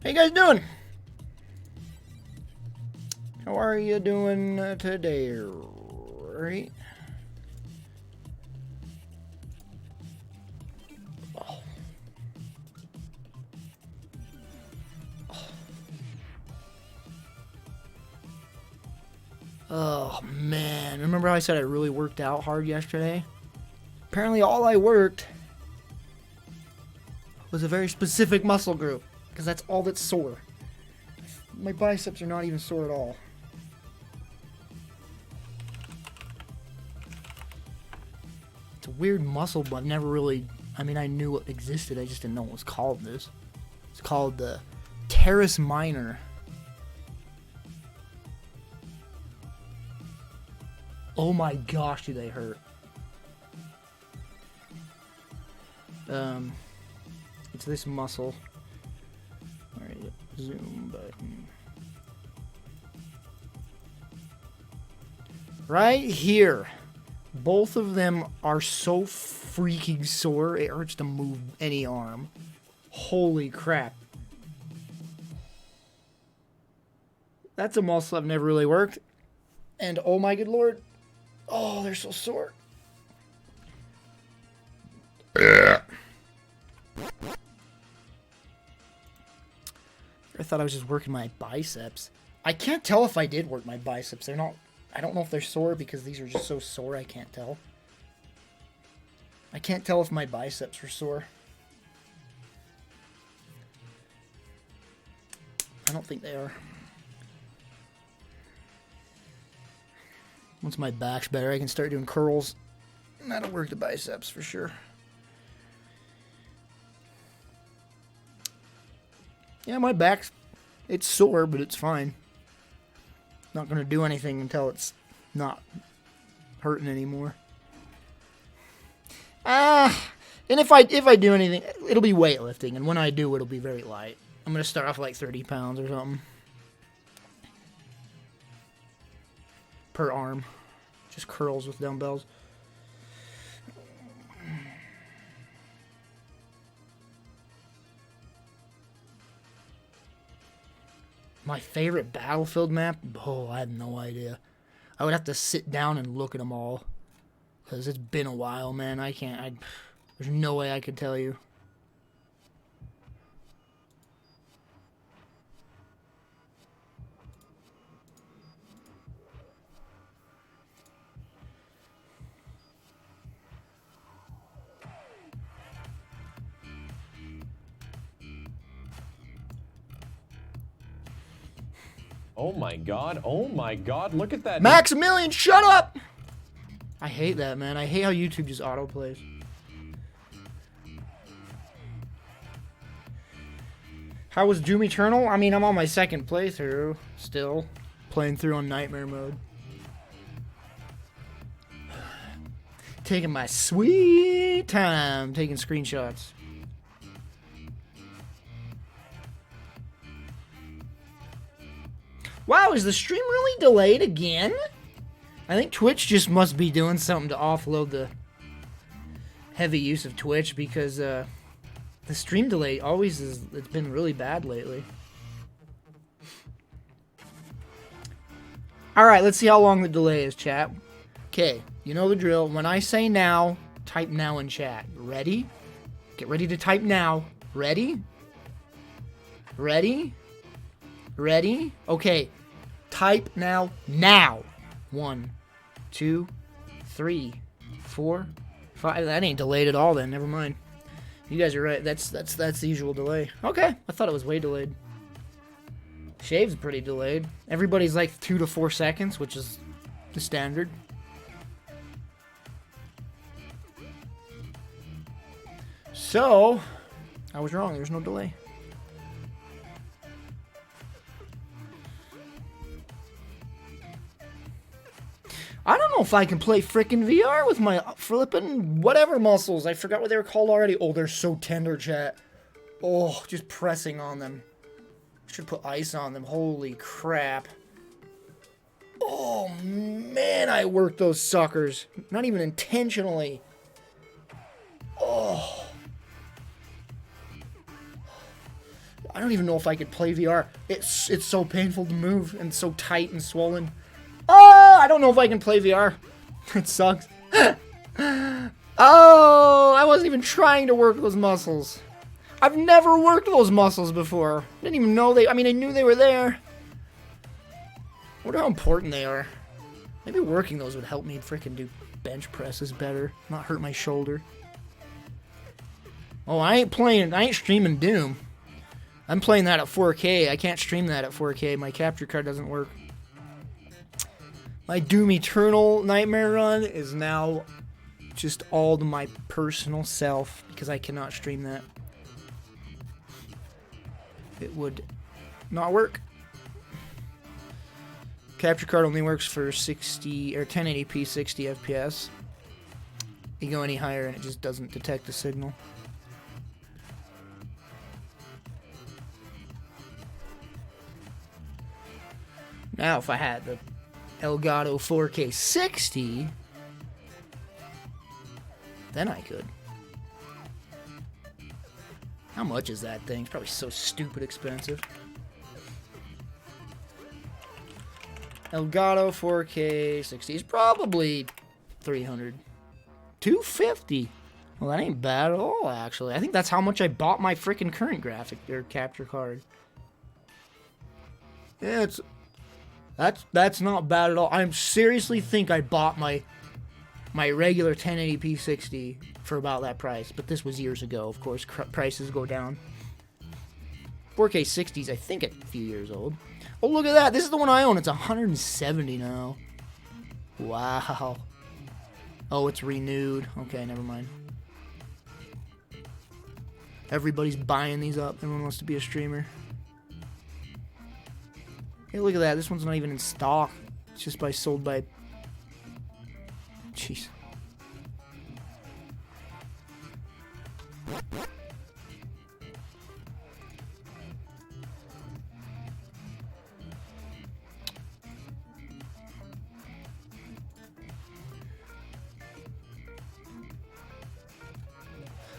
How you guys doing? How are you doing today? Right? Oh man, remember how I said I really worked out hard yesterday? Apparently all I worked was a very specific muscle group, because that's all that's sore. My biceps are not even sore at all. It's a weird muscle, but never really, I mean, I knew it existed, I just didn't know it was called this. It's called the teres minor. Oh my gosh, do they hurt. It's this muscle. Alright, zoom button. Right here. Both of them are so freaking sore, it hurts to move any arm. Holy crap. That's a muscle I've never really worked. And oh my good lord. Oh, they're so sore. I thought I was just working my biceps. I can't tell if I did work my biceps. They're not... I don't know if they're sore because these are just so sore I can't tell. I can't tell if my biceps are sore. I don't think they are. Once my back's better, I can start doing curls. And that'll work the biceps for sure. Yeah, my back's... It's sore, but it's fine. Not going to do anything until it's not hurting anymore. And if I do anything, it'll be weightlifting. And when I do, it'll be very light. I'm going to start off like 30 pounds or something. Per arm. Just curls with dumbbells. My favorite Battlefield map? Oh, I have no idea. I would have to sit down and look at them all. Because it's been a while, man. I can't... there's no way I could tell you. Oh my god, look at that. Maximilian, shut up! I hate that, man. I hate how YouTube just autoplays. How was Doom Eternal? I mean, I'm on my second playthrough, still. Playing through on Nightmare mode. Taking my sweet time, taking screenshots. Wow, is the stream really delayed again? I think Twitch just must be doing something to offload the heavy use of Twitch because the stream delay always is, it's been really bad lately. Alright, let's see how long the delay is, chat. Okay, you know the drill. When I say now, type now in chat. Ready? Get ready to type now. Ready? Ready? Ready? Okay. Type now. Now. 1, 2, 3, 4, 5. That ain't delayed at all then. Never mind. You guys are right. That's the usual delay. Okay. I thought it was way delayed. Shave's pretty delayed. Everybody's like 2 to 4 seconds, which is the standard. So, I was wrong. There's no delay. I don't know if I can play frickin' VR with my flippin' whatever muscles. I forgot what they were called already. Oh, they're so tender, chat. Oh, just pressing on them. Should put ice on them. Holy crap. Oh, man, I worked those suckers. Not even intentionally. Oh. I don't even know if I could play VR. It's so painful to move and so tight and swollen. Oh, I don't know if I can play VR. It sucks. Oh, I wasn't even trying to work those muscles. I've never worked those muscles before. Didn't even know I mean, I knew they were there. I wonder how important they are. Maybe working those would help me freaking do bench presses better. Not hurt my shoulder. Oh, I ain't streaming Doom. I'm playing that at 4K. I can't stream that at 4K. My capture card doesn't work. My Doom Eternal Nightmare run is now just all to my personal self because I cannot stream that. It would not work. Capture card only works for 60 or 1080p 60 FPS. You go any higher and it just doesn't detect the signal. Now, if I had the Elgato 4K 60, then I could. How much is that thing? It's probably so stupid expensive. Elgato 4K 60 is probably 300. 250. Well, that ain't bad at all, actually. I think that's how much I bought my freaking current graphic or capture card. Yeah, that's not bad at all. I seriously think I bought my regular 1080p 60 for about that price, but this was years ago. Of course, prices go down. 4K 60s, I think, a few years old. Oh, look at that. This is the one I own. It's 170 now. Wow. Oh, it's renewed. Okay, never mind. Everybody's buying these up. Everyone wants to be a streamer. Hey, look at that. This one's not even in stock. It's just sold by... Jeez.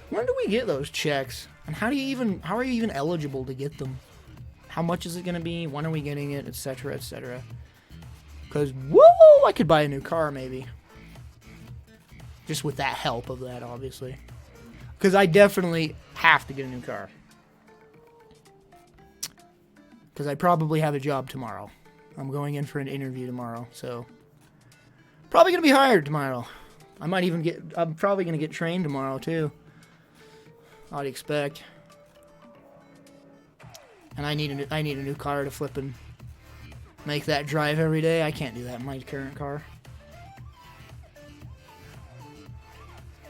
When do we get those checks? And how are you even eligible to get them? How much is it going to be? When are we getting it? Etc, etc. Because, woo! I could buy a new car, maybe. Just with that help of that, obviously. Because I definitely have to get a new car. Because I probably have a job tomorrow. I'm going in for an interview tomorrow, so... Probably going to be hired tomorrow. I'm probably going to get trained tomorrow, too. I'd expect. And I need a new car to flip and make that drive every day. I can't do that in my current car.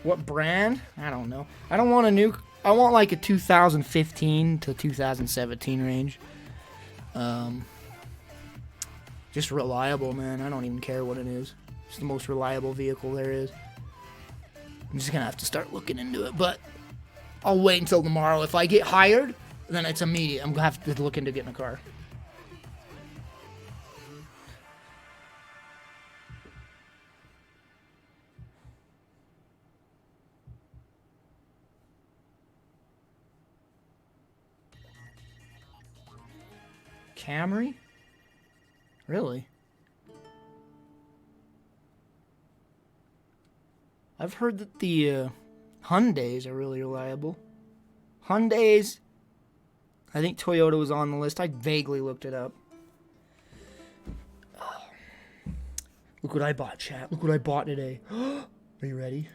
What brand? I don't know. I don't want a new... I want like a 2015 to 2017 range. Just reliable, man. I don't even care what it is. It's the most reliable vehicle there is. I'm just gonna have to start looking into it, but I'll wait until tomorrow. If I get hired, then it's immediate. I'm gonna have to look into getting a car. Camry? Really? I've heard that the Hyundais are really reliable. Hyundais. I think Toyota was on the list. I vaguely looked it up. Oh. Look what I bought, chat. Look what I bought today. Are you ready?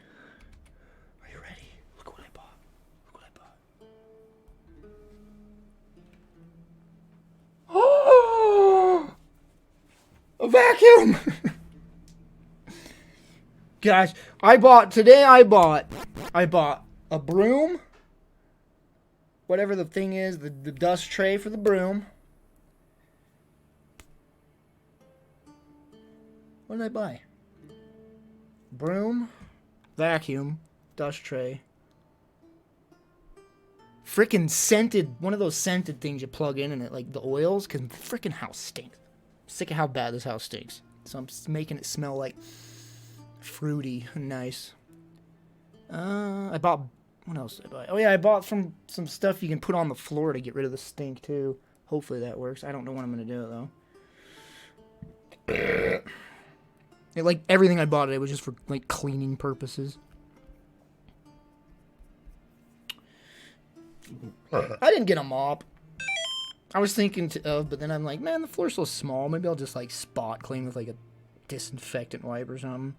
Are you ready? Look what I bought. Look what I bought. Oh! A vacuum! Gosh, I bought a broom, whatever the thing is, the dust tray for the broom. What did I buy? Broom, vacuum, dust tray. Frickin' scented, one of those scented things you plug in and it, like the oils, because the frickin' house stinks. I'm sick of how bad this house stinks. So I'm making it smell like fruity and nice. I bought... What else did I buy? Oh yeah, I bought some stuff you can put on the floor to get rid of the stink too. Hopefully that works. I don't know when I'm going to do it though. Like everything I bought today was just for like cleaning purposes. I didn't get a mop. I was thinking but then I'm like, man, the floor's so small. Maybe I'll just like spot clean with like a disinfectant wipe or something.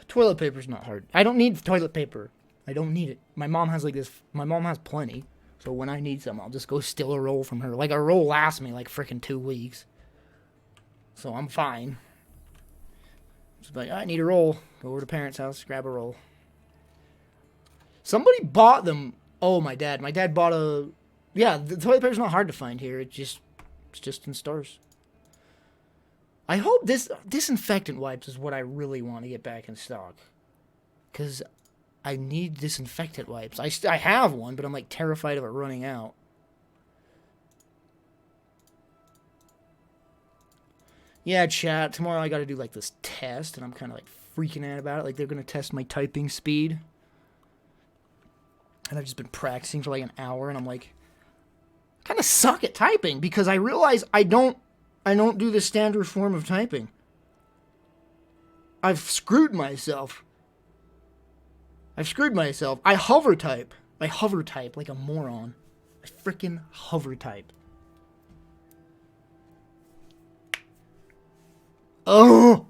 Toilet paper's not hard. I don't need toilet paper. I don't need it. My mom has like this. My mom has plenty. So when I need some, I'll just go steal a roll from her. Like a roll lasts me like freaking 2 weeks. So I'm fine. Just like, I need a roll. Go over to parents' house, grab a roll. Somebody bought them. Oh, my dad. My dad bought a... Yeah, the toilet paper's not hard to find here. It's just in stores. I hope this disinfectant wipes is what I really want to get back in stock. Because I need disinfectant wipes. I have one, but I'm like terrified of it running out. Yeah, chat. Tomorrow I got to do like this test, and I'm kind of like freaking out about it. Like they're going to test my typing speed. And I've just been practicing for like an hour, and I'm like, kind of suck at typing because I realize I don't do the standard form of typing. I've screwed myself. I hover type. I hover type like a moron. I freaking hover type. Oh!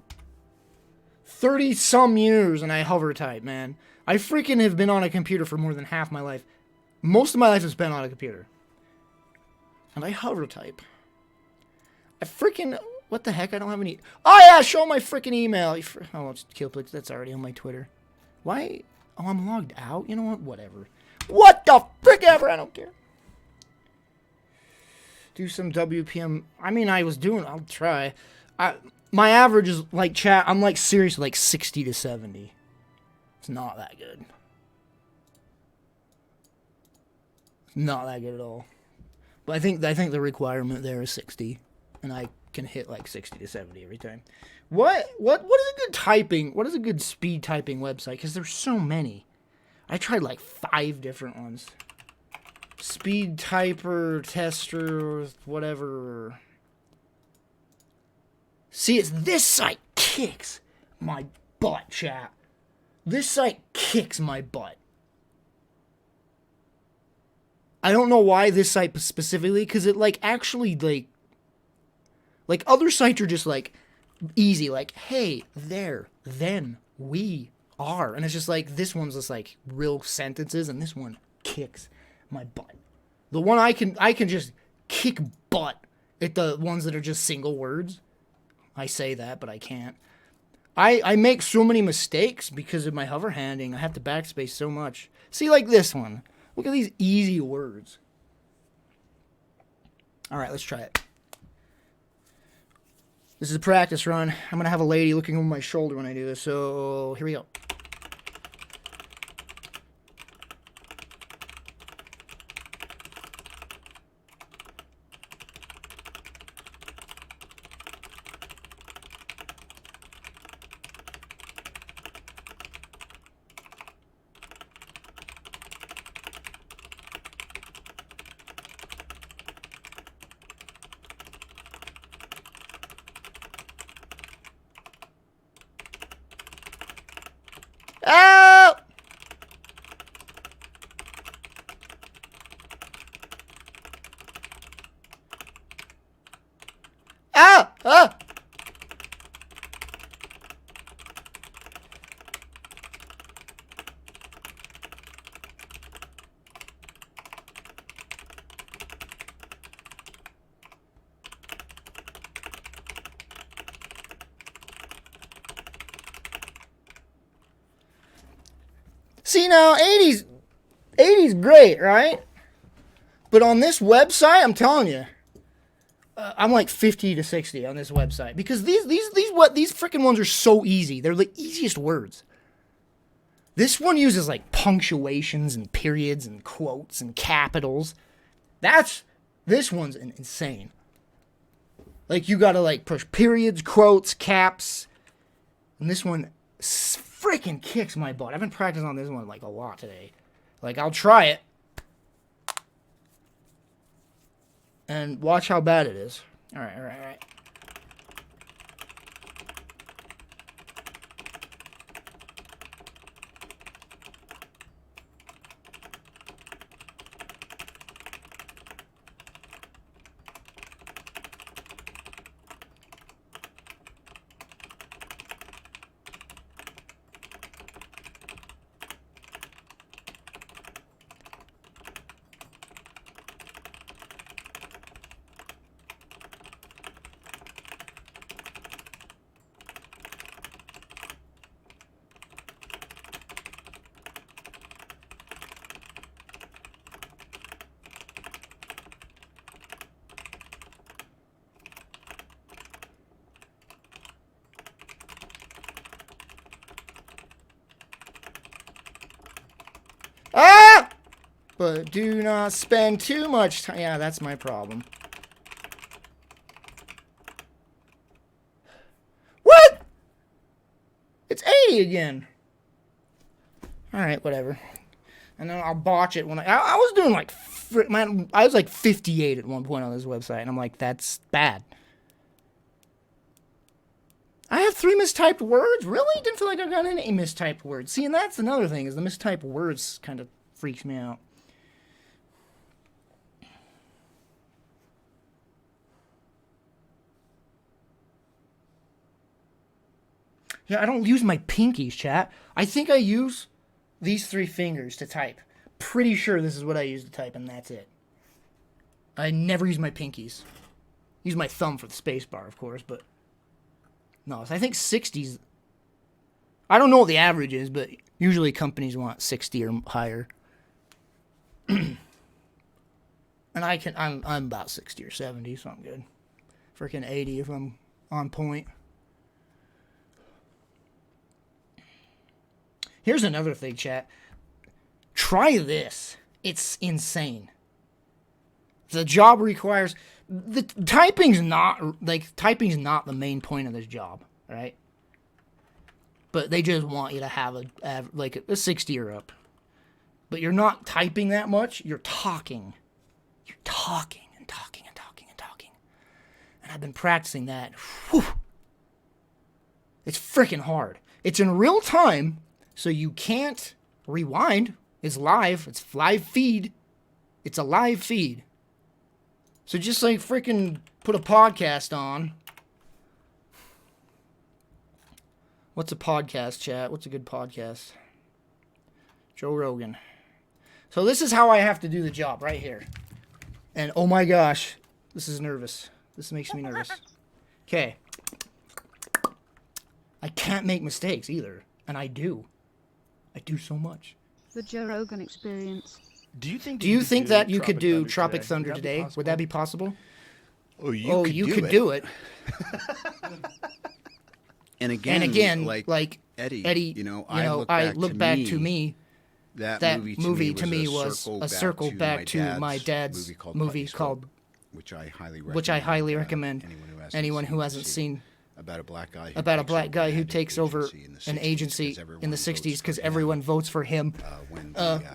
30-some years and I hover type, man. I freaking have been on a computer for more than half my life. Most of my life is spent on a computer. And I hover type. I freaking... What the heck? I don't have any... Oh, yeah! Show my freaking email. Oh, it's Kilplix. That's already on my Twitter. Why? Oh, I'm logged out? You know what? Whatever. What the frick ever? I don't care. Do some WPM... I mean, I'll try. My average is, like, chat... I'm, like, seriously, like, 60 to 70. It's not that good. It's not that good at all. But I think the requirement there is 60, and I can hit like 60 to 70 every time. What is a good typing? What is a good speed typing website? Because there's so many. I tried like 5 different ones. Speed typer, tester, whatever. See, it's this site kicks my butt, chat. This site kicks my butt. I don't know why this site specifically, because it, like, actually, like, other sites are just, like, easy, like, hey, there, then, we are, and it's just, like, this one's just, like, real sentences, and this one kicks my butt. The one I can just kick butt at the ones that are just single words. I say that, but I can't. I make so many mistakes because of my hover handing. I have to backspace so much. See, like this one. Look at these easy words. All right, let's try it. This is a practice run. I'm going to have a lady looking over my shoulder when I do this, so here we go. Oh! Ah! Ah! See now, 80's great, right? But on this website, I'm telling you, I'm like 50 to 60 on this website because these freaking ones are so easy. They're the easiest words. This one uses like punctuations and periods and quotes and capitals. This one's insane. Like you gotta like push periods, quotes, caps, and this one freaking kicks my butt. I've been practicing on this one like a lot today. Like I'll try it. And watch how bad it is. Alright. But do not spend too much time. Yeah, that's my problem. What? It's 80 again. Alright, whatever. And then I'll botch it when I was doing like, man, I was like 58 at one point on this website, and I'm like, that's bad. I have 3 mistyped words? Really? Didn't feel like I got any mistyped words. See, and that's another thing, is the mistyped words kind of freaks me out. Yeah, I don't use my pinkies, chat. I think I use these 3 fingers to type. Pretty sure this is what I use to type, and that's it. I never use my pinkies. Use my thumb for the space bar, of course, but... No, I think 60s... I don't know what the average is, but usually companies want 60 or higher. And I'm about 60 or 70, so I'm good. Freaking 80 if I'm on point. Here's another thing, chat. Try this. It's insane. The job requires... typing's not the main point of this job, right? But they just want you to have a 60 or up. But you're not typing that much. You're talking. You're talking and talking and talking and talking. And I've been practicing that. Whew. It's freaking hard. It's in real time, so you can't rewind. It's live. It's live feed. It's a live feed. So just like freaking put a podcast on. What's a podcast, chat? What's a good podcast? Joe Rogan. So this is how I have to do the job right here. And oh my gosh, this is nervous. This makes me nervous. Okay. I can't make mistakes either. And I do. I do so much. The Joe Rogan Experience. Do you think that you could do Tropic Thunder today? Would that be possible? Oh, you could do it. And again, like Eddie, I look back to me. That movie to me was a circle back to my dad's movie called, which I highly recommend anyone who hasn't seen. About a black guy who takes over an agency in the 60s because everyone votes for him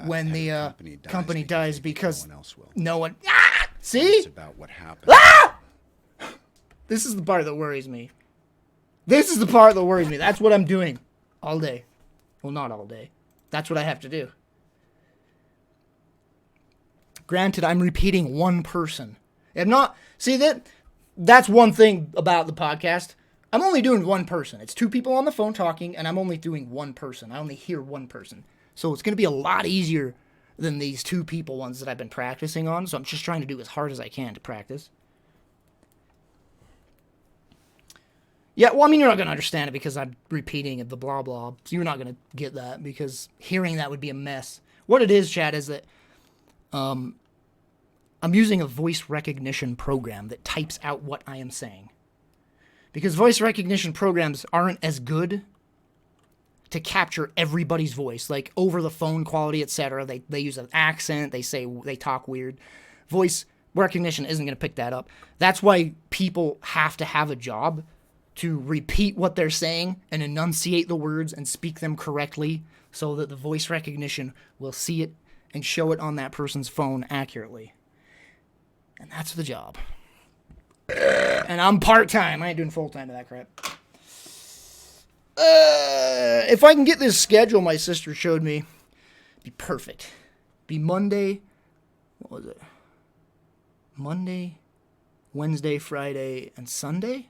when the company dies because no one... Ah! See? It's about what happened. Ah! This is the part that worries me. This is the part that worries me. That's what I'm doing all day. Well, not all day. That's what I have to do. Granted, I'm repeating one person. I'm not... See, that's one thing about the podcast. I'm only doing one person. It's 2 people on the phone talking, and I'm only doing one person. I only hear one person. So it's going to be a lot easier than these 2 people ones that I've been practicing on, so I'm just trying to do as hard as I can to practice. Yeah, well, I mean, you're not going to understand it because I'm repeating the blah blah. So you're not going to get that because hearing that would be a mess. What it is, chat, is that I'm using a voice recognition program that types out what I am saying. Because voice recognition programs aren't as good to capture everybody's voice, like over the phone quality, etc. They use an accent, they talk weird. Voice recognition isn't going to pick that up. That's why people have to have a job to repeat what they're saying and enunciate the words and speak them correctly so that the voice recognition will see it and show it on that person's phone accurately. And that's the job. And I'm part-time. I ain't doing full-time to that crap. If I can get this schedule my sister showed me, it'd be perfect. Be Monday. What was it? Monday, Wednesday, Friday, and Sunday?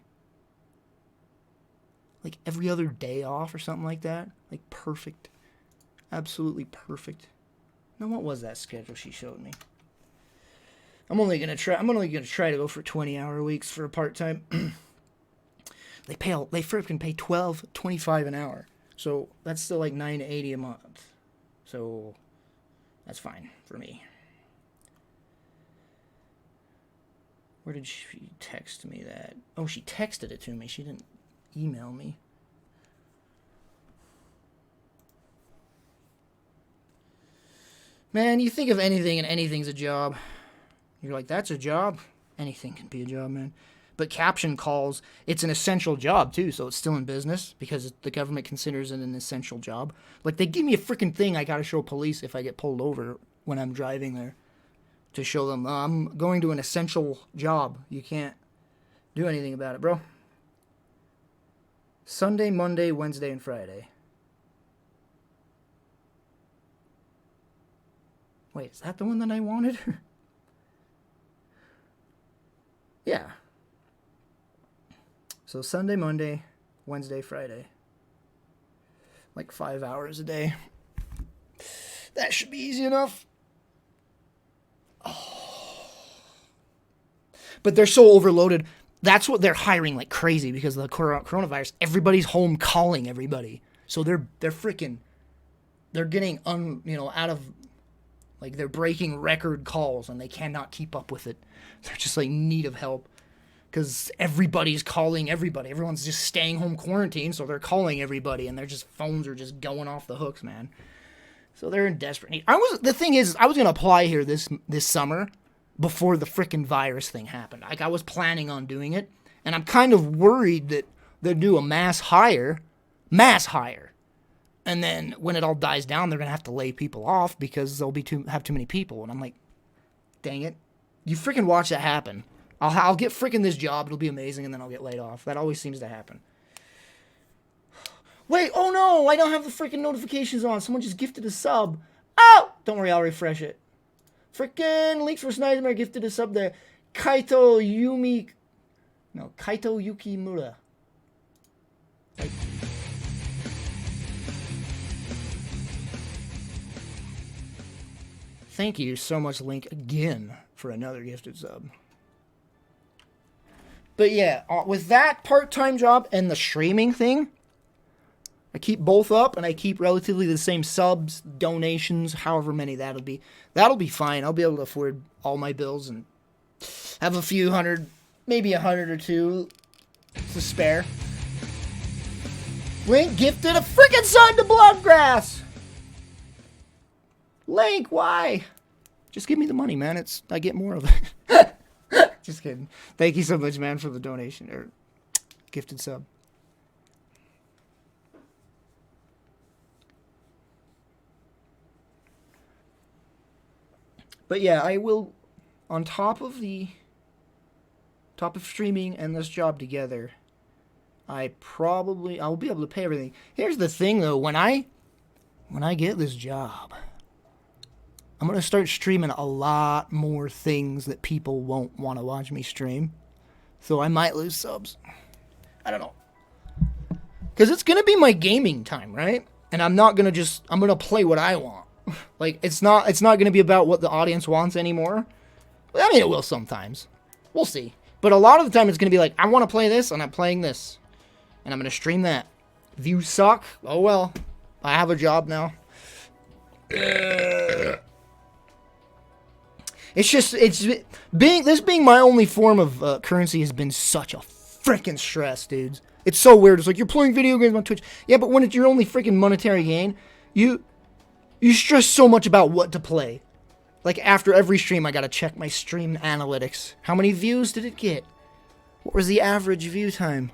Like every other day off or something like that? Like perfect. Absolutely perfect. Now what was that schedule she showed me? I'm only gonna try to go for 20-hour weeks for a part-time. They freaking pay $12.25 an hour. So that's still like $9.80 a month. So that's fine for me. Where did she text me that? Oh, she texted it to me. She didn't email me. Man, you think of anything and anything's a job. You're like, that's a job? Anything can be a job, man. But caption calls, it's an essential job, too, so it's still in business because the government considers it an essential job. Like, they give me a freaking thing I gotta show police if I get pulled over when I'm driving there to show them, I'm going to an essential job. You can't do anything about it, bro. Sunday, Monday, Wednesday, and Friday. Wait, is that the one that I wanted? Yeah. So Sunday, Monday, Wednesday, Friday. Like 5 hours a day. That should be easy enough. Oh. But they're so overloaded. That's what they're hiring like crazy because of the coronavirus. Everybody's home calling everybody. So they're freaking, they're getting out of, like, they're breaking record calls and they cannot keep up with it. They're just like in need of help because everybody's calling everybody. Everyone's just staying home quarantine, so they're calling everybody and phones are just going off the hooks, man. So they're in desperate need. The thing is, I was gonna apply here this summer before the frickin' virus thing happened. Like, I was planning on doing it, and I'm kind of worried that they'll do a mass hire, and then when it all dies down, they're gonna have to lay people off because they'll have too many people. And I'm like, dang it, you freaking watch that happen. I'll get freaking this job, it'll be amazing, and then I'll get laid off. That always seems to happen. Wait, oh no, I don't have the freaking notifications on. Someone just gifted a sub. Oh! Don't worry, I'll refresh it. Freaking Links vs. Nightmare gifted a sub there. Kaito Yukimura. Thank you so much, Link, again, for another gifted sub. But yeah, with that part-time job and the streaming thing, I keep both up, and I keep relatively the same subs, donations, however many that'll be. That'll be fine. I'll be able to afford all my bills and have a few hundred, maybe 100 or two to spare. Link gifted a freaking son to Bloodgrass! Link, why? Just give me the money, man. I get more of it. Just kidding. Thank you so much, man, for the donation, or gifted sub. But yeah, I will, on top of streaming and this job together, I'll be able to pay everything. Here's the thing, though. When I get this job, I'm going to start streaming a lot more things that people won't want to watch me stream. So I might lose subs. I don't know. Because it's going to be my gaming time, right? And I'm going to play what I want. Like, it's not going to be about what the audience wants anymore. I mean, it will sometimes. We'll see. But a lot of the time, it's going to be like, I want to play this, and I'm playing this. And I'm going to stream that. Views suck. Oh, well. I have a job now. Being my only form of currency has been such a freaking stress, dudes. It's so weird. It's like, you're playing video games on Twitch. Yeah, but when it's your only freaking monetary gain, you stress so much about what to play. Like, after every stream, I gotta check my stream analytics. How many views did it get? What was the average view time?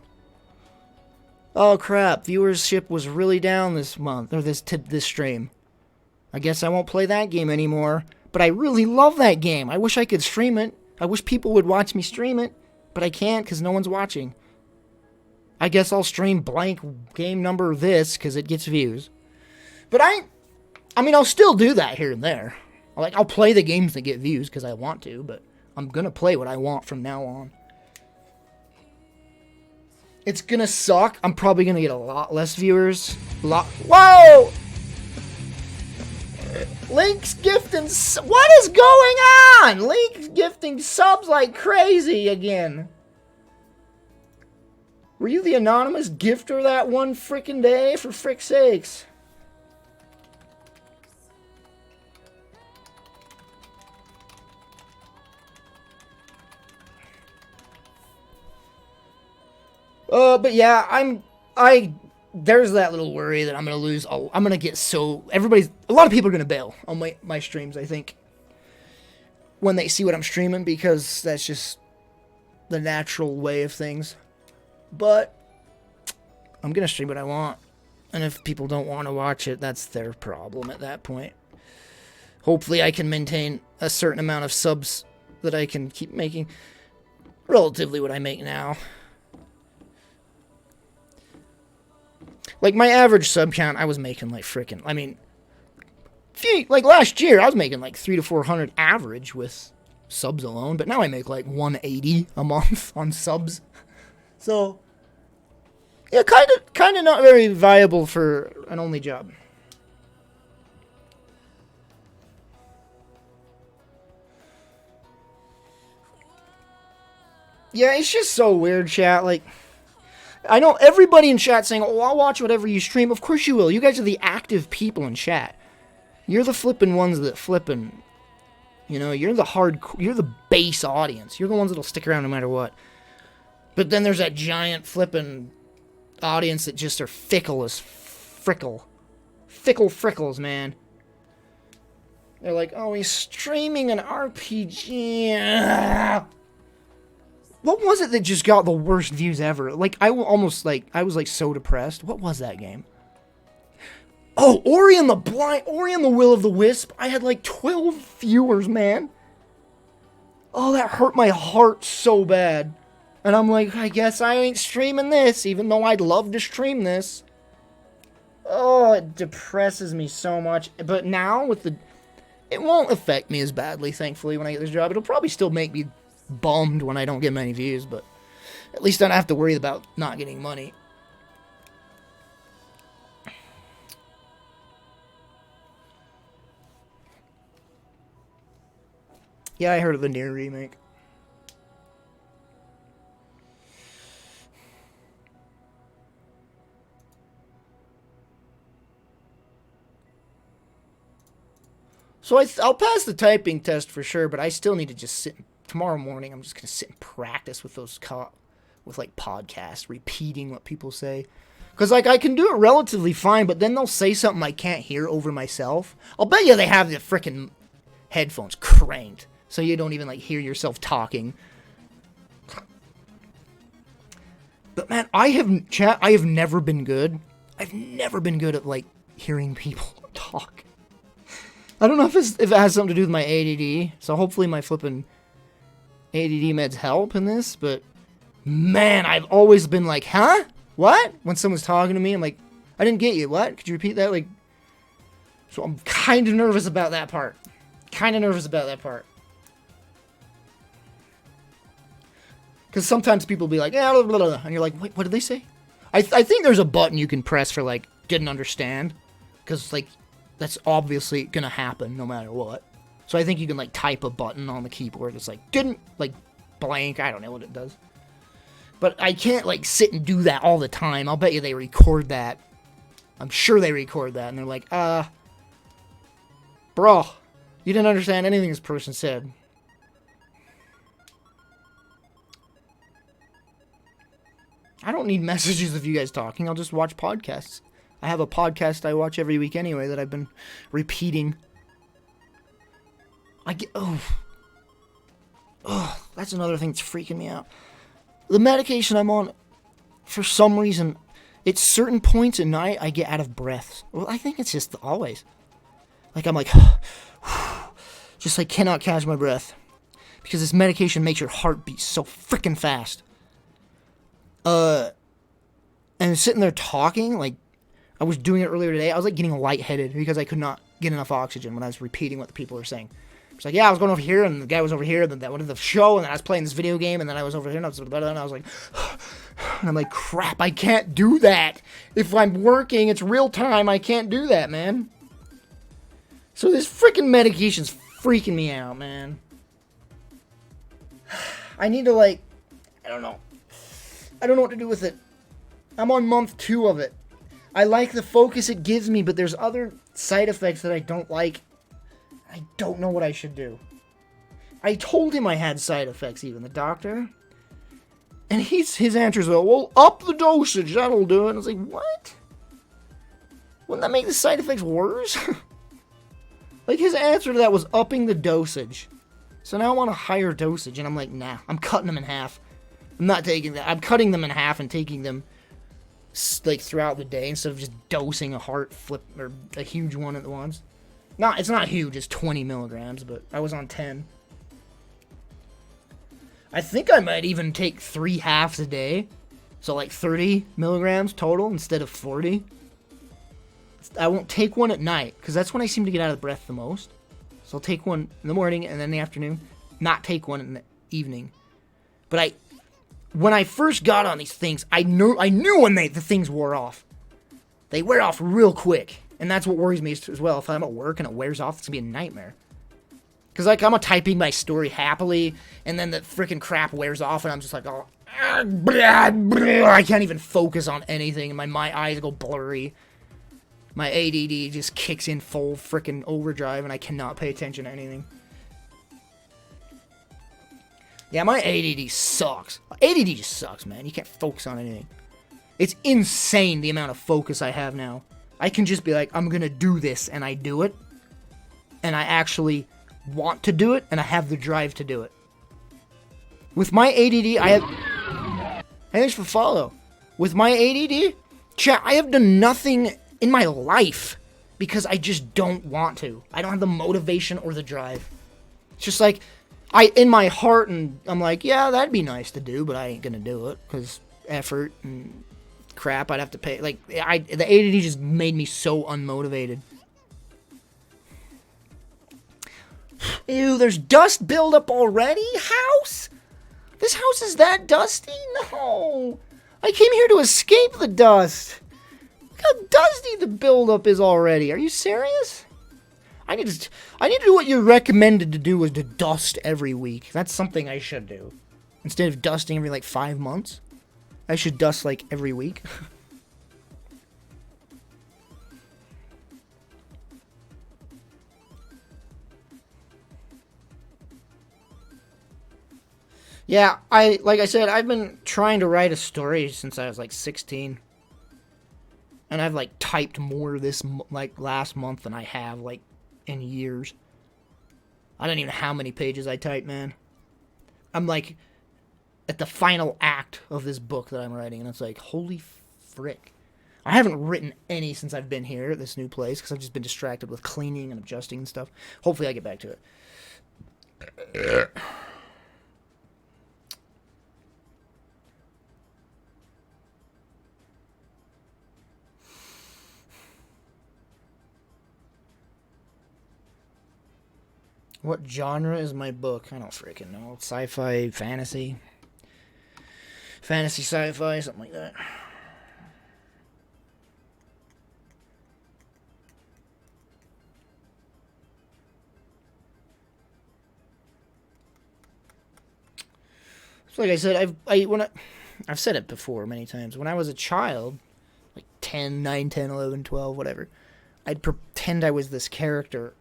Oh, crap. Viewership was really down this month, or this stream. I guess I won't play that game anymore. But I really love that game. I wish I could stream it. I wish people would watch me stream it. But I can't because no one's watching. I guess I'll stream blank game number this because it gets views. But I mean, I'll still do that here and there. Like, I'll play the games that get views because I want to, but I'm going to play what I want from now on. It's going to suck. I'm probably going to get a lot less viewers. Whoa! Link's gifting... What is going on? Link's gifting subs like crazy again. Were you the anonymous gifter that one frickin' day? For frick's sakes. But yeah, there's that little worry that I'm gonna lose. I'm gonna get a lot of people are gonna bail on my streams, I think, when they see what I'm streaming, because that's just the natural way of things. But I'm gonna stream what I want, and if people don't want to watch it, that's their problem at that point. Hopefully I can maintain a certain amount of subs that I can keep making relatively what I make now. Like, my average sub count, I was making like freaking, I mean, like last year, I was making like 300 to 400 average with subs alone, but now I make like 180 a month on subs. So, yeah, kind of not very viable for an only job. Yeah, it's just so weird, chat. Like, I know everybody in chat saying, oh, I'll watch whatever you stream. Of course you will. You guys are the active people in chat. You're the flippin' ones that flippin', you know, you're the base audience. You're the ones that'll stick around no matter what. But then there's that giant flippin' audience that just are fickle as frickle. Fickle frickles, man. They're like, oh, he's streaming an RPG. What was it that just got the worst views ever? Like, I was so depressed. What was that game? Oh, Ori and the Will of the Wisp. I had like 12 viewers, man. Oh, that hurt my heart so bad. And I'm like, I guess I ain't streaming this, even though I'd love to stream this. Oh, it depresses me so much. But now, it won't affect me as badly, thankfully, when I get this job. It'll probably still make me bummed when I don't get many views, but at least I don't have to worry about not getting money. Yeah, I heard of the Nier remake. So I'll pass the typing test for sure, but I still need to just sit. Tomorrow morning, I'm just going to sit and practice with like podcasts, repeating what people say. Because, like, I can do it relatively fine, but then they'll say something I can't hear over myself. I'll bet you they have the frickin' headphones cranked, so you don't even, like, hear yourself talking. But, man, I have never been good. I've never been good at, like, hearing people talk. I don't know if it has something to do with my ADD, so hopefully my flippin' ADD meds help in this, but man, I've always been like, huh? What? When someone's talking to me, I'm like, I didn't get you. What? Could you repeat that? Like, so I'm kind of nervous about that part. Because sometimes people be like, yeah, blah, blah, blah, and you're like, wait, what did they say? I think there's a button you can press for, like, didn't understand. Because, like, that's obviously gonna happen no matter what. So I think you can, like, type a button on the keyboard. It's like, didn't, like, blank. I don't know what it does. But I can't, like, sit and do that all the time. I'll bet you they record that. I'm sure they record that. And they're like, bro, you didn't understand anything this person said. I don't need messages of you guys talking. I'll just watch podcasts. I have a podcast I watch every week anyway that I've been repeating. That's another thing that's freaking me out. The medication I'm on, for some reason, it's certain points at night I get out of breath. Well, I think it's just always. Like, I'm like, just like cannot catch my breath. Because this medication makes your heart beat so freaking fast. And sitting there talking, like, I was doing it earlier today, I was like getting lightheaded because I could not get enough oxygen when I was repeating what the people were saying. It's like, yeah, I was going over here, and the guy was over here, and then that went to the show, and then I was playing this video game, and then I was over here, and I was like, and I'm like, crap, I can't do that. If I'm working, it's real time, I can't do that, man. So this freaking medication's freaking me out, man. I need to, like, I don't know what to do with it. I'm on month 2 of it. I like the focus it gives me, but there's other side effects that I don't like. I don't know what I should do. I told him I had side effects, even the doctor. And his answers were, well, up the dosage, that'll do it. And I was like, what? Wouldn't that make the side effects worse? Like, his answer to that was upping the dosage. So now I want a higher dosage, and I'm like, nah, I'm cutting them in half. I'm not taking that. I'm cutting them in half and taking them, like, throughout the day instead of just dosing a heart flip, or a huge one at once. It's not huge, it's 20 milligrams, but I was on 10. I think I might even take 3 halves a day. So, like, 30 milligrams total instead of 40. I won't take one at night, because that's when I seem to get out of breath the most. So I'll take one in the morning and then in the afternoon. Not take one in the evening. But when I first got on these things, I knew when the things wore off. They wear off real quick. And that's what worries me as well. If I'm at work and it wears off, it's going to be a nightmare. Because, like, I'm typing my story happily, and then the freaking crap wears off, and I'm just like, oh, I can't even focus on anything, and my eyes go blurry. My ADD just kicks in full freaking overdrive, and I cannot pay attention to anything. Yeah, my ADD sucks. ADD just sucks, man. You can't focus on anything. It's insane the amount of focus I have now. I can just be like, I'm gonna do this, and I do it. And I actually want to do it, and I have the drive to do it. With my ADD, I have... Hey, thanks for the follow. With my ADD, chat, I have done nothing in my life because I just don't want to. I don't have the motivation or the drive. It's just like, in my heart, and I'm like, yeah, that'd be nice to do, but I ain't gonna do it, because effort and crap I'd have to pay. Like, the ADD just made me so unmotivated. Ew, there's dust buildup already? House? This house is that dusty? No. I came here to escape the dust. Look how dusty the buildup is already. Are you serious? I need to do what you're recommended to do, is to dust every week. That's something I should do. Instead of dusting every, like, 5 months, I should dust, like, every week. Yeah, like I said, I've been trying to write a story since I was like 16. And I've like typed more this like last month than I have like in years. I don't even know how many pages I typed, man. I'm like at the final act of this book that I'm writing, and it's like, holy frick. I haven't written any since I've been here at this new place, because I've just been distracted with cleaning and adjusting and stuff. Hopefully I get back to it. What genre is my book? I don't freaking know. Sci-fi, fantasy. Fantasy, sci-fi, something like that. So like I said, I've said it before many times. When I was a child, like 9, 10, 11, 12, whatever, I'd pretend I was this character.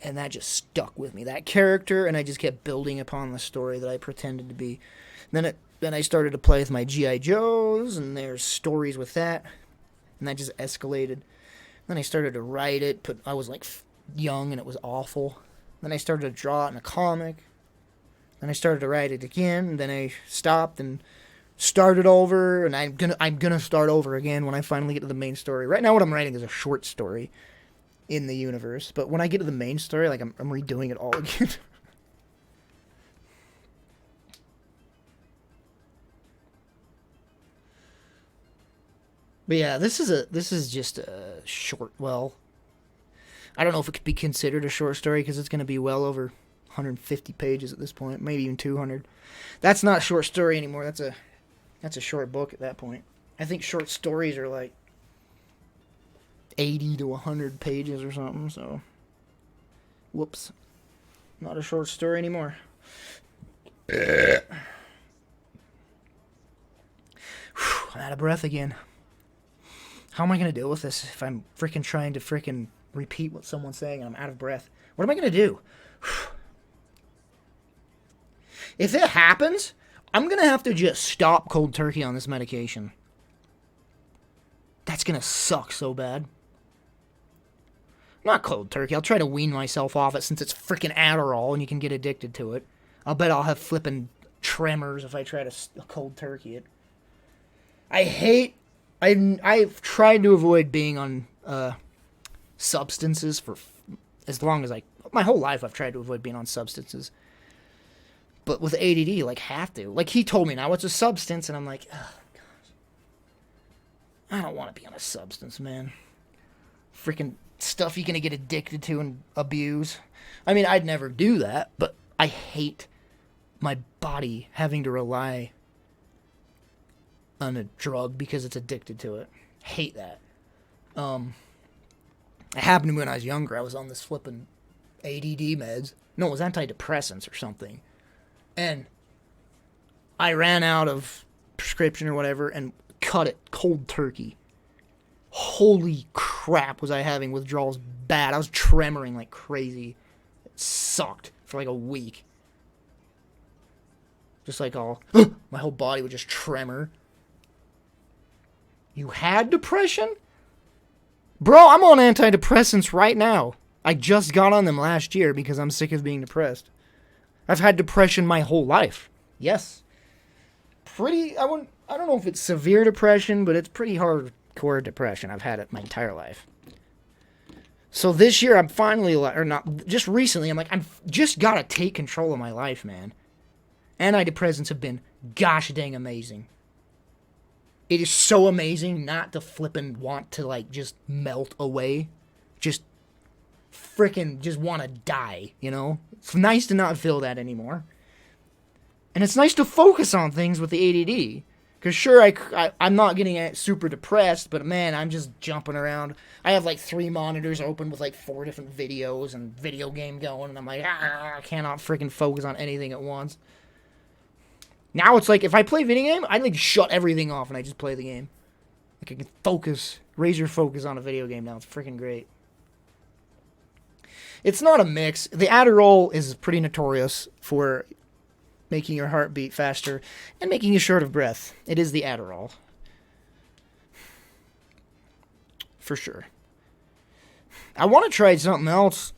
And that just stuck with me. That character, and I just kept building upon the story that I pretended to be. Then I started to play with my G.I. Joes, and there's stories with that. And that just escalated. Then I started to write it, I was like young and it was awful. Then I started to draw it in a comic. Then I started to write it again, and then I stopped and started over, and I'm gonna start over again when I finally get to the main story. Right now what I'm writing is a short story in the universe, but when I get to the main story, like, I'm redoing it all again. But yeah, this is just a short, well, I don't know if it could be considered a short story, because it's going to be well over 150 pages at this point, maybe even 200. That's not a short story anymore. That's a short book at that point. I think short stories are like 80 to 100 pages or something, so whoops, not a short story anymore. I'm out of breath again. How am I going to deal with this if I'm freaking trying to freaking repeat what someone's saying and I'm out of breath? What am I going to do? If it happens, I'm going to have to just stop cold turkey on this medication. That's gonna suck so bad. Not cold turkey. I'll try to wean myself off it since it's freaking Adderall and you can get addicted to it. I'll bet I'll have flipping tremors if I try to cold turkey it. I've tried to avoid being on substances for as long as my whole life I've tried to avoid being on substances. But with ADD, like, have to. Like, he told me now it's a substance, and I'm like, oh, gosh. I don't want to be on a substance, man. Freaking stuff you're going to get addicted to and abuse. I mean, I'd never do that, but I hate my body having to rely on a drug because it's addicted to it. Hate that. It happened to me when I was younger. I was on this flipping ADD meds. No, it was antidepressants or something. And I ran out of prescription or whatever and cut it cold turkey. Holy crap, was I having withdrawals bad. I was tremoring like crazy. It sucked for like a week. Just like all, my whole body would just tremor. You had depression? Bro, I'm on antidepressants right now. I just got on them last year because I'm sick of being depressed. I've had depression my whole life. Yes. I don't know if it's severe depression, but it's pretty hardcore depression. I've had it my entire life. So this year I'm finally, or not, just recently, I'm like, I've just got to take control of my life, man. Antidepressants have been gosh dang amazing. It is so amazing not to flippin' want to, like, just melt away. Just frickin' just want to die, you know? It's nice to not feel that anymore. And it's nice to focus on things with the ADD. Because sure, I'm not getting super depressed, but man, I'm just jumping around. I have like 3 monitors open with like 4 different videos and video game going, and I'm like, I cannot freaking focus on anything at once. Now it's like, if I play video game, I like shut everything off and I just play the game. Like I can focus, raise your focus on a video game now. It's freaking great. It's not a mix. The Adderall is pretty notorious for making your heart beat faster and making you short of breath. It is the Adderall. For sure. I want to try something else.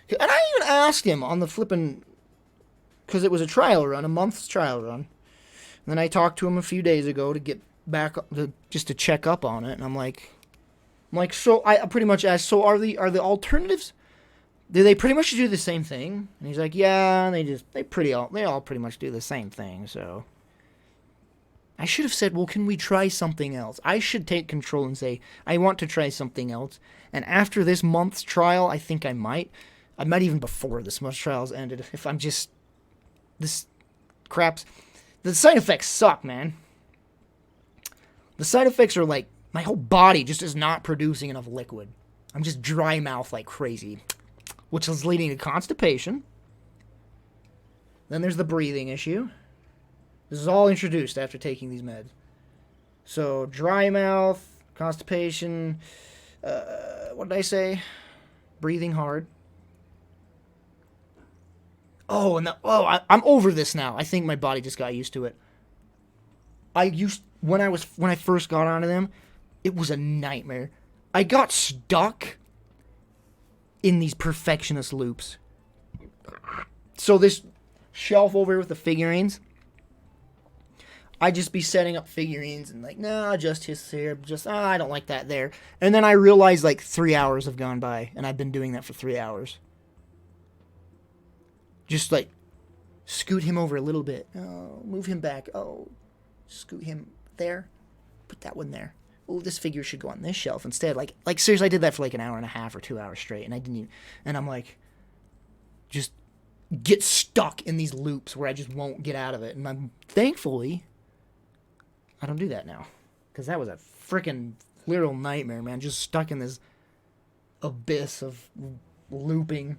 And I even asked him on the flippin', because it was a trial run, a month's trial run. And then I talked to him a few days ago to get back, just to check up on it. And I'm like, so I pretty much asked, so are the alternatives? Do they pretty much do the same thing? And he's like, yeah, they all pretty much do the same thing. So I should have said, well, can we try something else? I should take control and say, I want to try something else. And after this month's trial, I think I might even before this month's trial's ended, if I'm just, this crap's, the side effects suck, man. The side effects are like, my whole body just is not producing enough liquid. I'm just dry mouth like crazy, which is leading to constipation. Then there's the breathing issue. This is all introduced after taking these meds. So, dry mouth, constipation, what did I say? Breathing hard. Oh, I'm over this now. I think my body just got used to it. When I first got onto them, it was a nightmare. I got stuck in these perfectionist loops. So this shelf over here with the figurines, I'd just be setting up figurines and like, no, just his here, I don't like that there. And then I realized like 3 hours have gone by, and I've been doing that for 3 hours. Just like, scoot him over a little bit. Oh, move him back. Oh, scoot him there. Put that one there. Oh, this figure should go on this shelf instead. Like seriously, I did that for like an hour and a half or 2 hours straight, and I didn't even, and I'm like, just get stuck in these loops where I just won't get out of it. And thankfully, I don't do that now. Because that was a freaking literal nightmare, man. Just stuck in this abyss of looping.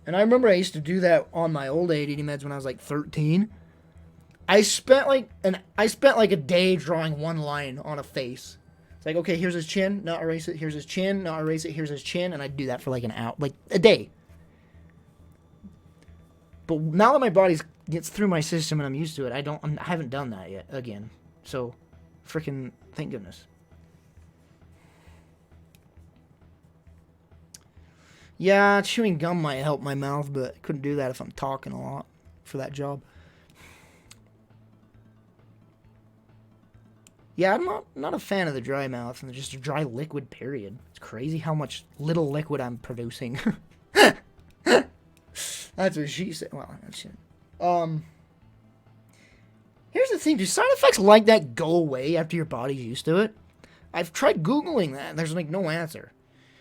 And I remember I used to do that on my old ADD meds when I was like 13. I spent like a day drawing one line on a face. It's like, okay, here's his chin, now erase it, here's his chin, now erase it, here's his chin, and I'd do that for like an hour, like a day. But now that my body gets through my system and I'm used to it, I haven't done that yet again. So, freaking thank goodness. Yeah, chewing gum might help my mouth, but I couldn't do that if I'm talking a lot for that job. Yeah, I'm not a fan of the dry mouth and just a dry liquid, period. It's crazy how much little liquid I'm producing. That's what she said. Well, that's it. Here's the thing. Do side effects like that go away after your body's used to it? I've tried Googling that, and there's, like, no answer.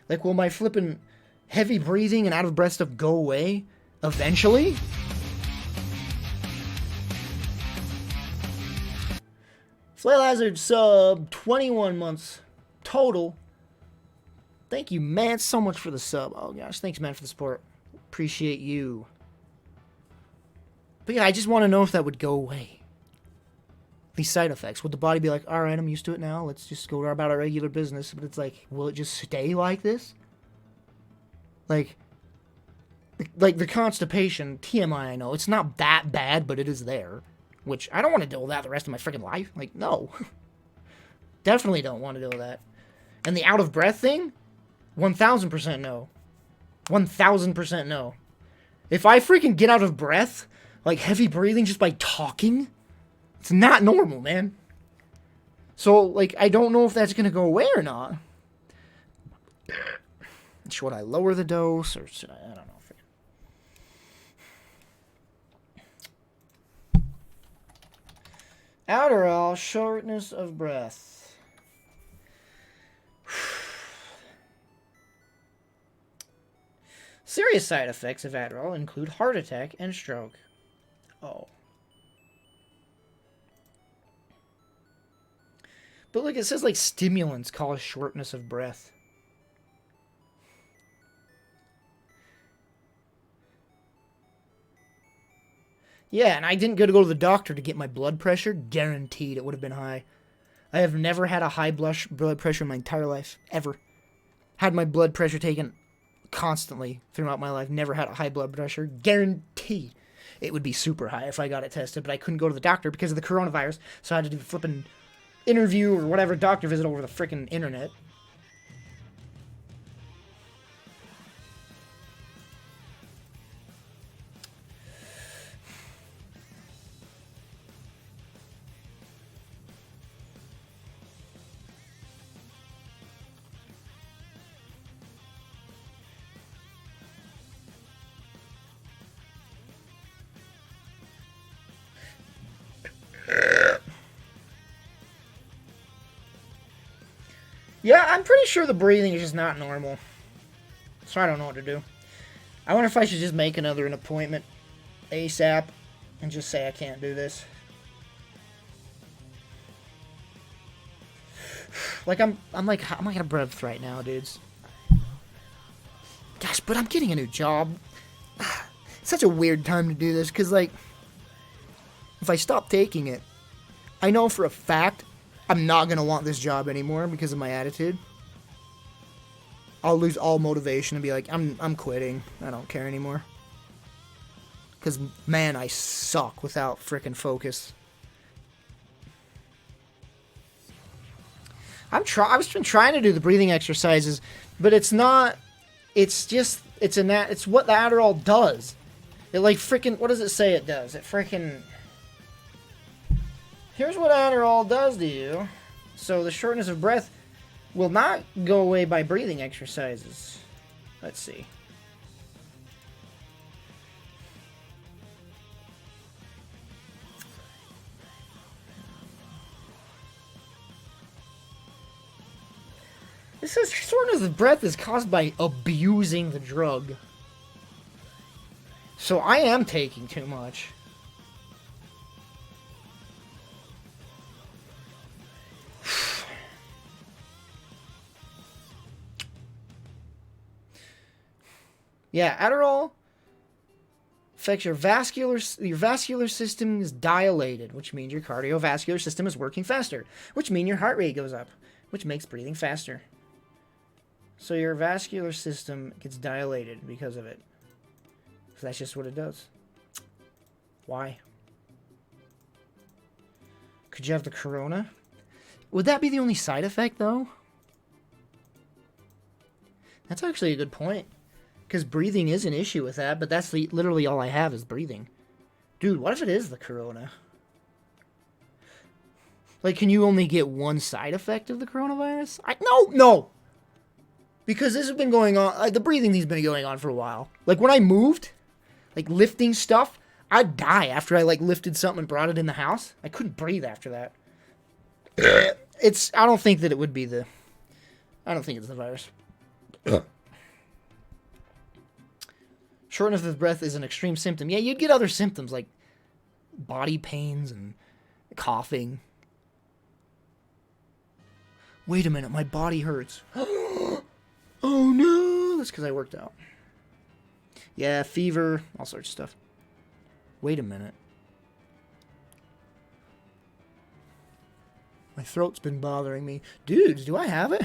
Like, will my flippin' heavy breathing and out-of-breath stuff go away eventually? Flail Hazard sub, 21 months total. Thank you, man, so much for the sub. Oh, gosh, thanks, man, for the support. Appreciate you. But yeah, I just want to know if that would go away. These side effects. Would the body be like, alright, I'm used to it now. Let's just go about our regular business. But it's like, will it just stay like this? Like the constipation, TMI, I know. It's not that bad, but it is there. Which, I don't want to deal with that the rest of my freaking life. Like, no. Definitely don't want to deal with that. And the out-of-breath thing? 1,000% no. 1,000% no. If I freaking get out of breath, like heavy breathing just by talking, it's not normal, man. So, like, I don't know if that's going to go away or not. Should I lower the dose, or should I don't know. Adderall, shortness of breath. Serious side effects of Adderall include heart attack and stroke. Oh. But look, it says like stimulants cause shortness of breath. Yeah, and I didn't go to the doctor to get my blood pressure. Guaranteed it would have been high. I have never had a high blood pressure in my entire life. Ever. Had my blood pressure taken constantly throughout my life. Never had a high blood pressure. Guaranteed it would be super high if I got it tested. But I couldn't go to the doctor because of the coronavirus. So I had to do a flipping interview or whatever doctor visit over the freaking internet. Yeah, I'm pretty sure the breathing is just not normal. So I don't know what to do. I wonder if I should just make an appointment ASAP and just say I can't do this. Like I'm like out of breath right now, dudes. Gosh, but I'm getting a new job. It's such a weird time to do this because, like, if I stop taking it, I know for a fact I'm not going to want this job anymore because of my attitude. I'll lose all motivation and be like, I'm quitting. I don't care anymore. Because, man, I suck without frickin' focus. I've been trying to do the breathing exercises, but it's not. It's just it's what the Adderall does. It like frickin', what does it say it does? It frickin'. Here's what Adderall does to you. So the shortness of breath will not go away by breathing exercises. Let's see. It says shortness of breath is caused by abusing the drug. So I am taking too much. Yeah, Adderall affects your vascular system is dilated, which means your cardiovascular system is working faster, which means your heart rate goes up, which makes breathing faster. So your vascular system gets dilated because of it. So that's just what it does. Why? Could you have the corona? Would that be the only side effect, though? That's actually a good point. Because breathing is an issue with that, but that's literally all I have is breathing. Dude, what if it is the corona? Like, can you only get one side effect of the coronavirus? No! Because this has been going on, the breathing thing's been going on for a while. Like, when I moved, like, lifting stuff, I'd die after I, like, lifted something and brought it in the house. I couldn't breathe after that. I don't think that it would be I don't think it's the virus. Shortness of breath is an extreme symptom. Yeah, you'd get other symptoms like body pains and coughing. Wait a minute, my body hurts. Oh no, that's because I worked out. Yeah, fever, all sorts of stuff. Wait a minute. My throat's been bothering me. Dudes, do I have it?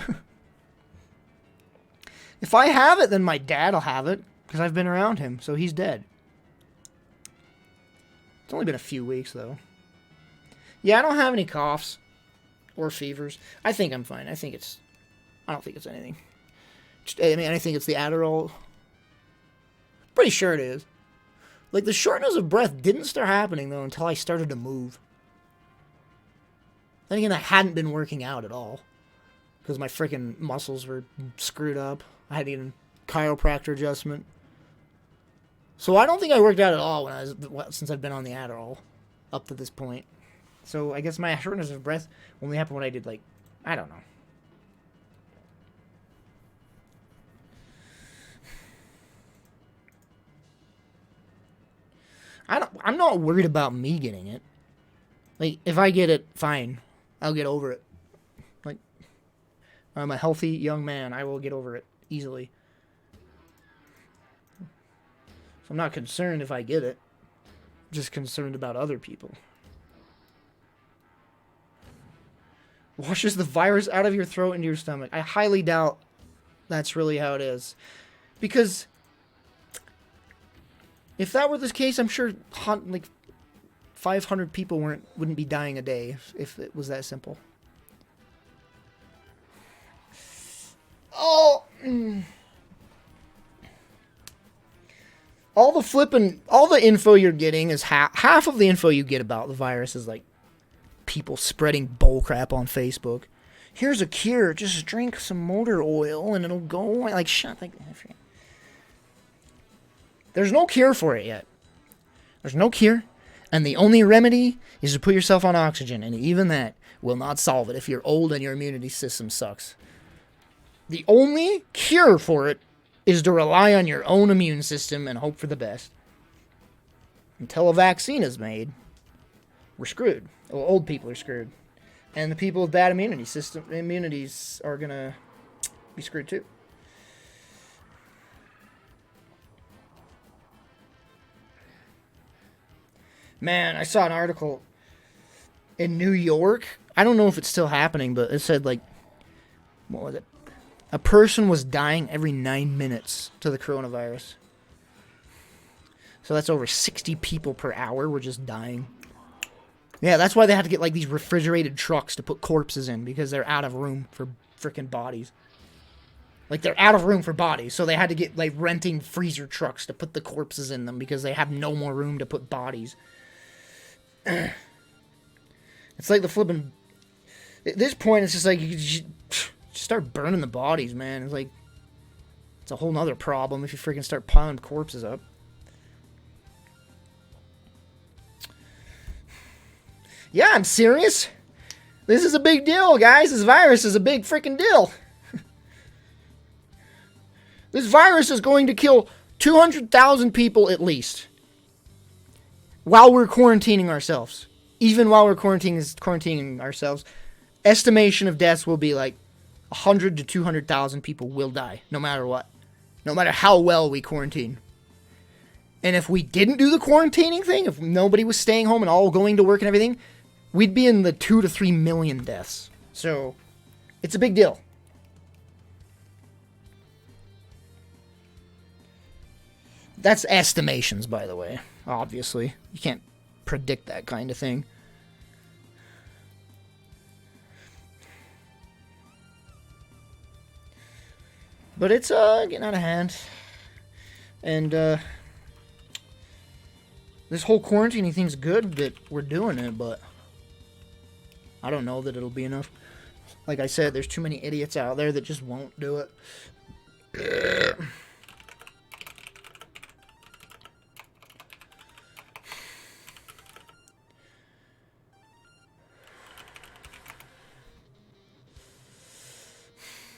If I have it, then my dad'll have it. Because I've been around him, so he's dead. It's only been a few weeks, though. Yeah, I don't have any coughs. Or fevers. I think I'm fine. I don't think it's anything. I think it's the Adderall. Pretty sure it is. Like, the shortness of breath didn't start happening, though, until I started to move. Then again, I hadn't been working out at all. Because my freaking muscles were screwed up. I had to get a chiropractor adjustment. So I don't think I worked out at all since I've been on the Adderall up to this point. So I guess my shortness of breath only happened when I did, like, I don't know. I'm not worried about me getting it. Like, if I get it, fine. I'll get over it. Like, I'm a healthy young man. I will get over it easily. So I'm not concerned if I get it. I'm just concerned about other people. Washes the virus out of your throat into your stomach. I highly doubt that's really how it is. Because if that were the case, I'm sure like 500 people wouldn't be dying a day if it was that simple. Oh. All the info you're getting is half of the info you get about the virus is like people spreading bullcrap on Facebook. Here's a cure. Just drink some motor oil and it'll go away. Like, shut the... There's no cure for it yet. There's no cure. And the only remedy is to put yourself on oxygen. And even that will not solve it if you're old and your immunity system sucks. The only cure for it is to rely on your own immune system and hope for the best. Until a vaccine is made, we're screwed. Well, old people are screwed. And the people with bad immunities are going to be screwed too. Man, I saw an article in New York. I don't know if it's still happening, but it said, like, what was it? A person was dying every 9 minutes to the coronavirus. So that's over 60 people per hour were just dying. Yeah, that's why they had to get, like, these refrigerated trucks to put corpses in, because they're out of room for frickin' bodies. Like, they're out of room for bodies, so they had to get, like, renting freezer trucks to put the corpses in them, because they have no more room to put bodies. It's like the flipping... At this point, it's just like, you just start burning the bodies, man. It's like, it's a whole nother problem if you freaking start piling corpses up. Yeah, I'm serious. This is a big deal, guys. This virus is a big freaking deal. This virus is going to kill 200,000 people at least. While we're quarantining ourselves. Even while we're quarantining ourselves. Estimation of deaths will be like 100 to 200,000 people will die. No matter what. No matter how well we quarantine. And if we didn't do the quarantining thing, if nobody was staying home and all going to work and everything, we'd be in the 2 to 3 million deaths. So, it's a big deal. That's estimations, by the way. Obviously. You can't predict that kind of thing. But it's getting out of hand. And this whole quarantining thing's good that we're doing it, but I don't know that it'll be enough. Like I said, there's too many idiots out there that just won't do it.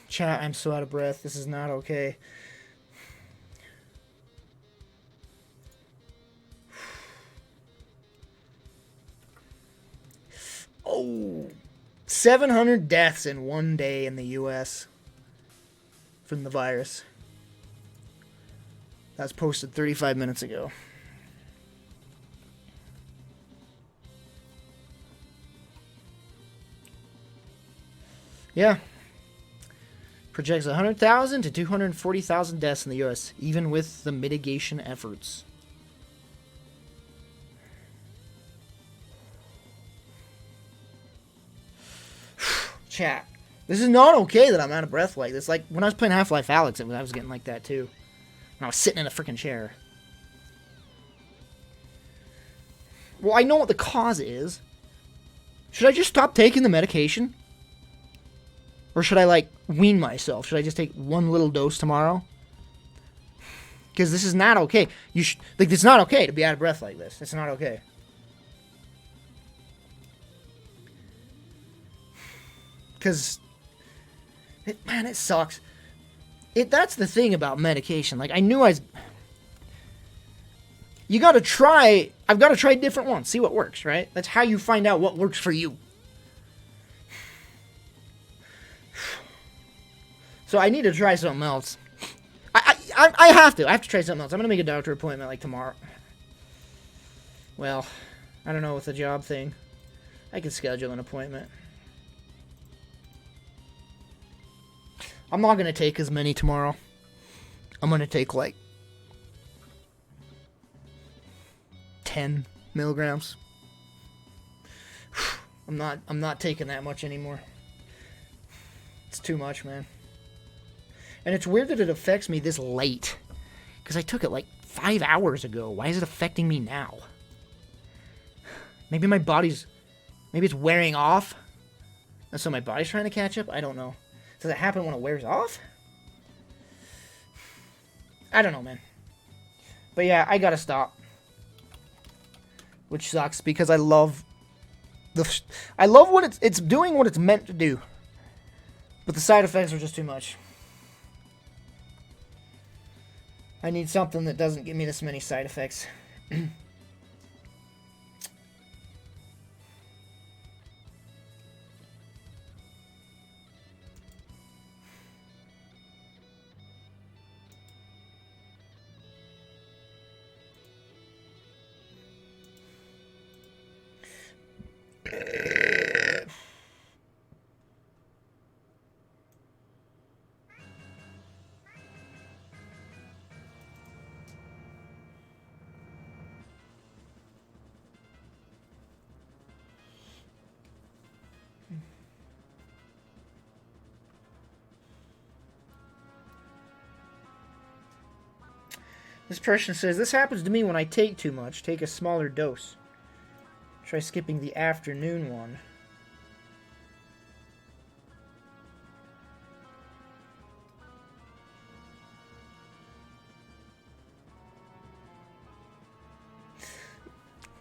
Chat, I'm so out of breath. This is not okay. Oh, 700 deaths in one day in the U.S. from the virus. That was posted 35 minutes ago. Yeah. Projects 100,000 to 240,000 deaths in the U.S., even with the mitigation efforts. Chat. This is not okay that I'm out of breath like this. Like, when I was playing Half-Life Alyx, I was getting like that, too. And I was sitting in a freaking chair. Well, I know what the cause is. Should I just stop taking the medication? Or should I, like, wean myself? Should I just take one little dose tomorrow? Because this is not okay. Like, it's not okay to be out of breath like this. It's not okay. Because, man, it sucks. That's the thing about medication. Like, I knew you gotta try, I've gotta try different ones, see what works, right? That's how you find out what works for you. So I need to try something else. I have to. I have to try something else. I'm going to make a doctor appointment like tomorrow. Well, I don't know with the job thing. I can schedule an appointment. I'm not going to take as many tomorrow. I'm going to take like 10 milligrams. I'm not taking that much anymore. It's too much, man. And it's weird that it affects me this late. Because I took it like 5 hours ago. Why is it affecting me now? Maybe maybe it's wearing off. And so my body's trying to catch up? I don't know. Does it happen when it wears off? I don't know, man. But yeah, I gotta stop. Which sucks because I love what it's doing what it's meant to do. But the side effects are just too much. I need something that doesn't give me this many side effects. This person says, this happens to me when I take too much. Take a smaller dose. Try skipping the afternoon one.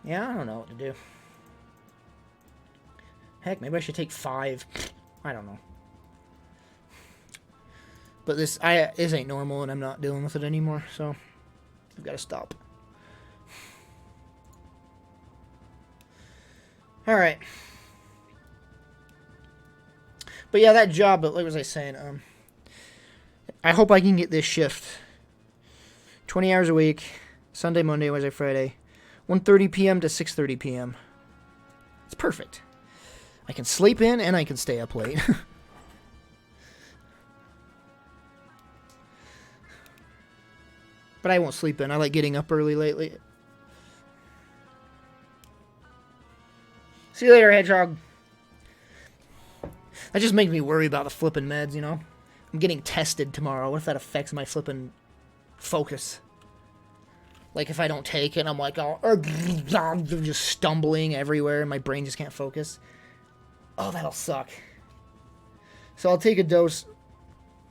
Yeah, I don't know what to do. Heck, maybe I should take 5. I don't know. But this ain't normal and I'm not dealing with it anymore, so I've got to stop. Alright. But yeah, that job, but like was I saying, I hope I can get this shift. 20 hours a week, Sunday, Monday, Wednesday, Friday. 1:30 p.m. to 6:30 p.m. It's perfect. I can sleep in and I can stay up late. But I won't sleep in. I like getting up early lately. See you later, Hedgehog. That just makes me worry about the flipping meds, you know? I'm getting tested tomorrow. What if that affects my flipping focus? Like, if I don't take it, I'm like, oh, I'm just stumbling everywhere and my brain just can't focus. Oh, that'll suck. So I'll take a dose.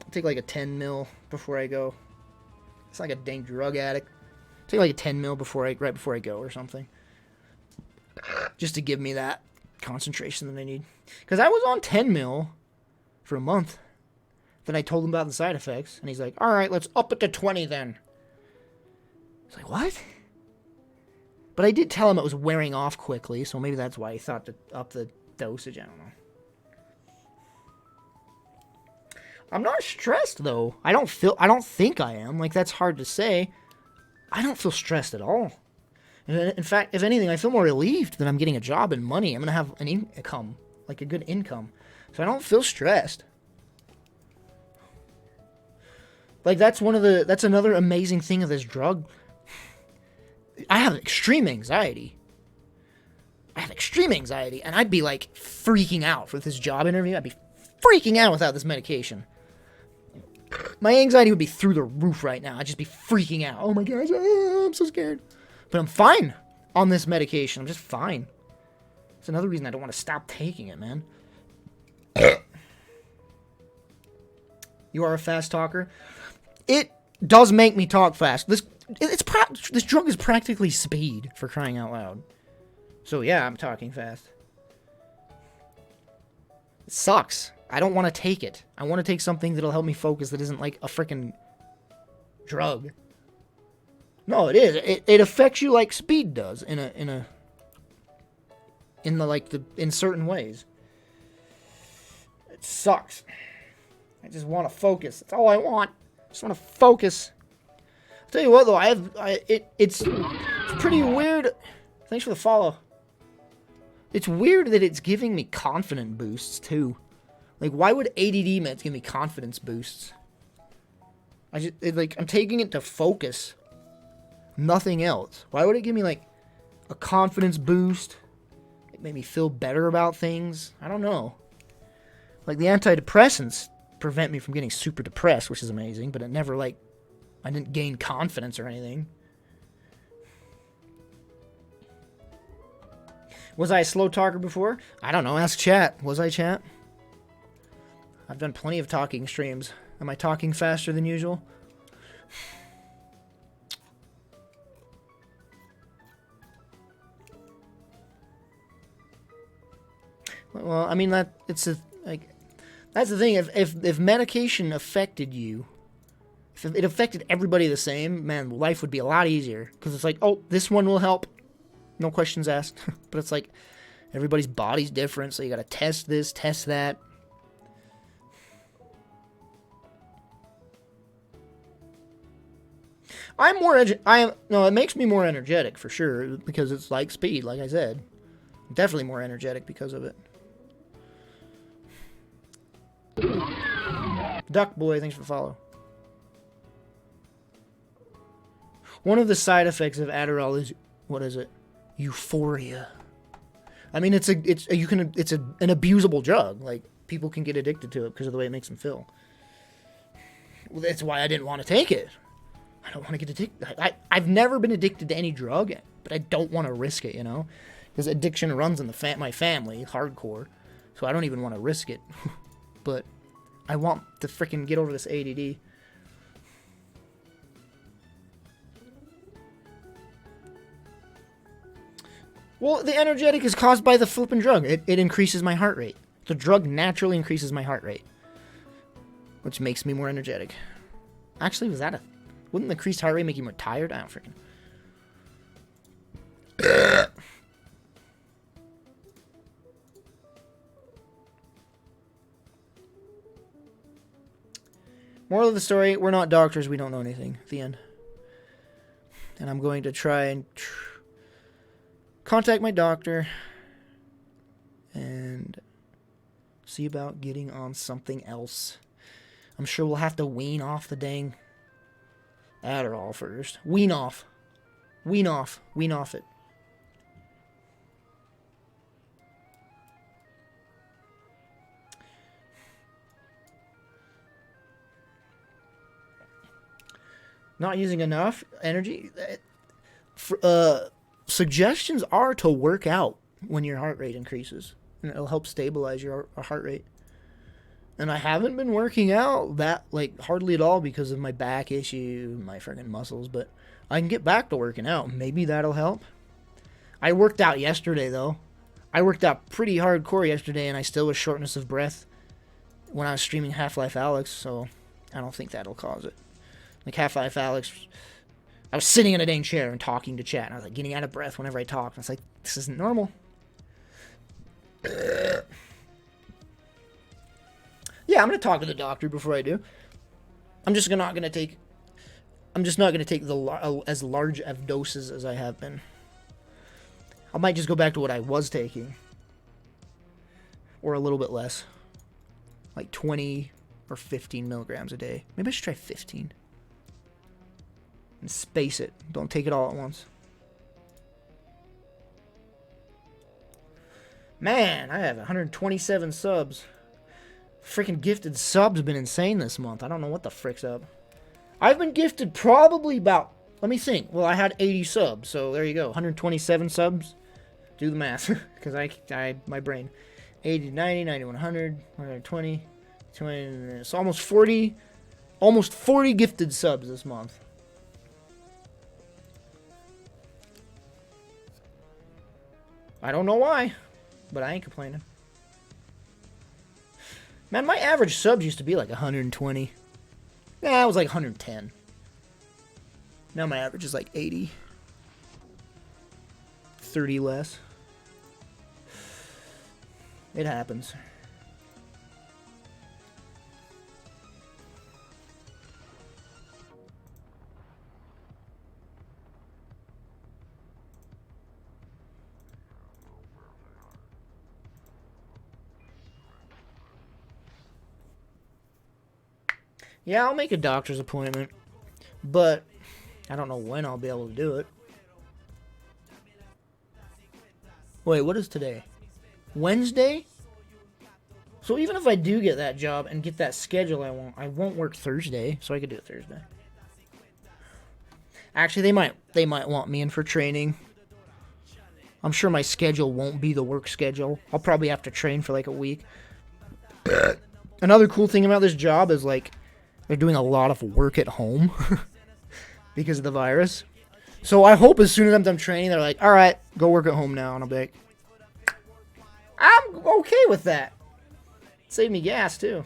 I'll take like a 10 mil before I go. It's like a dang drug addict. I'll take like a 10 mil right before I go or something. Just to give me that concentration that I need. Because I was on 10 mil for a month. Then I told him about the side effects. And he's like, all right, let's up it to 20 then. It's like, what? But I did tell him it was wearing off quickly, so maybe that's why he thought to up the dosage. I don't know. I'm not stressed, though. I don't think I am. Like, that's hard to say. I don't feel stressed at all. In fact, if anything, I feel more relieved that I'm getting a job and money. I'm going to have an income, like a good income. So I don't feel stressed. Like, that's another amazing thing of this drug. I have extreme anxiety. And I'd be, like, freaking out for this job interview. I'd be freaking out without this medication. My anxiety would be through the roof right now. I'd just be freaking out. Oh my gosh, I'm so scared. But I'm fine on this medication. I'm just fine. It's another reason I don't want to stop taking it, man. You are a fast talker. It does make me talk fast. This drug is practically speed, for crying out loud. So yeah, I'm talking fast. It sucks. I don't want to take it. I want to take something that'll help me focus that isn't like a freaking drug. No, it is. It affects you like speed does in certain ways. It sucks. I just want to focus. That's all I want. I just want to focus. I'll tell you what though, it's pretty weird. Thanks for the follow. It's weird that it's giving me confidence boosts too. Like, why would ADD meds give me confidence boosts? I'm taking it to focus. Nothing else. Why would it give me, like, a confidence boost? It made me feel better about things. I don't know. Like, the antidepressants prevent me from getting super depressed, which is amazing, but it never, like, I didn't gain confidence or anything. Was I a slow talker before? I don't know. Ask chat. Was I chat? I've done plenty of talking streams. Am I talking faster than usual? Well, I mean that's the thing. If medication affected you, if it affected everybody the same, man, life would be a lot easier. Because it's like, oh, this one will help, no questions asked. But it's like everybody's body's different, so you gotta test this, test that. It makes me more energetic for sure because it's like speed, like I said. I'm definitely more energetic because of it. Duck Boy, thanks for the follow. One of the side effects of Adderall is, what is it? Euphoria. I mean, it's an abusable drug. Like, people can get addicted to it because of the way it makes them feel. Well, that's why I didn't want to take it. I don't want to get addicted. I've never been addicted to any drug, but I don't want to risk it, you know? Because addiction runs in my family, hardcore. So I don't even want to risk it. But I want to freaking get over this ADD. Well, the energetic is caused by the flipping drug. It increases my heart rate. The drug naturally increases my heart rate. Which makes me more energetic. Actually, wouldn't the increased heart rate make you more tired? I don't freaking... Moral of the story, we're not doctors, we don't know anything. The end. And I'm going to try and contact my doctor and see about getting on something else. I'm sure we'll have to wean off the dang Adderall first. Wean off it. Not using enough energy? Suggestions are to work out when your heart rate increases, and it'll help stabilize your heart rate. And I haven't been working out that like hardly at all because of my back issue, my freaking muscles, but I can get back to working out. Maybe that'll help. I worked out yesterday though. I worked out pretty hardcore yesterday and I still was shortness of breath when I was streaming Half-Life Alyx, so I don't think that'll cause it. Like Half-Life Alyx, I was sitting in a dang chair and talking to chat and I was like getting out of breath whenever I talked. I was like, this isn't normal. Yeah, I'm gonna talk to the doctor before I do. I'm just not gonna take as large of doses as I have been. I might just go back to what I was taking, or a little bit less, like 20 or 15 milligrams a day. Maybe I should try 15 and space it. Don't take it all at once. Man, I have 127 subs. Freaking gifted subs been insane this month. I don't know what the frick's up. I've been gifted probably about, let me think. Well, I had 80 subs, so there you go. 127 subs. Do the math, because my brain. 80, 90, 90, 100, 120, 20, it's almost 40 gifted subs this month. I don't know why, but I ain't complaining. Man, my average subs used to be like 120. Nah, it was like 110. Now my average is like 80. 30 less. It happens. Yeah, I'll make a doctor's appointment, but I don't know when I'll be able to do it. Wait, what is today? Wednesday? So even if I do get that job and get that schedule I won't work Thursday, so I could do it Thursday. Actually, they might want me in for training. I'm sure my schedule won't be the work schedule. I'll probably have to train for like a week. Another cool thing about this job is like they're doing a lot of work at home because of the virus. So I hope as soon as I'm done training, they're like, all right, go work at home now. And I'll be like, I'm okay with that. Save me gas, too.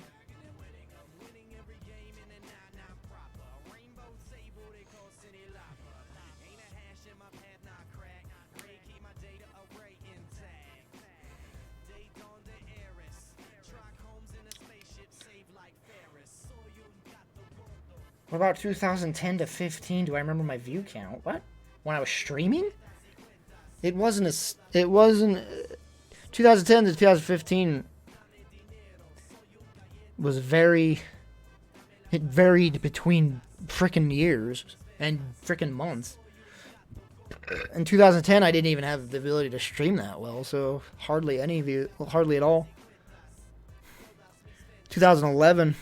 What about 2010 to 15? Do I remember my view count? What? When I was streaming? It wasn't 2010 to 2015 was it varied between frickin' years and frickin' months. In 2010, I didn't even have the ability to stream that well, so hardly at all. 2011,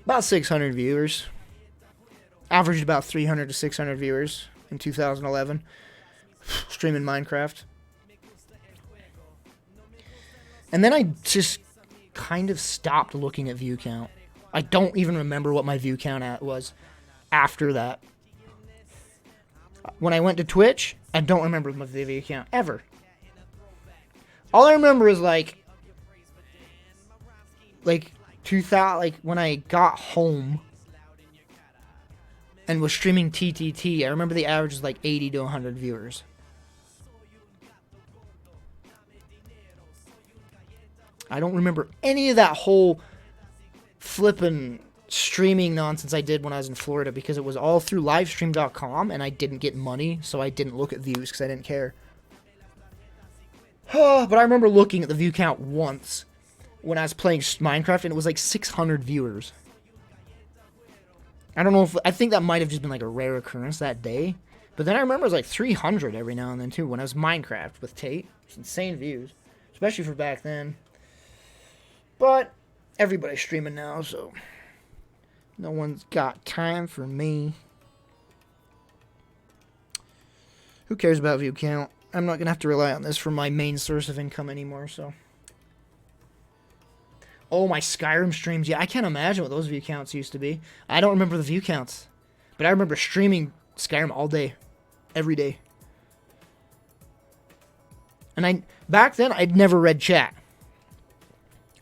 about 600 viewers. Averaged about 300 to 600 viewers in 2011. Streaming Minecraft. And then I just kind of stopped looking at view count. I don't even remember what my view count was after that. When I went to Twitch, I don't remember my view count ever. All I remember is like 2000, like when I got home and was streaming TTT. I remember the average was like 80 to 100 viewers. I don't remember any of that whole flippin' streaming nonsense I did when I was in Florida because it was all through livestream.com and I didn't get money, so I didn't look at views because I didn't care. But I remember looking at the view count once when I was playing Minecraft and it was like 600 viewers. I think that might have just been like a rare occurrence that day. But then I remember it was like 300 every now and then too when I was Minecraft with Tate. It's insane views, especially for back then. But everybody's streaming now, so no one's got time for me. Who cares about view count? I'm not going to have to rely on this for my main source of income anymore, so. Oh, my Skyrim streams. Yeah, I can't imagine what those view counts used to be. I don't remember the view counts. But I remember streaming Skyrim all day. Every day. And back then, I'd never read chat.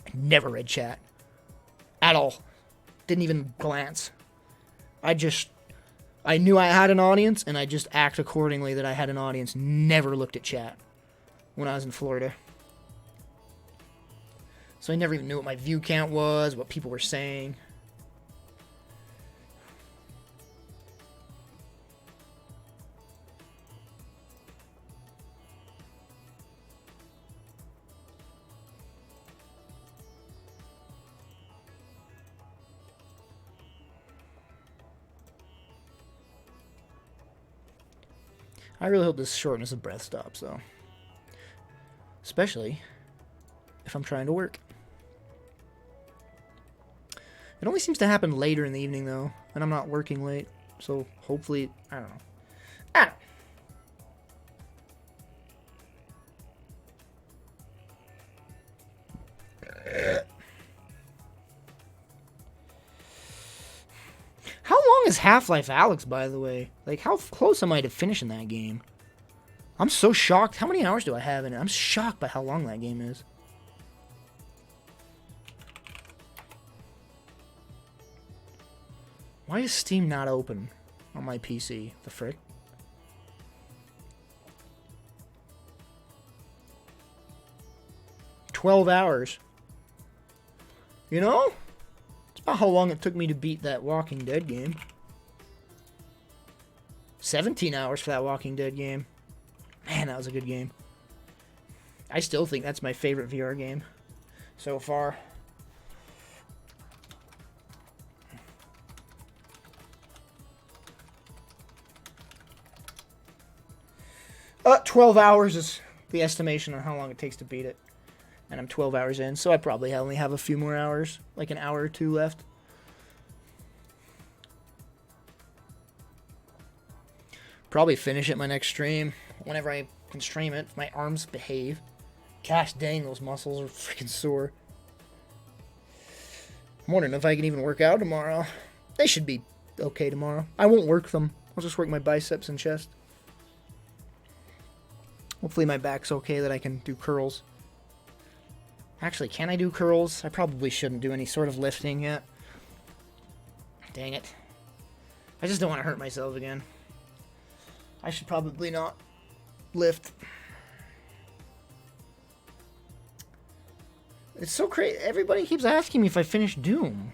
I never read chat. At all. Didn't even glance. I knew I had an audience, and I just act accordingly that I had an audience. Never looked at chat when I was in Florida. So I never even knew what my view count was, what people were saying. I really hope this shortness of breath stops, though. Especially if I'm trying to work. It only seems to happen later in the evening, though, and I'm not working late, so hopefully, I don't know. How long is Half-Life Alyx, by the way? Like, how close am I to finishing that game? I'm so shocked. How many hours do I have in it? I'm shocked by how long that game is. Why is Steam not open on my PC? The frick? $12 hours. You know? It's about how long it took me to beat that Walking Dead game. 17 hours for that Walking Dead game. Man, that was a good game. I still think that's my favorite VR game so far. 12 hours is the estimation on how long it takes to beat it. And I'm 12 hours in, so I probably only have a few more hours, like an hour or two left. Probably finish it my next stream, whenever I can stream it, if my arms behave. Gosh dang, those muscles are freaking sore. I'm wondering if I can even work out tomorrow. They should be okay tomorrow. I won't work them. I'll just work my biceps and chest. Hopefully my back's okay that I can do curls. Actually, can I do curls? I probably shouldn't do any sort of lifting yet. Dang it. I just don't want to hurt myself again. I should probably not lift. It's so crazy. Everybody keeps asking me if I finished Doom.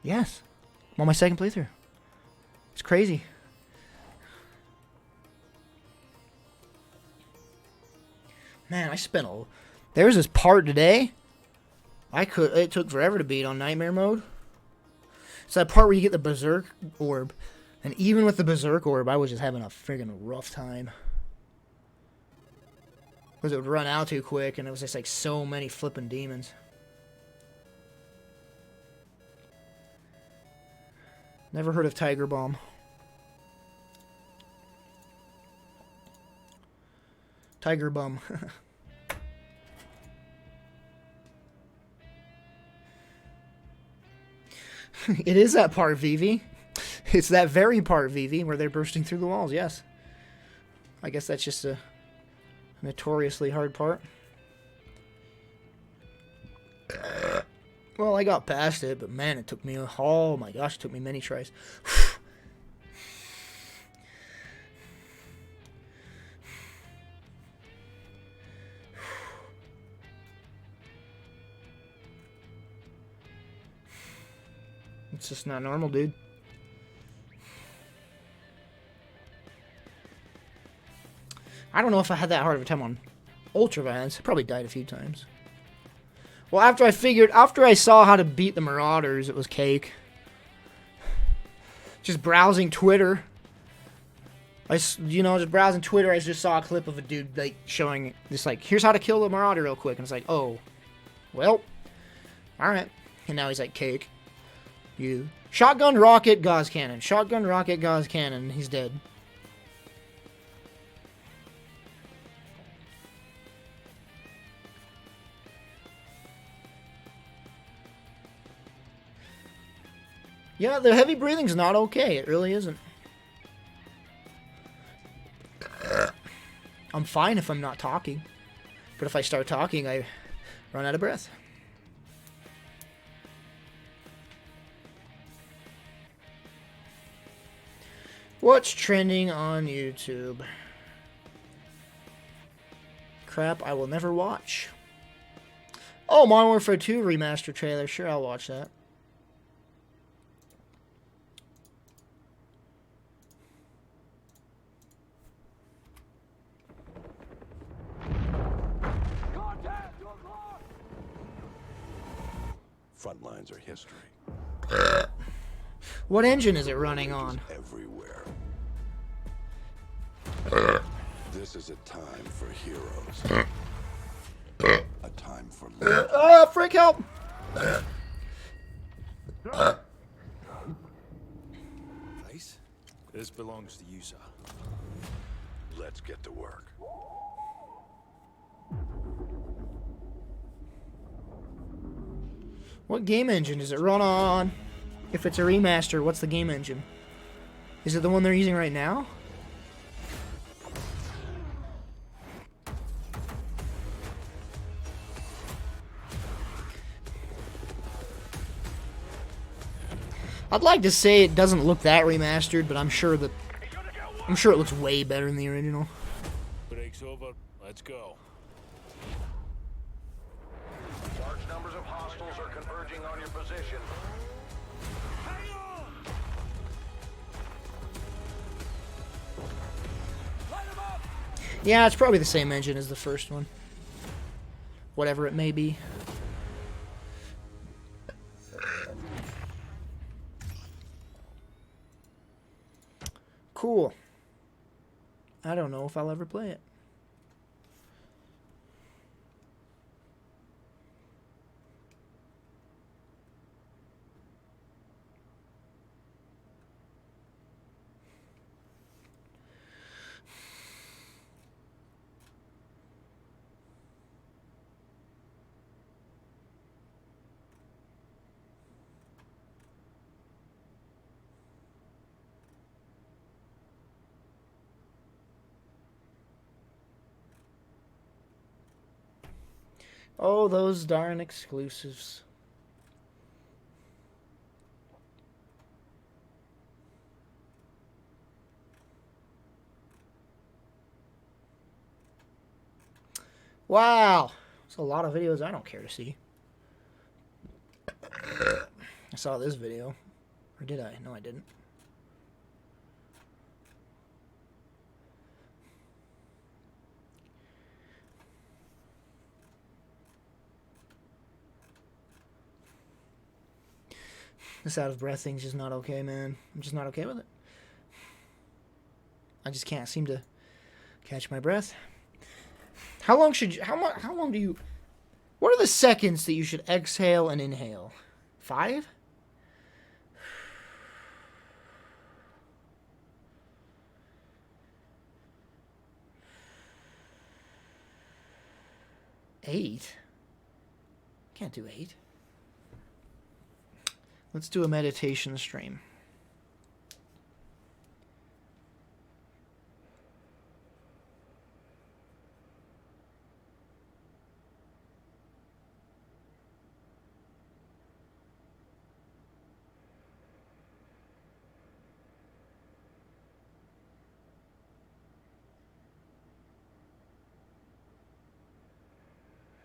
Yes. I'm on my second playthrough. It's crazy. Man, I spent a... There's this part today. It took forever to beat on Nightmare mode. It's that part where you get the Berserk Orb. And even with the Berserk Orb, I was just having a friggin' rough time. Because it would run out too quick, and it was just like so many flippin' demons. Never heard of Tiger Bomb. Tiger Bum. It is that part, Vivi. It's that very part, Vivi, where they're bursting through the walls, yes. I guess that's just a notoriously hard part. Well, I got past it, but man, it took me, oh my gosh, it took me many tries. It's just not normal, dude. I don't know if I had that hard of a time on Ultraviolence. I probably died a few times. Well, after I saw how to beat the Marauders, it was cake. Just browsing Twitter. Just browsing Twitter, I just saw a clip of a dude, like, showing, just like, here's how to kill the Marauder real quick. And it's like, oh, well, alright. And now he's like, cake. You. Shotgun, rocket, gauze cannon. Shotgun, rocket, gauze cannon. He's dead. Yeah, the heavy breathing's not okay. It really isn't. I'm fine if I'm not talking. But if I start talking, I run out of breath. What's trending on YouTube? Crap I will never watch. Oh, Modern Warfare 2 remaster trailer. Sure, I'll watch that. Front lines are history. What engine is it running on? Everywhere. This is a time for heroes. A time for love. Oh, frick, help! Place? This belongs to you, sir. Let's get to work. What game engine does it run on? If it's a remaster, what's the game engine? Is it the one they're using right now? I'd like to say it doesn't look that remastered, but I'm sure it looks way better than the original. Break's over. Let's go. Large numbers of hostiles are converging on your position. Hang on! Light 'em up! Yeah, it's probably the same engine as the first one. Whatever it may be. Cool. I don't know if I'll ever play it. Oh, those darn exclusives. Wow. That's a lot of videos I don't care to see. I saw this video. Or did I? No, I didn't. This out of breath thing's just not okay, man. I'm just not okay with it. I just can't seem to catch my breath. How long should you, how long do you, what are the seconds that you should exhale and inhale? 5? Eight? Can't do 8. Let's do a meditation stream.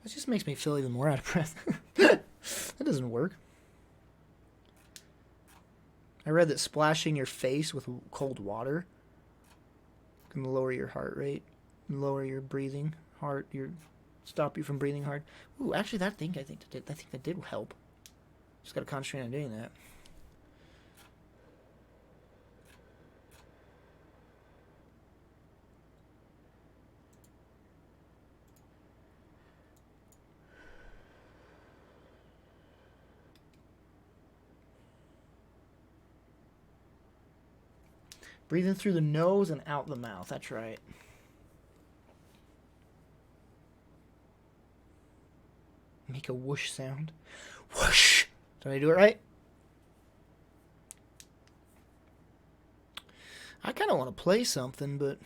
It just makes me feel even more out of breath. That doesn't work. I read that splashing your face with cold water can lower your heart rate, lower your breathing, stop you from breathing hard. Ooh, actually, I think that did help. Just gotta concentrate on doing that. Breathing through the nose and out the mouth. That's right. Make a whoosh sound. Whoosh! Did I do it right? I kind of want to play something, but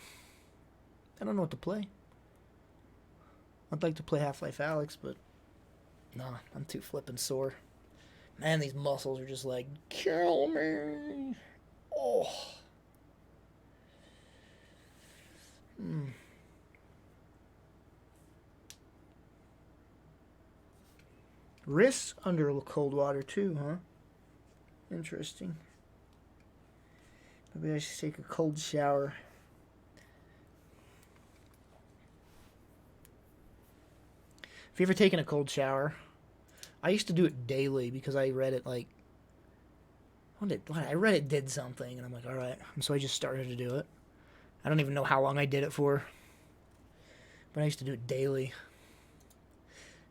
I don't know what to play. I'd like to play Half-Life Alyx, but nah, I'm too flippin' sore. Man, these muscles are just like, kill me. Oh. Wrists under cold water too, huh? Interesting. Maybe I should take a cold shower. Have you ever taken a cold shower? I used to do it daily because I read it like... I read it did something, and I'm like, alright. And so I just started to do it. I don't even know how long I did it for. But I used to do it daily.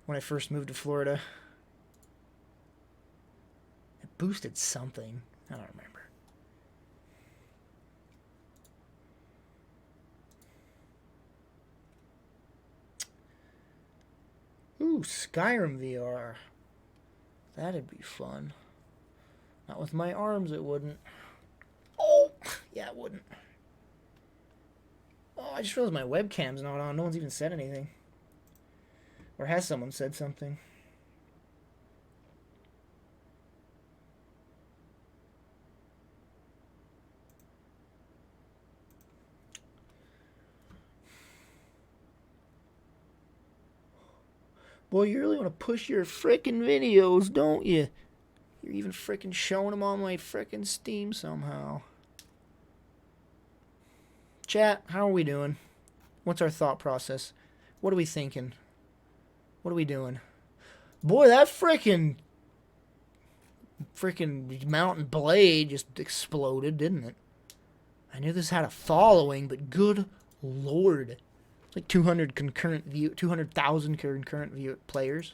When I first moved to Florida. It boosted something. I don't remember. Ooh, Skyrim VR. That'd be fun. Not with my arms, it wouldn't. Oh! Yeah, it wouldn't. Oh, I just realized my webcam's not on. No one's even said anything. Or has someone said something? Boy, you really want to push your frickin' videos, don't you? You're even frickin' showing them on my frickin' Steam somehow. Chat, how are we doing? What's our thought process? What are we thinking? What are we doing? Boy, that frickin' mountain blade just exploded, didn't it? I knew this had a following, but good lord. It's like 200,000 concurrent view players.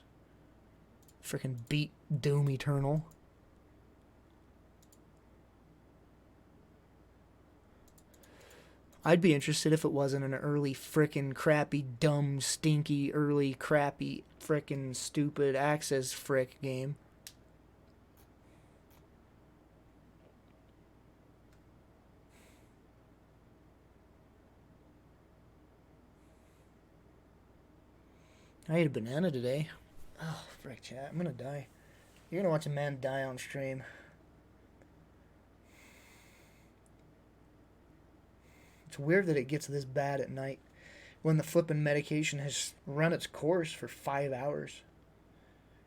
Frickin' beat Doom Eternal. I'd be interested if it wasn't an early frickin' crappy, dumb, stinky, early crappy, frickin' stupid Access frick game. I ate a banana today. Oh, frick, chat. I'm gonna die. You're gonna watch a man die on stream. It's weird that it gets this bad at night when the flippin' medication has run its course for 5 hours.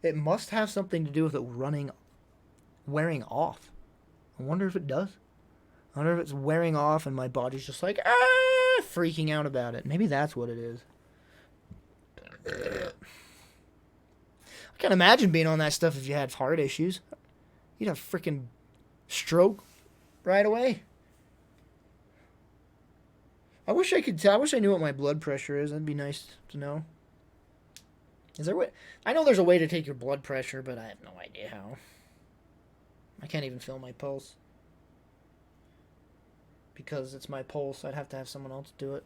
It must have something to do with it wearing off. I wonder if it does. I wonder if it's wearing off and my body's just like, freaking out about it. Maybe that's what it is. I can't imagine being on that stuff if you had heart issues. You'd have freaking stroke right away. I wish I could tell. I wish I knew what my blood pressure is. That'd be nice to know. Is there a way? I know there's a way to take your blood pressure, but I have no idea how. I can't even feel my pulse. Because it's my pulse, I'd have to have someone else do it.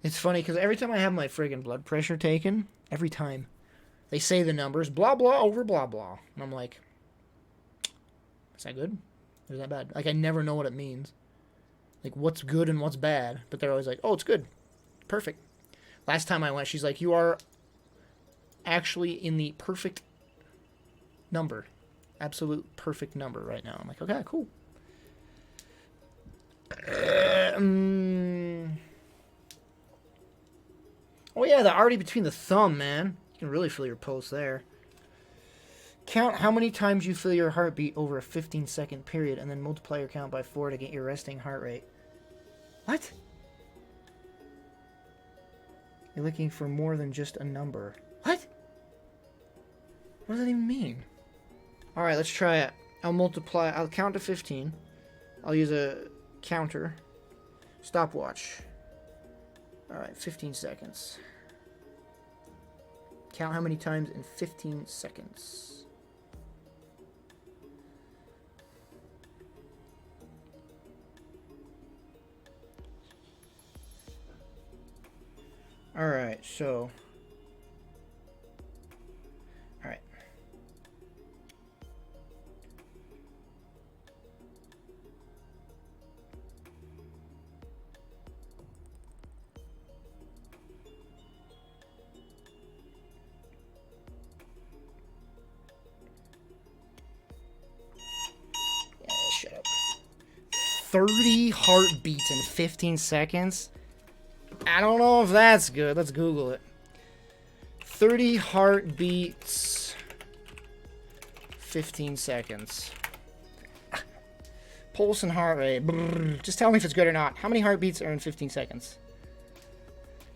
It's funny because every time I have my friggin' blood pressure taken, every time they say the numbers, blah, blah, over blah, blah. And I'm like, is that good? Or is that bad? Like, I never know what it means. Like, what's good and what's bad. But they're always like, oh, it's good. Perfect. Last time I went, she's like, you are actually in the perfect number. Absolute perfect number right now. I'm like, okay, cool. Oh yeah, the already between the thumb, man. You can really feel your pulse there. Count how many times you feel your heartbeat over a 15-second period, and then multiply your count by 4 to get your resting heart rate. What? You're looking for more than just a number. What? What does that even mean? Alright, let's try it. I'll count to 15. I'll use a counter. Stopwatch. Alright, 15 seconds. Count how many times in 15 seconds. Alright, so... Alright. Yeah, shut up. 30 heartbeats in 15 seconds? I don't know if that's good. Let's Google it. 30 heartbeats, 15 seconds. Pulse and heart rate. Brrr. Just tell me if it's good or not. How many heartbeats are in 15 seconds?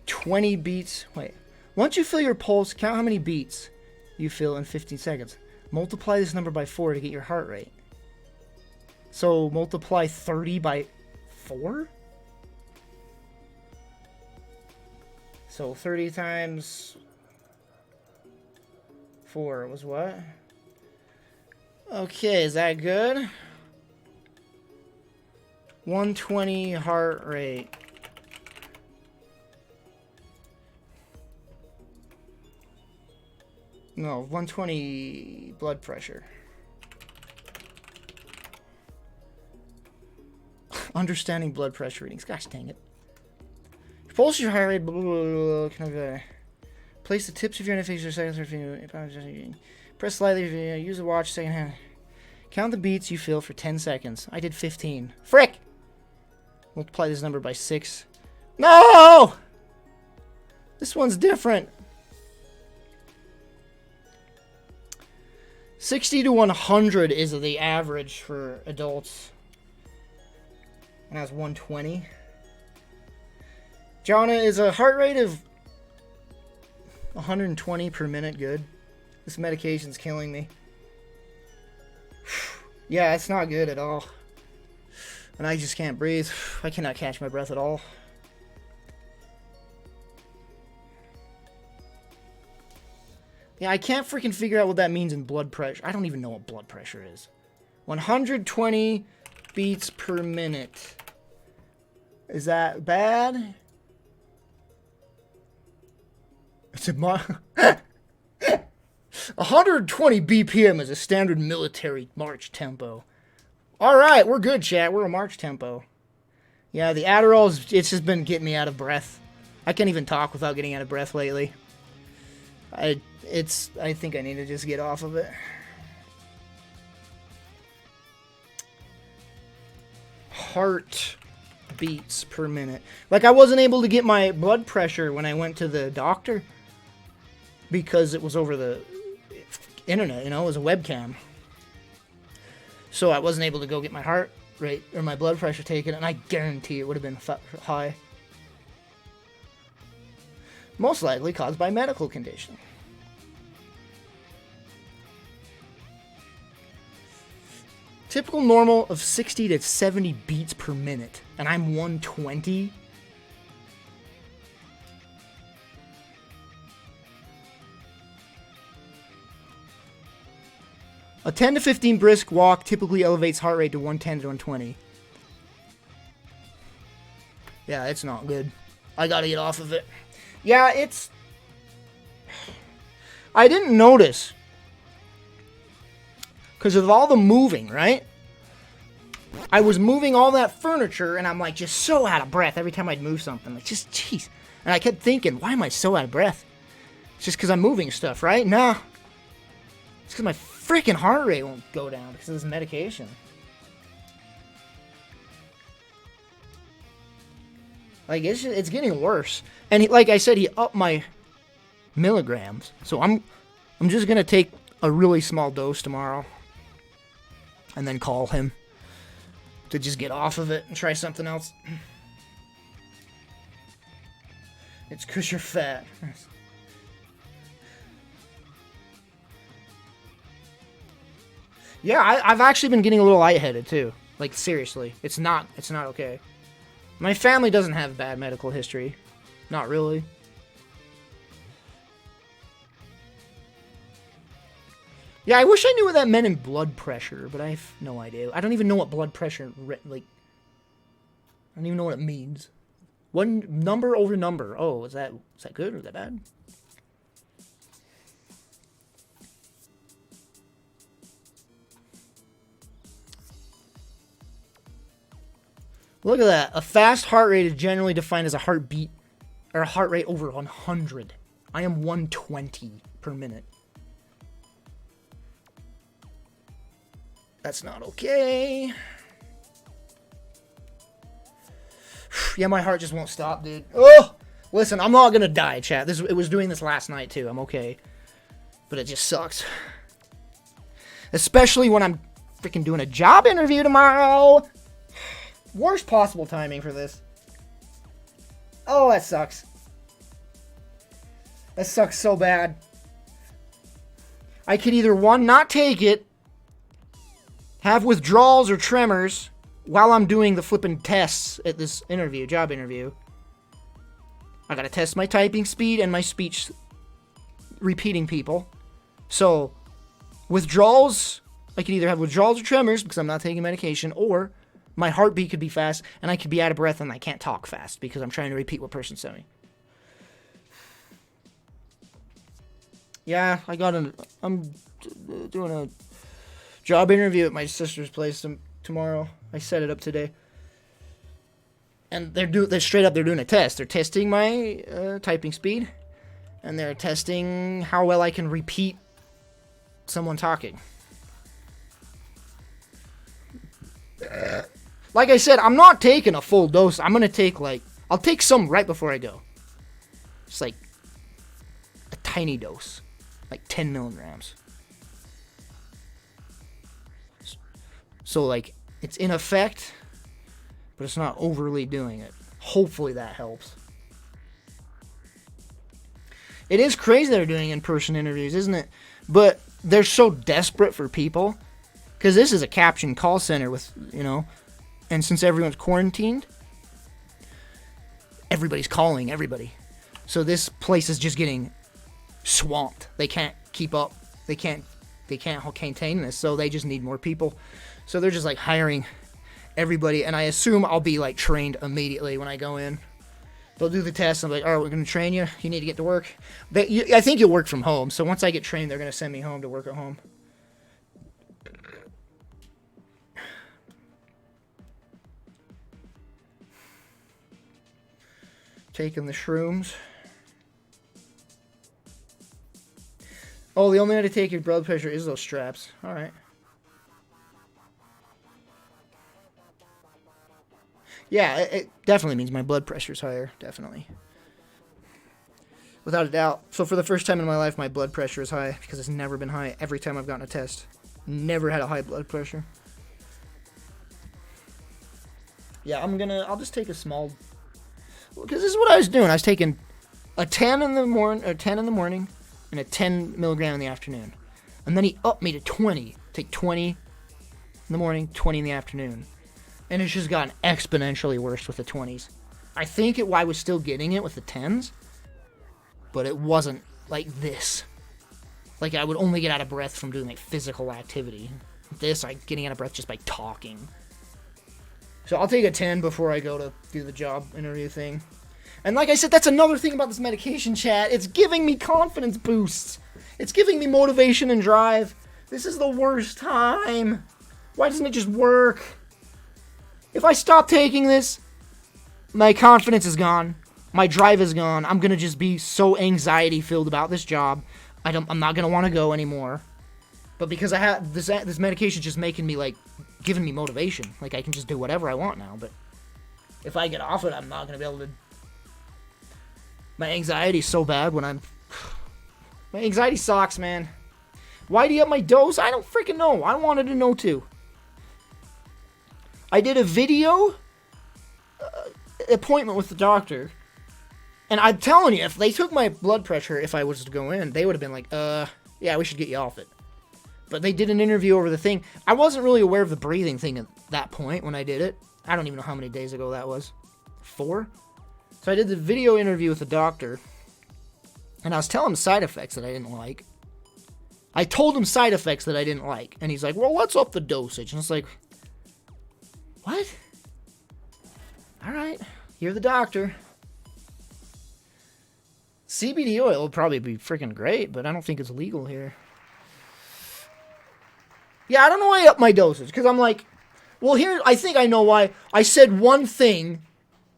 20 beats. Wait. Once you feel your pulse, count how many beats you feel in 15 seconds. Multiply this number by 4 to get your heart rate. So multiply 30 by 4? So 30 times 4 was what? Okay, is that good? 120 heart rate. No, 120 blood pressure. Understanding blood pressure readings. Gosh dang it. Pulse your heart rate. Blah, blah, blah, blah. Place the tips of your index seconds. Press slightly. Use the watch second hand. Count the beats you feel for 10 seconds. I did 15. Frick! Multiply this number by 6. No! This one's different. 60 to 100 is the average for adults. And that's 120. Jonna, is a heart rate of 120 per minute good? This medication's killing me. Yeah, it's not good at all. And I just can't breathe. I cannot catch my breath at all. Yeah, I can't freaking figure out what that means in blood pressure. I don't even know what blood pressure is. 120 beats per minute. Is that bad? It's a 120 BPM is a standard military march tempo. Alright, we're good, chat. We're a march tempo. Yeah, the Adderall's, it's just been getting me out of breath. I can't even talk without getting out of breath lately. I think I need to just get off of it. Heart beats per minute. Like, I wasn't able to get my blood pressure when I went to the doctor because it was over the internet, you know, it was a webcam. So I wasn't able to go get my heart rate or my blood pressure taken, and I guarantee it would have been high. Most likely caused by medical condition. Typical normal of 60 to 70 beats per minute, and I'm 120. A 10 to 15 brisk walk typically elevates heart rate to 110 to 120. Yeah, it's not good. I gotta get off of it. Yeah, it's... I didn't notice. Because of all the moving, right? I was moving all that furniture, and I'm like just so out of breath every time I'd move something. Like, just, jeez. And I kept thinking, why am I so out of breath? It's just because I'm moving stuff, right? Nah. It's because my freaking heart rate won't go down because of this medication. Like, it's getting worse. And like I said, he upped my milligrams. So I'm just going to take a really small dose tomorrow. And then call him to just get off of it and try something else. It's because you're fat. Yeah, I've actually been getting a little lightheaded too. Like, seriously, it's not okay. My family doesn't have bad medical history. Not really. Yeah, I wish I knew what that meant in blood pressure, but I have no idea. I don't even know what blood pressure, like, I don't even know what it means. One number over number. Oh, is that good or is that bad? Look at that. A fast heart rate is generally defined as a heartbeat or a heart rate over 100. I am 120 per minute. That's not okay. Yeah, my heart just won't stop, dude. Oh! Listen, I'm not gonna die, chat. It was doing this last night, too. I'm okay. But it just sucks. Especially when I'm freaking doing a job interview tomorrow. Worst possible timing for this. Oh, that sucks. That sucks so bad. I could either, one, not take it, have withdrawals or tremors while I'm doing the flipping tests at this interview, job interview. I gotta test my typing speed and my speech repeating people. So, withdrawals, I could either have withdrawals or tremors because I'm not taking medication, or my heartbeat could be fast and I could be out of breath and I can't talk fast because I'm trying to repeat what person said me. Yeah, I'm doing a job interview at my sister's place tomorrow. I set it up today. And they're straight up, they're doing a test. They're testing my typing speed. And they're testing how well I can repeat someone talking. Like I said, I'm not taking a full dose. I'm going to take I'll take some right before I go. Just like a tiny dose. Like 10 milligrams. So like, it's in effect, but it's not overly doing it. Hopefully that helps. It is crazy they're doing in-person interviews, isn't it? But they're so desperate for people. Because this is a captioned call center with, and since everyone's quarantined, everybody's calling everybody. So this place is just getting swamped. They can't keep up. They can't contain this. So they just need more people. So they're just like hiring everybody. And I assume I'll be like trained immediately when I go in. They'll do the test. And I'm like, all right, we're going to train you. You need to get to work. I think you'll work from home. So once I get trained, they're going to send me home to work at home. Taking the shrooms. Oh, the only way to take your blood pressure is those straps. Alright. Yeah, it definitely means my blood pressure's higher. Definitely. Without a doubt. So for the first time in my life, my blood pressure is high because it's never been high every time I've gotten a test. Never had a high blood pressure. Yeah, I'll just take a small... Because this is what I was doing. I was taking a 10 in the morning and a 10 milligram in the afternoon. And then he upped me to 20. Take 20 in the morning, 20 in the afternoon. And it's just gotten exponentially worse with the 20s. I think I was still getting it with the 10s, but it wasn't like this. Like I would only get out of breath from doing like physical activity. This, I'm getting out of breath just by talking. So I'll take a 10 before I go to do the job interview thing. And like I said, that's another thing about this medication, chat. It's giving me confidence boosts. It's giving me motivation and drive. This is the worst time. Why doesn't it just work? If I stop taking this, my confidence is gone. My drive is gone. I'm going to just be so anxiety-filled about this job. I'm not going to want to go anymore. But because I have this medication just making me like giving me motivation. Like I can just do whatever I want now, but if I get off it, I'm not going to be able to. My anxiety's so bad when my anxiety sucks, man. Why do you have my dose? I don't freaking know. I wanted to know too. I did a video appointment with the doctor, and I'm telling you, if they took my blood pressure, if I was to go in, they would have been like, yeah, we should get you off it. But they did an interview over the thing. I wasn't really aware of the breathing thing at that point when I did it. I don't even know how many days ago that was. 4? So I did the video interview with the doctor, and I was telling him side effects that I didn't like. I told him side effects that I didn't like, and he's like, well, let's up the dosage. And it's like, what? All right. Hear the doctor. CBD oil will probably be freaking great, but I don't think it's legal here. Yeah, I don't know why I upped my dosage, because I'm like, well, here, I think I know why. I said one thing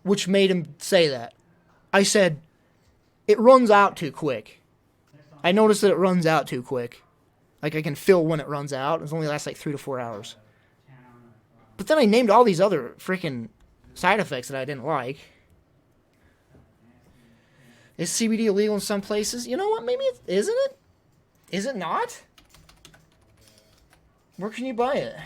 which made him say that. I said, it runs out too quick. I noticed that it runs out too quick. Like, I can feel when it runs out. It only lasts like 3 to 4 hours. But then I named all these other freaking side effects that I didn't like. Is CBD illegal in some places? You know what? Maybe it isn't it? Is it not? Where can you buy it?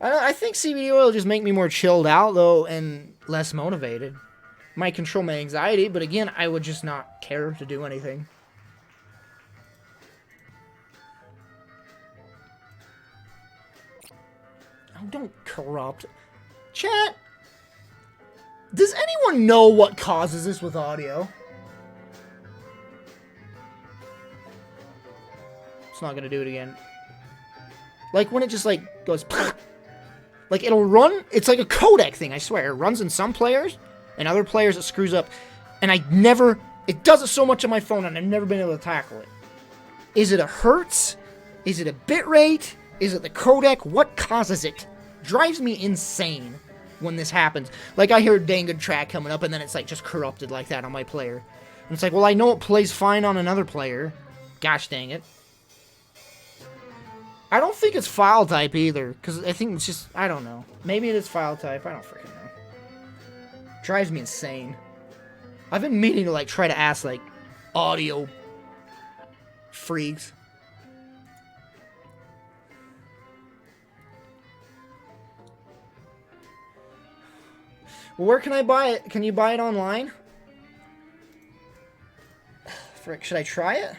I think CBD oil will just make me more chilled out, though, and less motivated. Might control my anxiety, but again, I would just not care to do anything. Oh, don't corrupt. Chat, does anyone know what causes this with audio? It's not gonna do it again. Like when it just like goes, like it'll run. It's like a codec thing. I swear, it runs in some players, and other players it screws up. And I never. It does it so much on my phone, and I've never been able to tackle it. Is it a hertz? Is it a bit rate? Is it the codec? What causes it? Drives me insane when this happens. Like I hear a dang good track coming up and then it's like just corrupted like that on my player. And it's like, well, I know it plays fine on another player. Gosh dang it. I don't think it's file type either, because I think it's just, I don't know. Maybe it is file type, I don't freaking know. Drives me insane. I've been meaning to like try to ask like audio freaks. Well, where can I buy it? Can you buy it online? Frick, should I try it?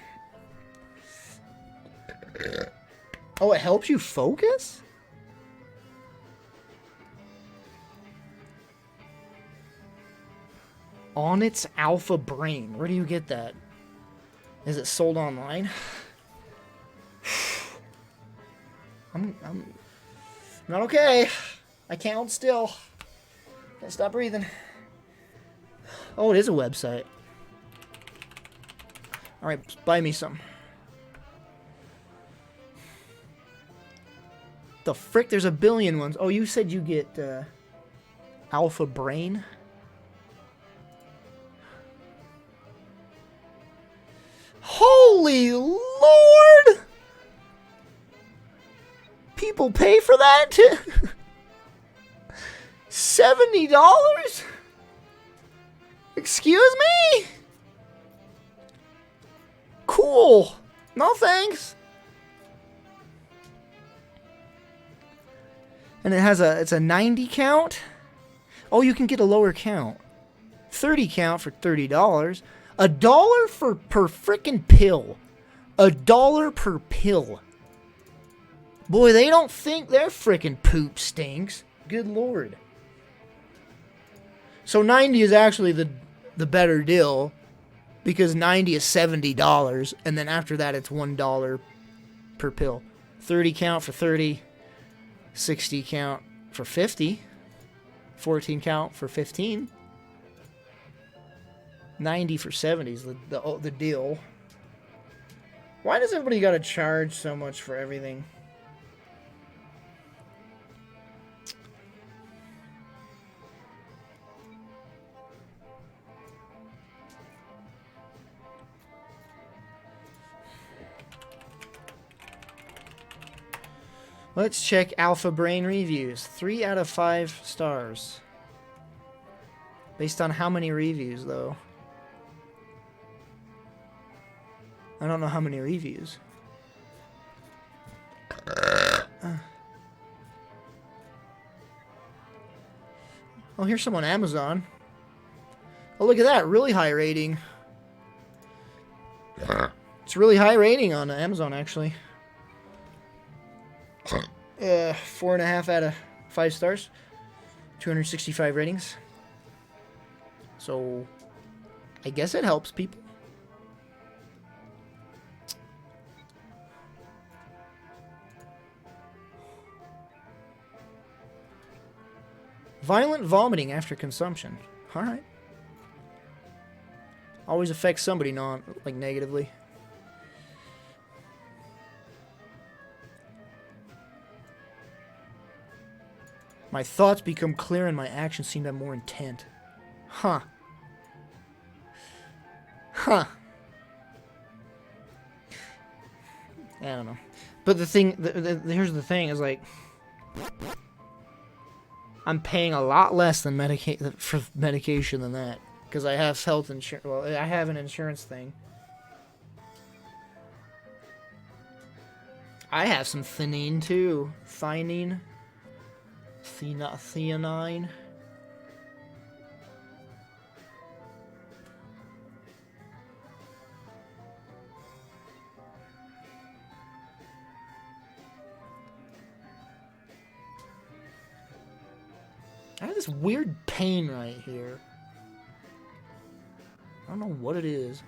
Oh, it helps you focus? On its Alpha Brain. Where do you get that? Is it sold online? I'm not okay. I can't hold still. Can't stop breathing. Oh, it is a website. Alright, buy me some. The frick? There's a billion ones. Oh, you said you get Alpha Brain? Holy Lord! People pay for that too? $70? Excuse me? Cool. No thanks. And it's a 90 count. Oh, you can get a lower count. 30 count for $30. $1 per frickin' pill. $1 per pill. Boy, they don't think their frickin' poop stinks. Good Lord. So 90 is actually the better deal, because 90 is $70, and then after that it's $1 per pill. 30 count for 30, 60 count for 50, 14 count for 15, 90 for 70 is the deal. Why does everybody gotta charge so much for everything? Let's check Alpha Brain reviews. 3 out of 5 stars. Based on how many reviews, though? I don't know how many reviews. Oh, here's some on Amazon. Oh, look at that. Really high rating. It's really high rating on Amazon, actually. 4.5 out of 5 stars. 265 ratings. So, I guess it helps people. Violent vomiting after consumption. Alright. Always affects somebody negatively. My thoughts become clear and my actions seem to have more intent. Huh. Huh. I don't know. But the thing, here's the thing, is like, I'm paying a lot less than for medication than that. Because I have health insurance, well, I have an insurance thing. I have some theanine too. Theanine. Theanine. I have this weird pain right here. I don't know what it is.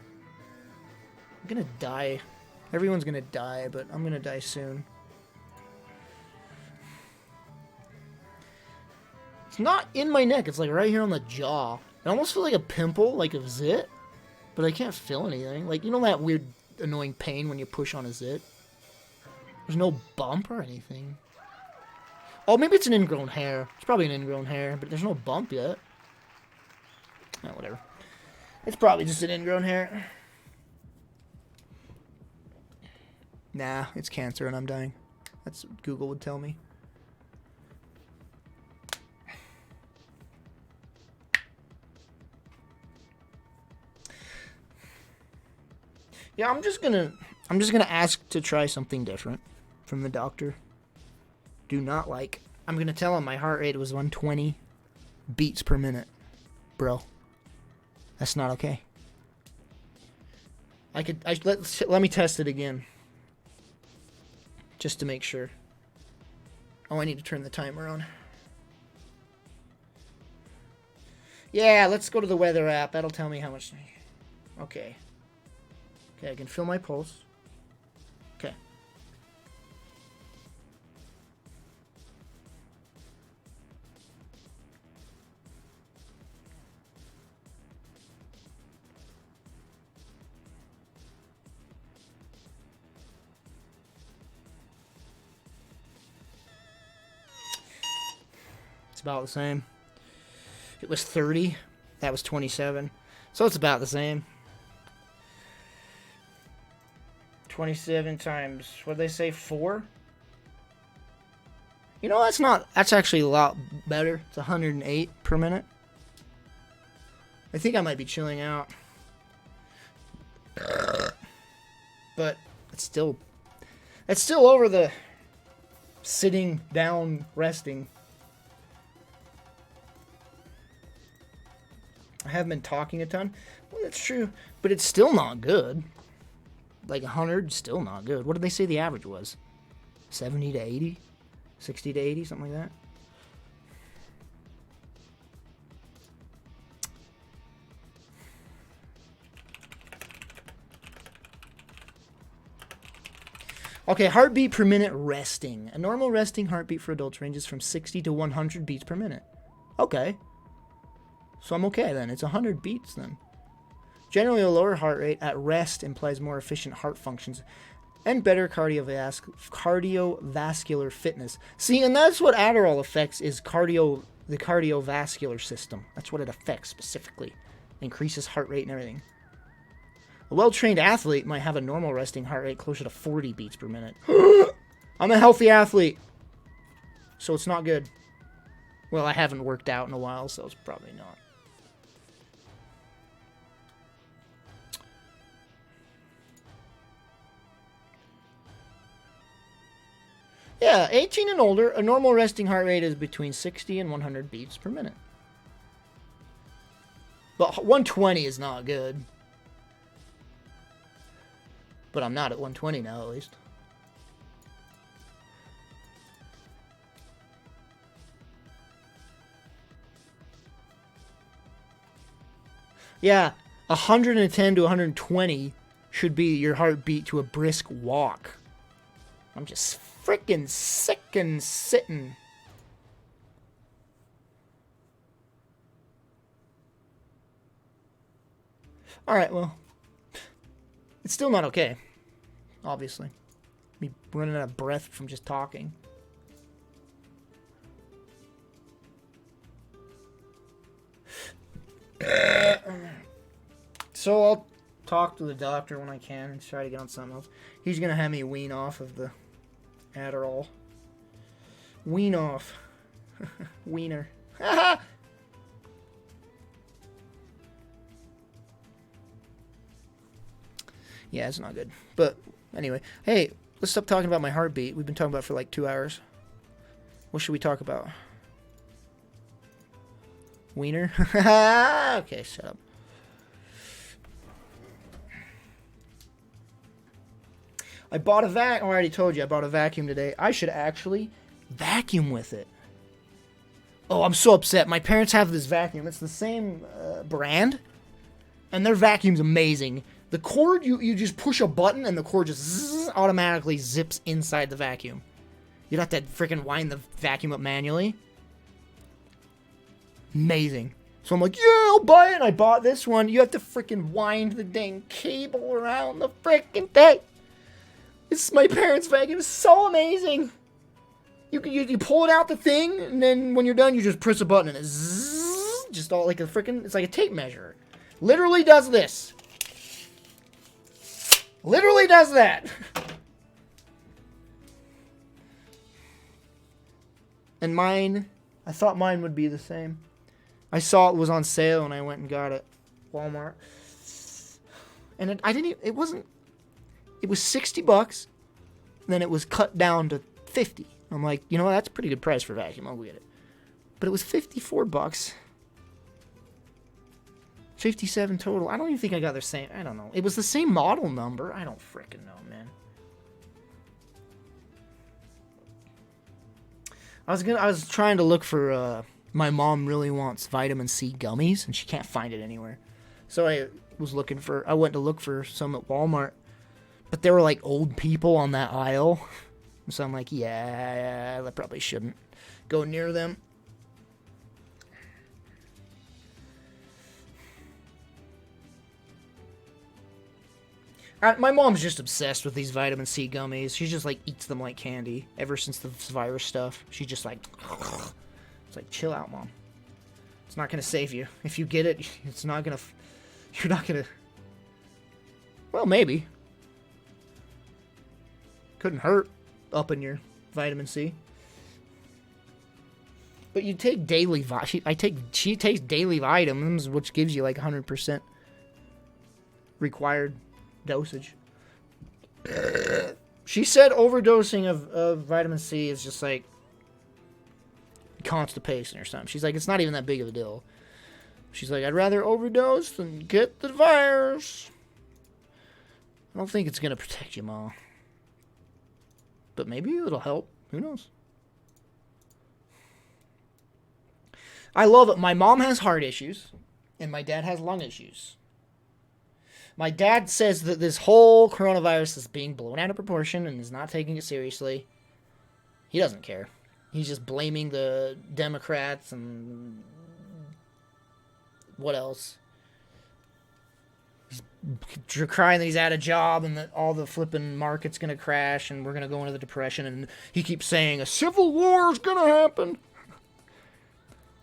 I'm gonna die. Everyone's gonna die, but I'm gonna die soon. It's not in my neck. It's like right here on the jaw. I almost feel like a pimple, like a zit, but I can't feel anything. Like, you know that weird, annoying pain when you push on a zit? There's no bump or anything. Oh, maybe it's an ingrown hair. It's probably an ingrown hair, but there's no bump yet. Oh, whatever. It's probably just an ingrown hair. Nah, it's cancer and I'm dying. That's what Google would tell me. Yeah, I'm just gonna ask to try something different from the doctor. Do not like. I'm gonna tell him my heart rate was 120 beats per minute, bro. That's not okay. Let me test it again, just to make sure. Oh, I need to turn the timer on. Yeah, let's go to the weather app. That'll tell me how much. Okay. Okay, I can feel my pulse. Okay. It's about the same. It was 30. That was 27. So it's about the same. 27 times, what did they say, 4? You know, that's actually a lot better. It's 108 per minute. I think I might be chilling out. But it's still over the sitting down, resting. I haven't been talking a ton. Well, that's true, but it's still not good. Like 100, still not good. What did they say the average was? 70 to 80? 60 to 80? Something like that? Okay, heartbeat per minute resting. A normal resting heartbeat for adults ranges from 60 to 100 beats per minute. Okay. So I'm okay then. It's 100 beats then. Generally, a lower heart rate at rest implies more efficient heart functions and better cardiovascular fitness. See, and that's what Adderall affects, is the cardiovascular system. That's what it affects specifically. Increases heart rate and everything. A well-trained athlete might have a normal resting heart rate closer to 40 beats per minute. I'm a healthy athlete, so it's not good. Well, I haven't worked out in a while, so it's probably not. Yeah, 18 and older, a normal resting heart rate is between 60 and 100 beats per minute. But 120 is not good. But I'm not at 120 now, at least. Yeah, 110 to 120 should be your heartbeat to a brisk walk. I'm just freaking sick and sitting. Alright, well. It's still not okay. Obviously. Me running out of breath from just talking. So I'll talk to the doctor when I can and try to get on something else. He's gonna have me wean off of the Adderall. Wean off. Wiener. Yeah, it's not good. But anyway, hey, let's stop talking about my heartbeat. We've been talking about it for like 2 hours. What should we talk about? Wiener? Okay, shut up. I bought a I already told you I bought a vacuum today. I should actually vacuum with it. Oh, I'm so upset. My parents have this vacuum. It's the same brand. And their vacuum's amazing. The cord, you just push a button and the cord just automatically zips inside the vacuum. You'd have to freaking wind the vacuum up manually. Amazing. So I'm like, yeah, I'll buy it. And I bought this one. You have to freaking wind the dang cable around the freaking thing. It's my parents' vacuum. It's so amazing. You pull it out the thing, and then when you're done, you just press a button, and it zzz, just all like a freaking, it's like a tape measure. Literally does this. Literally does that. And mine, I thought mine would be the same. I saw it was on sale, and I went and got it. Walmart. And it wasn't, it was $60. Then it was cut down to $50. I'm like, you know what? That's a pretty good price for a vacuum. I'll get it. But it was $54. 57 total. I don't even think I got the same. I don't know. It was the same model number. I don't frickin' know, man. I was trying to look for, my mom really wants vitamin C gummies, and she can't find it anywhere. So I went to look for some at Walmart. But there were like old people on that aisle. So I'm like, yeah, I probably shouldn't go near them. My mom's just obsessed with these vitamin C gummies. She just like eats them like candy ever since the virus stuff. She just like, it's like, chill out, Mom. It's not going to save you. If you get it, it's not going to, you're not going to, well, maybe. Couldn't hurt upping your vitamin C. But you take daily she takes daily vitamins, which gives you like 100% required dosage. She said overdosing of vitamin C is just like constipation or something. She's like, it's not even that big of a deal. She's like, I'd rather overdose than get the virus. I don't think it's gonna protect you, Ma. But maybe it'll help. Who knows? I love it. My mom has heart issues, and my dad has lung issues. My dad says that this whole coronavirus is being blown out of proportion and is not taking it seriously. He doesn't care. He's just blaming the Democrats and what else? He's crying that he's out of job and that all the flipping market's going to crash and we're going to go into the depression, and he keeps saying a civil war is going to happen.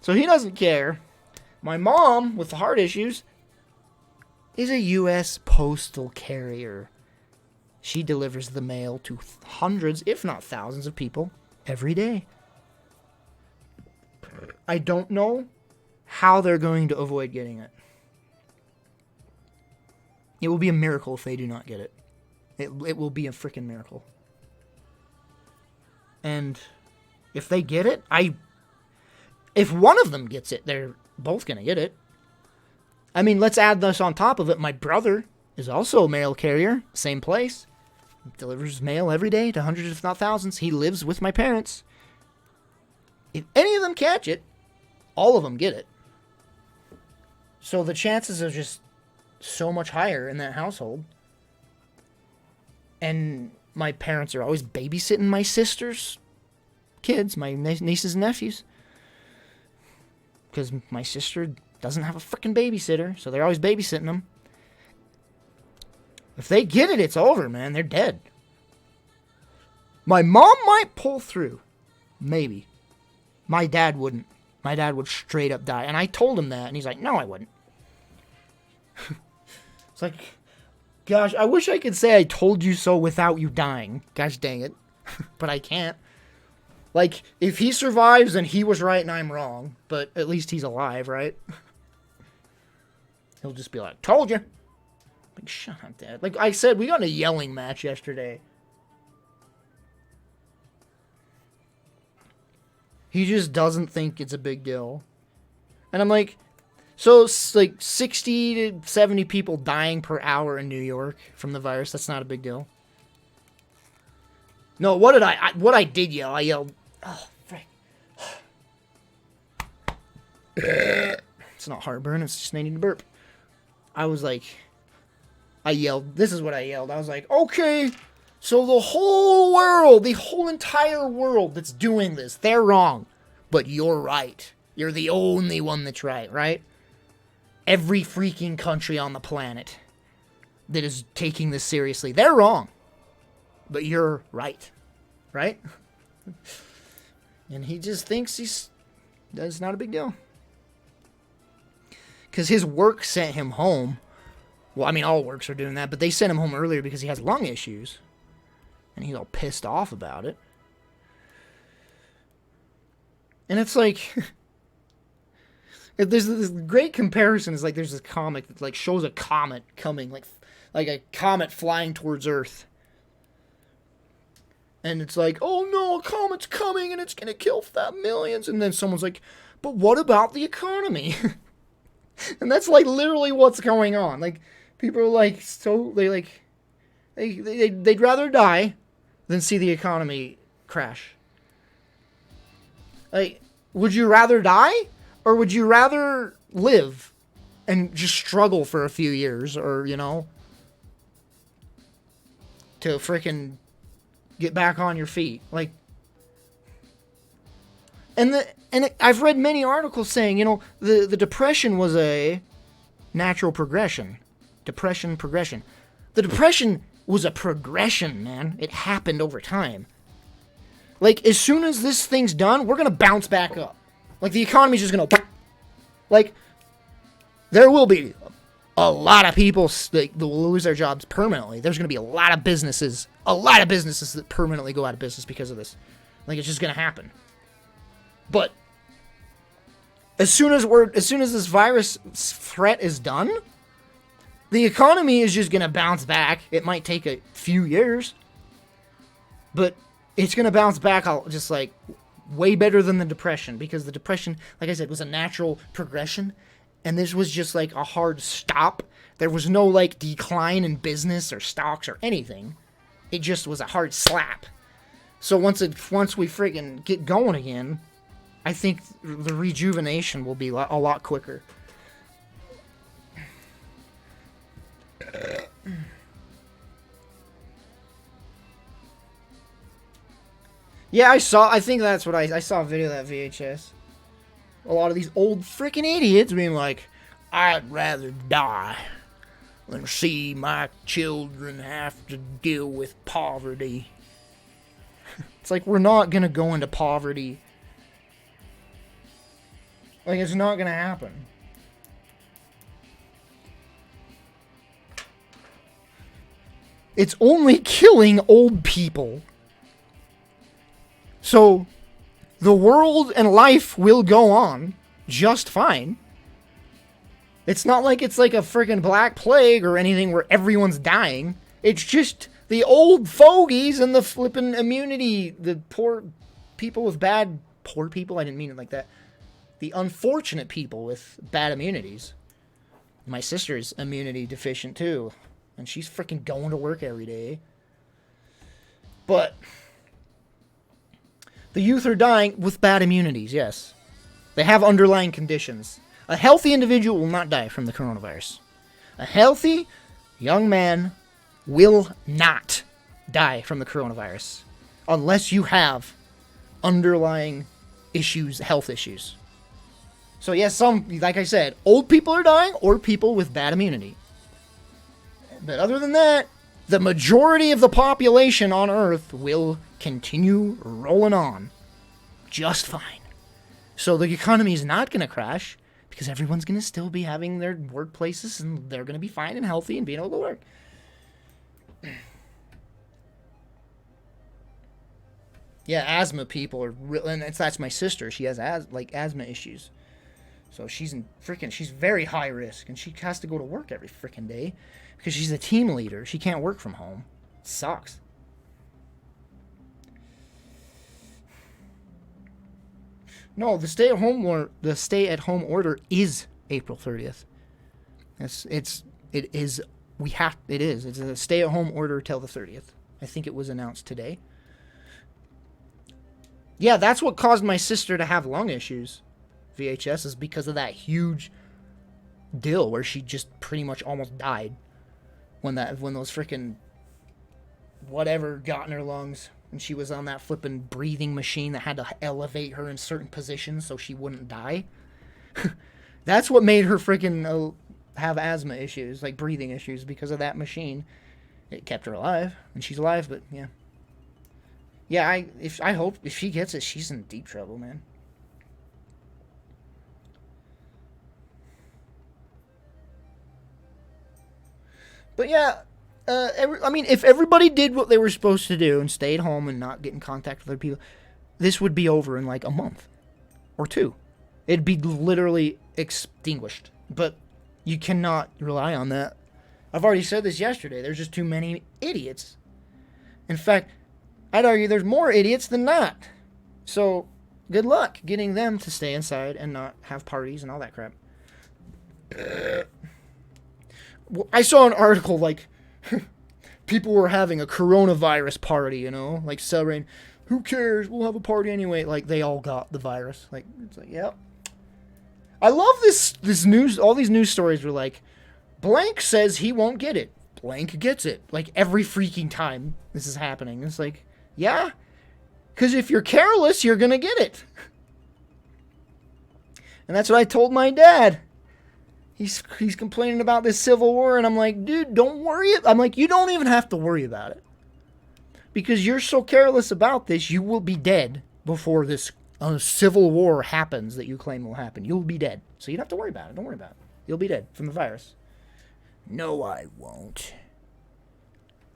So he doesn't care. My mom, with the heart issues, is a U.S. postal carrier. She delivers the mail to hundreds, if not thousands of people every day. I don't know how they're going to avoid getting it. It will be a miracle if they do not get it. It will be a freaking miracle. And if they get it, if one of them gets it, they're both going to get it. I mean, let's add this on top of it. My brother is also a mail carrier, same place. Delivers mail every day to hundreds, if not thousands. He lives with my parents. If any of them catch it, all of them get it. So the chances are just so much higher in that household. And my parents are always babysitting my sister's kids, my nieces and nephews. Because my sister doesn't have a freaking babysitter, so they're always babysitting them. If they get it, it's over, man. They're dead. My mom might pull through. Maybe. My dad wouldn't. My dad would straight up die. And I told him that, and he's like, no, I wouldn't. It's like, gosh, I wish I could say I told you so without you dying. Gosh dang it. But I can't. Like, if he survives, then he was right and I'm wrong. But at least he's alive, right? He'll just be like, told you. Like, shut up, Dad. Like I said, we got in a yelling match yesterday. He just doesn't think it's a big deal. And I'm like, so it's like 60 to 70 people dying per hour in New York from the virus. That's not a big deal. No, what I did yell? I yelled, oh, frick. It's not heartburn. It's just needing to burp. I was like, I yelled. This is what I yelled. I was like, okay, so the whole world, the whole entire world that's doing this, they're wrong. But you're right. You're the only one that's right? Every freaking country on the planet that is taking this seriously, they're wrong. But you're right? And he just thinks that's not a big deal. Because his work sent him home. Well, I mean, all works are doing that, but they sent him home earlier because he has lung issues. And he's all pissed off about it. And it's like, there's this great comparison. It's like there's this comic that like shows a comet coming, like a comet flying towards Earth. And it's like, oh no, a comet's coming and it's going to kill millions. And then someone's like, but what about the economy? And that's like literally what's going on. Like, people are like, they'd rather die than see the economy crash. Like, would you rather die? Or would you rather live and just struggle for a few years? Or, to frickin' get back on your feet? Like, I've read many articles saying, the Depression was a natural progression. Progression. The Depression was a progression, man. It happened over time. Like, as soon as this thing's done, we're going to bounce back up. Like, the economy's just going to... Like, there will be a lot of people that will lose their jobs permanently. There's going to be a lot of businesses that permanently go out of business because of this. Like, it's just going to happen. But as soon as this virus threat is done, the economy is just going to bounce back. It might take a few years, but it's going to bounce back just like way better than the Depression, because the Depression, like I said, was a natural progression, and this was just like a hard stop. There was no like decline in business or stocks or anything. It just was a hard slap. So once we friggin' get going again, I think the rejuvenation will be a lot quicker. Yeah, I think that's what I saw a video of that VHS. A lot of these old freaking idiots being like, I'd rather die than see my children have to deal with poverty. It's like, we're not gonna go into poverty. Like, it's not gonna happen. It's only killing old people. So, the world and life will go on just fine. It's not like it's like a freaking black plague or anything where everyone's dying. It's just the old fogies and the flippin' immunity, the poor people with bad... Poor people? I didn't mean it like that. The unfortunate people with bad immunities. My sister's immunity deficient too. And she's freaking going to work every day. But the youth are dying with bad immunities, yes. They have underlying conditions. A healthy individual will not die from the coronavirus. A healthy young man will not die from the coronavirus. Unless you have underlying issues, health issues. So yes, like I said, old people are dying or people with bad immunity. But other than that, the majority of the population on Earth will continue rolling on just fine. So the economy is not going to crash because everyone's going to still be having their workplaces and they're going to be fine and healthy and being able to work. Yeah, asthma people are real, and that's my sister. She has asthma issues. So she's very high risk, and she has to go to work every freaking day because she's a team leader. She can't work from home. It sucks. No, the stay-at-home order is April 30th. It's a stay-at-home order till the 30th. I think it was announced today. Yeah, that's what caused my sister to have lung issues. VHS is because of that huge deal where she just pretty much almost died when those freaking whatever got in her lungs, and she was on that flippin' breathing machine that had to elevate her in certain positions so she wouldn't die. That's what made her freaking have asthma issues, like breathing issues, because of that machine. It kept her alive, and she's alive, but yeah. Yeah, I hope if she gets it, she's in deep trouble, man. But yeah, if everybody did what they were supposed to do and stayed home and not get in contact with other people, this would be over in like a month or two. It'd be literally extinguished. But you cannot rely on that. I've already said this yesterday. There's just too many idiots. In fact, I'd argue there's more idiots than not. So, good luck getting them to stay inside and not have parties and all that crap. I saw an article like people were having a coronavirus party, you know, like celebrating. Who cares? We'll have a party anyway. Like they all got the virus. Like it's like, yep. I love this news. All these news stories were like, blank says he won't get it. Blank gets it. Like every freaking time this is happening. It's like, yeah, because if you're careless, you're gonna get it. And that's what I told my dad. He's complaining about this civil war, and I'm like, dude, don't worry. I'm like, you don't even have to worry about it. Because you're so careless about this, you will be dead before this civil war happens that you claim will happen. You'll be dead. So you don't have to worry about it. Don't worry about it. You'll be dead from the virus. No, I won't.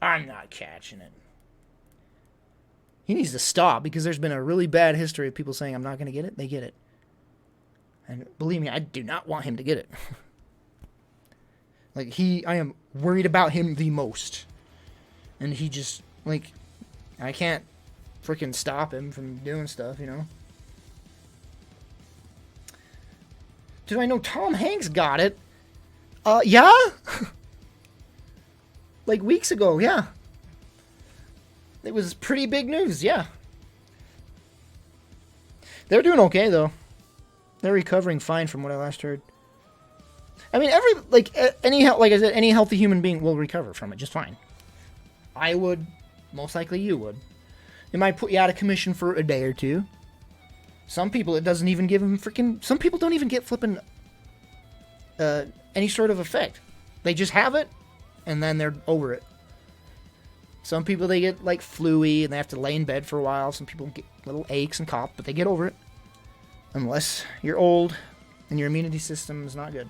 I'm not catching it. He needs to stop because there's been a really bad history of people saying, I'm not going to get it. They get it. And believe me, I do not want him to get it. Like, I am worried about him the most. And he just, like, I can't freaking stop him from doing stuff, you know? Dude, I know Tom Hanks got it. Yeah? Like, weeks ago, yeah. It was pretty big news, yeah. They're doing okay, though. They're recovering fine from what I last heard. I mean, any healthy human being will recover from it just fine. I would. Most likely you would. It might put you out of commission for a day or two. Some people, it doesn't even give them freaking... Some people don't even get flipping any sort of effect. They just have it, and then they're over it. Some people, they get, like, flu-y, and they have to lay in bed for a while. Some people get little aches and coughs, but they get over it. Unless you're old and your immunity system is not good.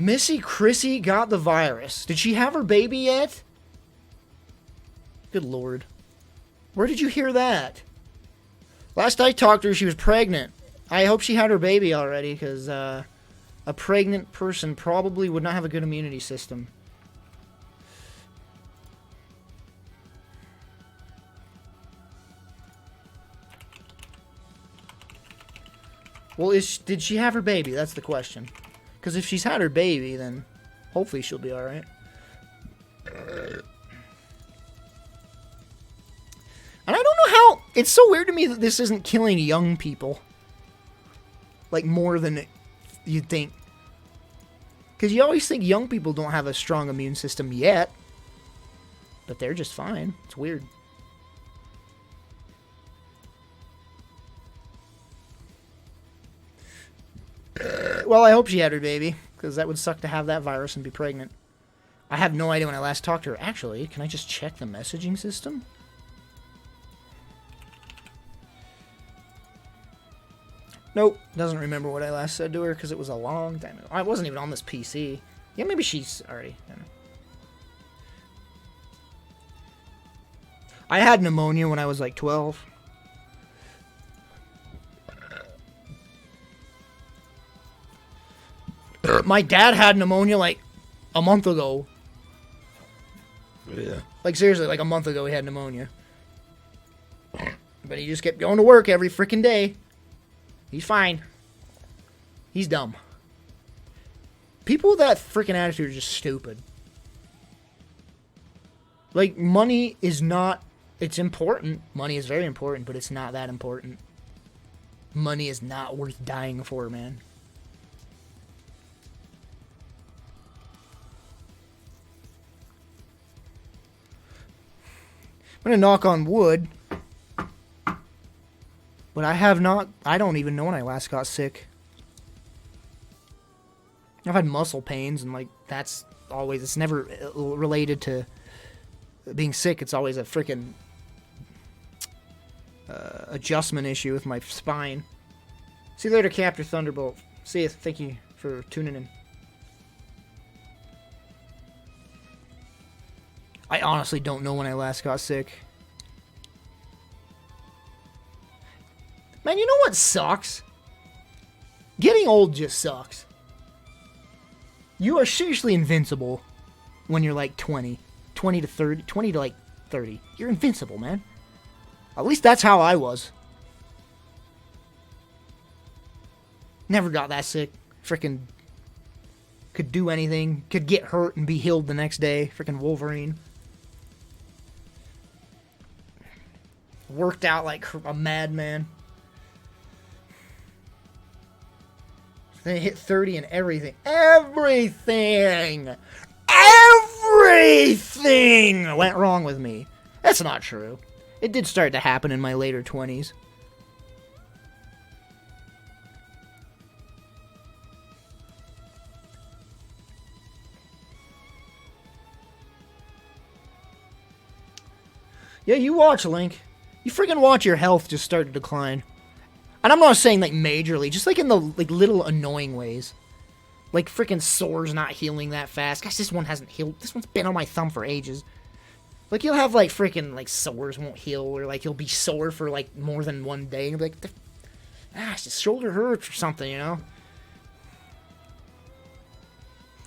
Missy Chrissy got the virus. Did she have her baby yet? Good lord. Where did you hear that? Last I talked to her, she was pregnant. I hope she had her baby already, because a pregnant person probably would not have a good immunity system. Well, did she have her baby? That's the question. Because if she's had her baby, then hopefully she'll be alright. And I don't know how... It's so weird to me that this isn't killing young people. Like, more than you'd think. Because you always think young people don't have a strong immune system yet. But they're just fine. It's weird. Well, I hope she had her baby, because that would suck to have that virus and be pregnant. I have no idea when I last talked to her. Actually, can I just check the messaging system? Nope, doesn't remember what I last said to her, because it was a long time ago. I wasn't even on this PC. Yeah, maybe she's already... I don't know. I had pneumonia when I was like 12. My dad had pneumonia like a month ago. Yeah. Like seriously, like a month ago he had pneumonia. But he just kept going to work every freaking day. He's fine. He's dumb. People with that freaking attitude are just stupid. Like, money is not... It's important. Money is very important, but it's not that important. Money is not worth dying for, man. I'm gonna knock on wood. But I don't even know when I last got sick. I've had muscle pains, and like, that's always, it's never related to being sick. It's always a freaking adjustment issue with my spine. See you later, Captain Thunderbolt. See you. Thank you for tuning in. I honestly don't know when I last got sick. Man, you know what sucks? Getting old just sucks. You are seriously invincible when you're like 20. 20 to 30. 20 to like 30. You're invincible, man. At least that's how I was. Never got that sick. Frickin' could do anything. Could get hurt and be healed the next day. Frickin' Wolverine. Worked out like a madman. Then hit 30 and everything. Everything went wrong with me. That's not true. It did start to happen in my later 20s. Yeah, you watch, Link. You freaking watch your health just start to decline. And I'm not saying like majorly, just like in the like little annoying ways. Like freaking sores not healing that fast. Gosh, this one hasn't healed. This one's been on my thumb for ages. Like you'll have like freaking like sores won't heal, or like you'll be sore for like more than one day. And you'll be like, his shoulder hurts or something, you know.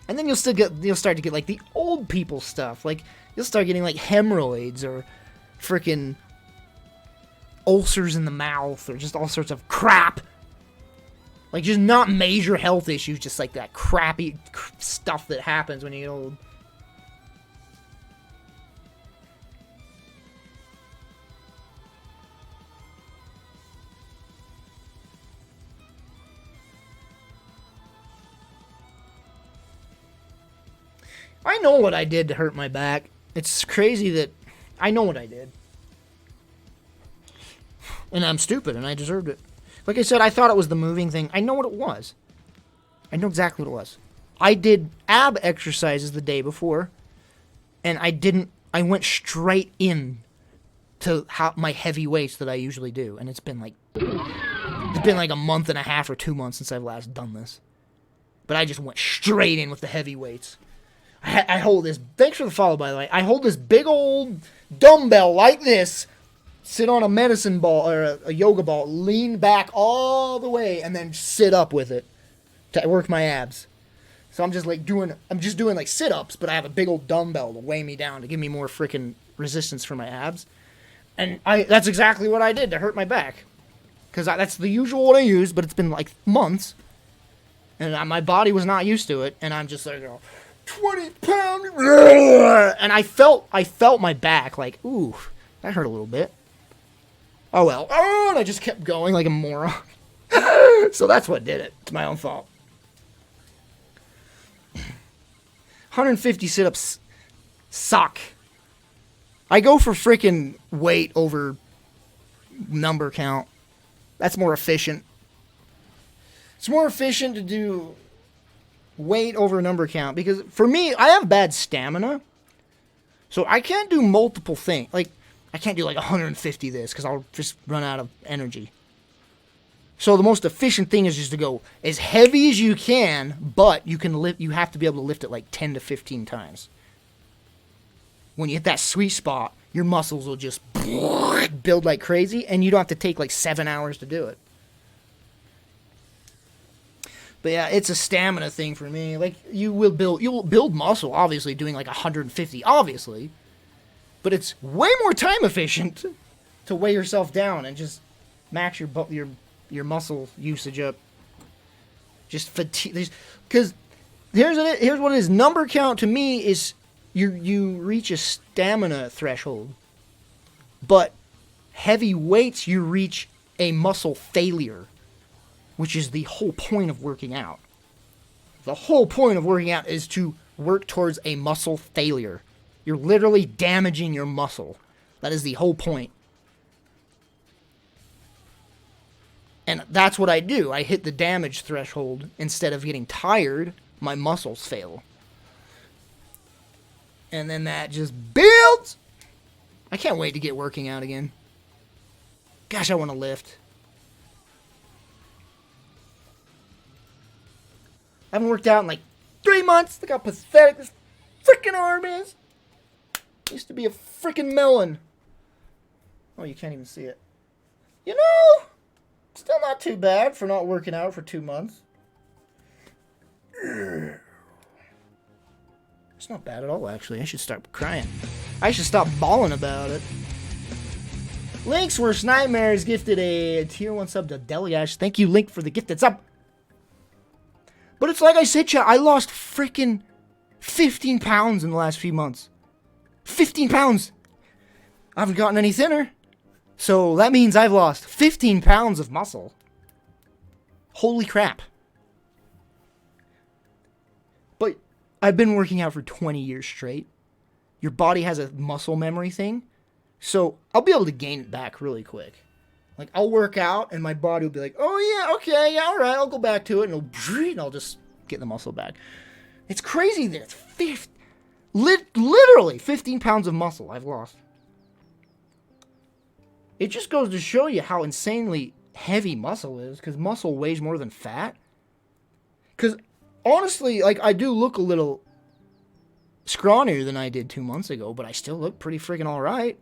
And then you'll start to get like the old people stuff. Like you'll start getting like hemorrhoids or freaking ulcers in the mouth, or just all sorts of crap. Like, just not major health issues, just like that crappy stuff that happens when you get old. I know what I did to hurt my back. It's crazy that I know what I did. And I'm stupid, and I deserved it. Like I said, I thought it was the moving thing. I know what it was. I know exactly what it was. I did ab exercises the day before, and I went straight in to my heavy weights that I usually do. And it's been like a month and a half or 2 months since I've last done this. But I just went straight in with the heavy weights. I hold this, thanks for the follow, by the way. I hold this big old dumbbell like this, sit on a medicine ball or a yoga ball, lean back all the way, and then sit up with it to work my abs. So I'm just doing like sit-ups, but I have a big old dumbbell to weigh me down to give me more freaking resistance for my abs. And that's exactly what I did to hurt my back. Because that's the usual what I use, but it's been like months. And my body was not used to it, and I'm just like, 20 pounds, and I felt my back like, ooh, that hurt a little bit. Oh well, and I just kept going like a moron. So that's what did it. It's my own fault. 150 sit-ups suck. I go for freaking weight over number count. That's more efficient. It's more efficient to do weight over number count, because for me, I have bad stamina, so I can't do multiple things. Like, I can't do like 150 this, because I'll just run out of energy. So the most efficient thing is just to go as heavy as you can, but you can lift. You have to be able to lift it like 10 to 15 times. When you hit that sweet spot, your muscles will just build like crazy, and you don't have to take like 7 hours to do it. But yeah, it's a stamina thing for me. Like, you'll build muscle, obviously, doing like 150, obviously. But it's way more time efficient to weigh yourself down and just max your muscle usage up. Just fatigue. Because here's what it is. Number count to me is you reach a stamina threshold. But heavy weights, you reach a muscle failure, which is the whole point of working out. The whole point of working out is to work towards a muscle failure. You're literally damaging your muscle. That is the whole point. And that's what I do. I hit the damage threshold. Instead of getting tired, my muscles fail. And then that just builds. I can't wait to get working out again. Gosh, I want to lift. I haven't worked out in like 3 months. Look how pathetic this freaking arm is. Used to be a freaking melon. Oh, you can't even see it. You know, still not too bad for not working out for 2 months. It's not bad at all, actually. I should start crying. I should stop bawling about it. Link's Worst Nightmares gifted a tier 1 sub to Deliash. Thank you, Link, for the gifted sub. But it's like I said, chat, I lost freaking 15 pounds in the last few months. 15 pounds! I haven't gotten any thinner. So that means I've lost 15 pounds of muscle. Holy crap. But I've been working out for 20 years straight. Your body has a muscle memory thing. So I'll be able to gain it back really quick. Like, I'll work out, and my body will be like, oh, yeah, okay, yeah, all right, I'll go back to it, and I'll just get the muscle back. It's crazy that it's literally 15 pounds of muscle I've lost. It just goes to show you how insanely heavy muscle is, because muscle weighs more than fat. Because, honestly, like, I do look a little scrawnier than I did 2 months ago, but I still look pretty freaking all right.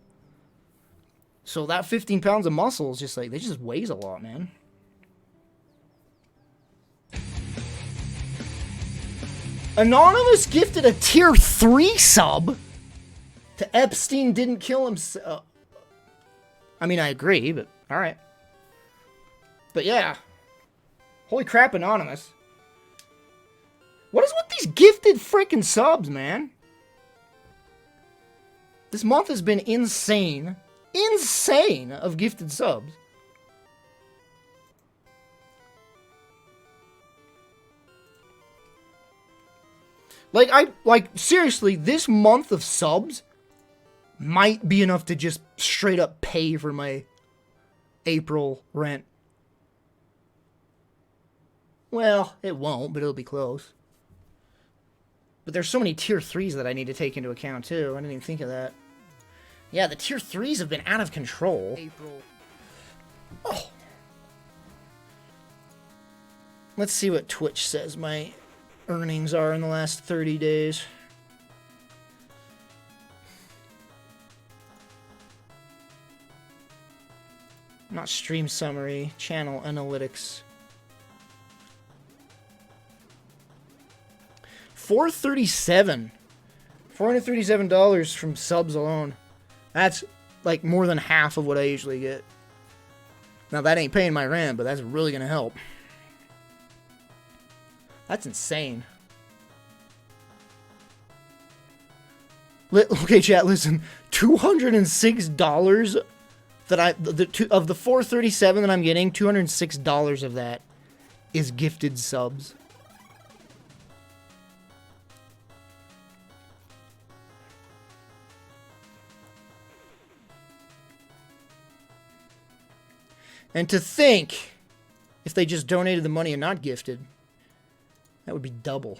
So that 15 pounds of muscle is just like, they just weighs a lot, man. Anonymous gifted a tier 3 sub to Epstein didn't kill himself. I mean, I agree, but alright. But yeah. Holy crap, Anonymous. What is with these gifted freaking subs, man? This month has been insane. Insane of gifted subs. Like seriously, this month of subs might be enough to just straight up pay for my April rent. Well, it won't, but it'll be close. But there's so many tier 3s that I need to take into account too. I didn't even think of that. Yeah, the tier 3s have been out of control. April. Oh. Let's see what Twitch says my earnings are in the last 30 days. Not stream summary, channel analytics. $437 from subs alone. That's like more than half of what I usually get. Now that ain't paying my rent, but that's really gonna help. That's insane. Okay, chat, listen. $206 that of the $437 that I'm getting, $206 of that is gifted subs. And to think If they just donated the money and not gifted, that would be double.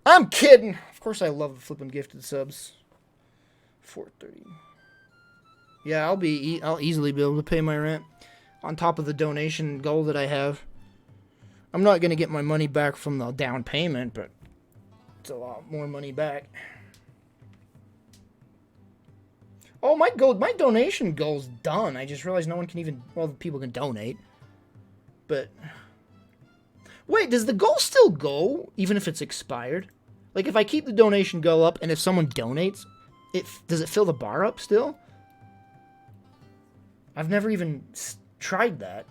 I'm kidding. Of course I love flipping gifted subs. 430. Yeah, I'll easily be able to pay my rent on top of the donation goal that I have. I'm not going to get my money back from the down payment, but it's a lot more money back. Oh, my donation goal's done. I just realized no one can even, well, people can donate. But wait, does the goal still go even if it's expired? Like if I keep the donation goal up and if someone donates, does it fill the bar up still? I've never even tried that.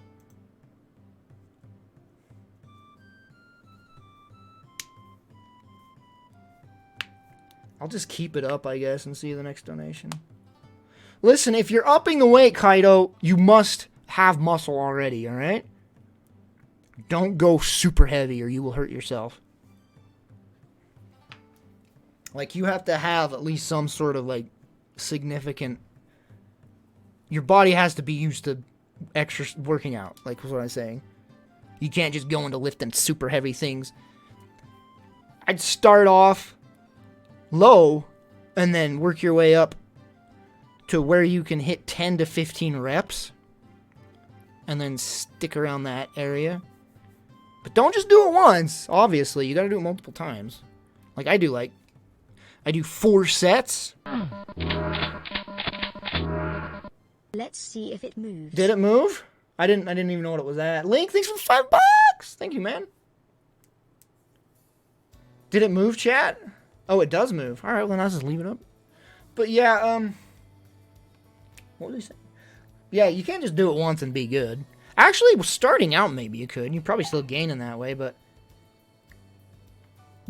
I'll just keep it up, I guess, and see the next donation. Listen, if you're upping the weight, Kaido, you must have muscle already, alright? Don't go super heavy or you will hurt yourself. Like, you have to have at least some sort of, like, significant... Your body has to be used to extra working out, like what I'm saying. You can't just go into lifting super heavy things. I'd start off low and then work your way up to where you can hit 10 to 15 reps and then stick around that area. But don't just do it once, obviously. You gotta do it multiple times. Like I do 4 sets. Let's see if it moves. Did it move? I didn't even know what it was at. Link, thanks for the $5. Thank you, man. Did it move, chat? Oh, it does move. All right, well, then I'll just leave it up. But yeah, what was he saying? Yeah, you can't just do it once and be good. Actually, starting out, maybe you could. You're probably still gaining that way, but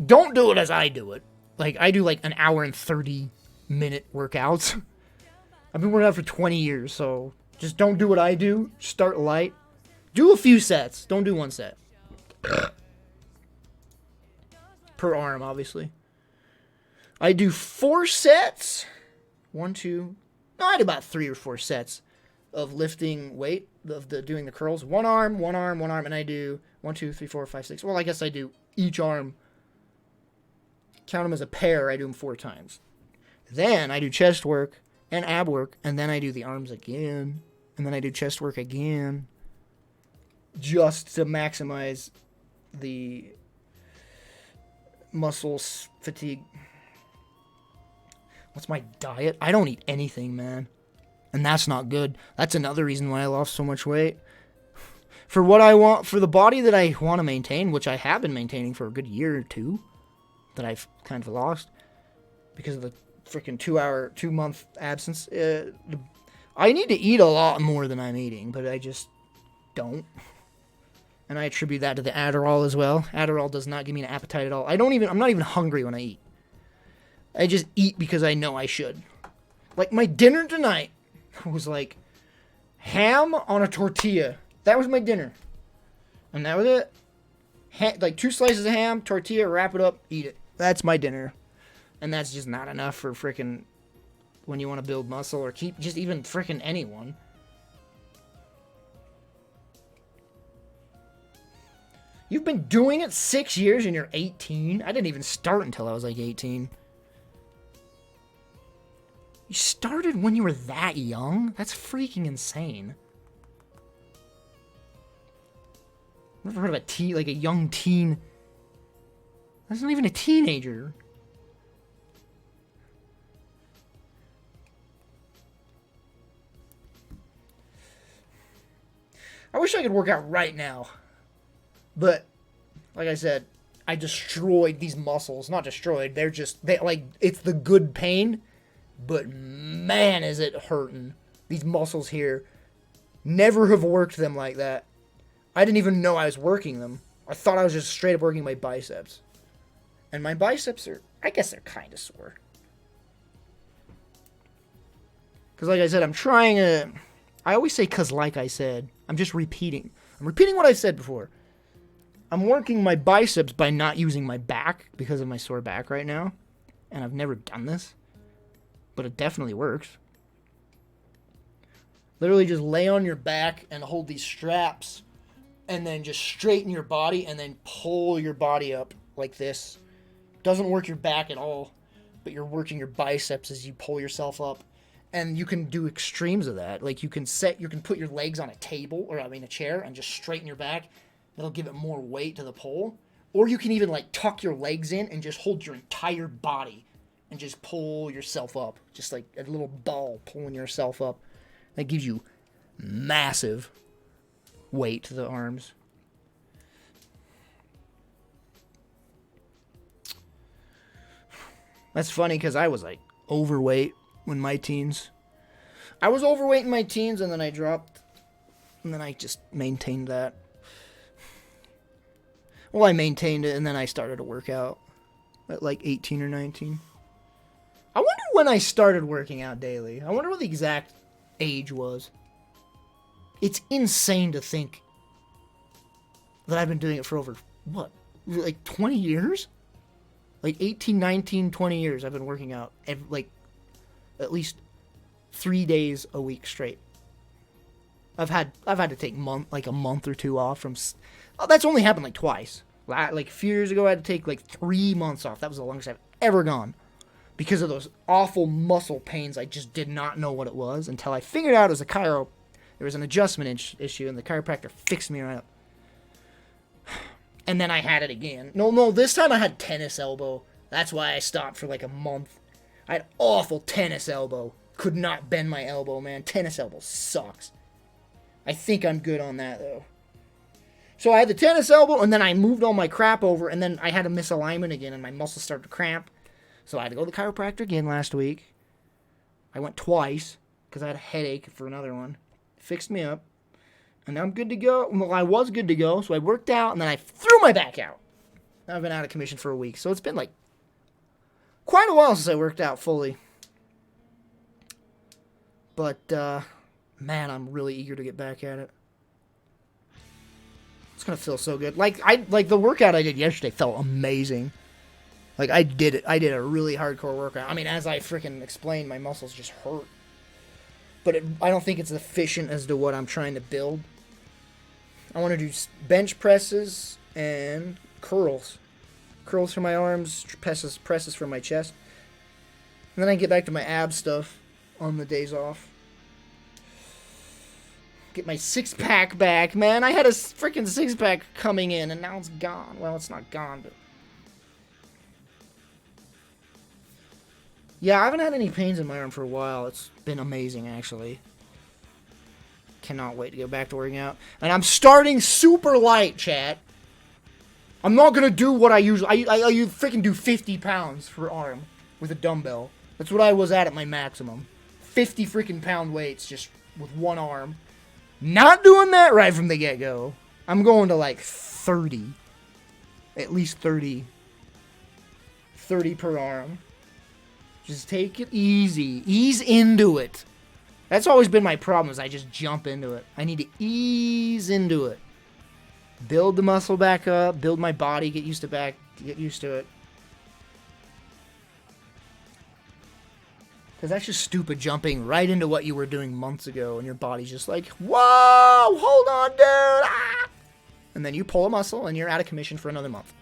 don't do it as I do it. Like, I do like an hour and 30-minute workouts. I've been working out for 20 years, so just don't do what I do. Start light. Do a few sets. Don't do one set. Per arm, obviously. I do 4 sets. 1, 2... No, I do about 3 or 4 sets of lifting weight, doing the curls. One arm, and I do 1, 2, 3, 4, 5, 6. Well, I guess I do each arm. Count them as a pair. I do them 4 times. Then I do chest work and ab work, and then I do the arms again, and then I do chest work again, just to maximize the muscle fatigue. What's my diet? I don't eat anything, man. And that's not good. That's another reason why I lost so much weight. For what I want, for the body that I want to maintain, which I have been maintaining for a good year or 2, that I've kind of lost because of the freaking 2-month absence. I need to eat a lot more than I'm eating, but I just don't. And I attribute that to the Adderall as well. Adderall does not give me an appetite at all. I'm not even hungry when I eat. I just eat because I know I should. Like my dinner tonight was like ham on a tortilla. That was my dinner. And that was it. Like 2 slices of ham, tortilla, wrap it up, eat it. That's my dinner. And that's just not enough for frickin' when you want to build muscle or keep just even frickin' anyone. You've been doing it 6 years and you're 18? I didn't even start until I was like 18. You started when you were that young? That's freaking insane. I've never heard of a young teen. That's not even a teenager. I wish I could work out right now. But, like I said, I destroyed these muscles. Not destroyed, it's the good pain. But man, is it hurting. These muscles here. Never have worked them like that. I didn't even know I was working them. I thought I was just straight up working my biceps. And my biceps I guess they're kind of sore. Because like I said, I always say because like I said. I'm just repeating. I'm repeating what I said before. I'm working my biceps by not using my back because of my sore back right now. And I've never done this. but it definitely works. Literally just lay on your back and hold these straps and then just straighten your body and then pull your body up like this. Doesn't work your back at all, but you're working your biceps as you pull yourself up. And you can do extremes of that. Like you can put your legs on a table, or a chair, and just straighten your back. That'll give it more weight to the pull. Or you can even like tuck your legs in and just hold your entire body and just pull yourself up. Just like a little ball pulling yourself up. That gives you massive weight to the arms. That's funny because I was like overweight when my teens. I was overweight in my teens and then I dropped. And then I just maintained that. Well, I maintained it and then I started to work out at like 18 or 19. I wonder when I started working out daily. I wonder what the exact age was. It's insane to think that I've been doing it for over, what, like 20 years? Like 18, 19, 20 years I've been working out like at least 3 days a week straight. I've had to take a month or two off from. That's only happened like twice. Like a few years ago, I had to take like 3 months off. That was the longest I've ever gone because of those awful muscle pains. I just did not know what it was until I figured out it was a chiro. There was an adjustment issue, and the chiropractor fixed me right up. And then I had it again. No, this time I had tennis elbow. That's why I stopped for like a month. I had awful tennis elbow. Could not bend my elbow, man. Tennis elbow sucks. I think I'm good on that, though. So I had the tennis elbow, and then I moved all my crap over, and then I had a misalignment again, and my muscles started to cramp. So I had to go to the chiropractor again last week. I went twice, because I had a headache for another one. Fixed me up. And now I'm good to go. Well, I was good to go, so I worked out, and then I threw my back out. Now I've been out of commission for a week, so it's been like quite a while since I worked out fully. But, man, I'm really eager to get back at it. It's gonna feel so good. Like the workout I did yesterday felt amazing. Like I did a really hardcore workout. I mean, as I freaking explained, my muscles just hurt. But I don't think it's efficient as to what I'm trying to build. I want to do bench presses and curls. Curls for my arms, presses for my chest. And then I get back to my ab stuff on the days off. Get my six-pack back, man. I had a freaking six-pack coming in, and now it's gone. Well, it's not gone, but... Yeah, I haven't had any pains in my arm for a while. It's been amazing, actually. Cannot wait to go back to working out. And I'm starting super light, chat. I'm not going to do what I usually... I freaking do 50 pounds for arm with a dumbbell. That's what I was at my maximum. 50 freaking pound weights just with one arm. Not doing that right from the get-go. I'm going to like 30. At least 30. 30 per arm. Just take it easy. Ease into it. That's always been my problem, is I just jump into it. I need to ease into it. Build the muscle back up. Build my body. Get used to it. Because that's just stupid, jumping right into what you were doing months ago, and your body's just like, whoa, hold on, dude. Ah! And then you pull a muscle, and you're out of commission for another month.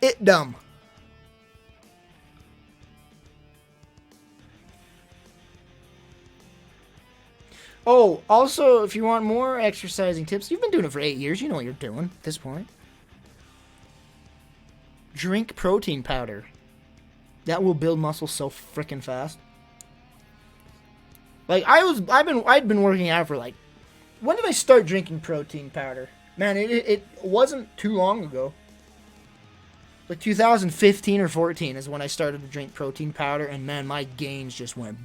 It dumb. Oh, also, if you want more exercising tips, you've been doing it for 8 years. You know what you're doing at this point. Drink protein powder. That will build muscle so freaking fast. Like, I'd been working out for like... When did I start drinking protein powder? Man, it wasn't too long ago. Like 2015 or 14 is when I started to drink protein powder, and man, my gains just went...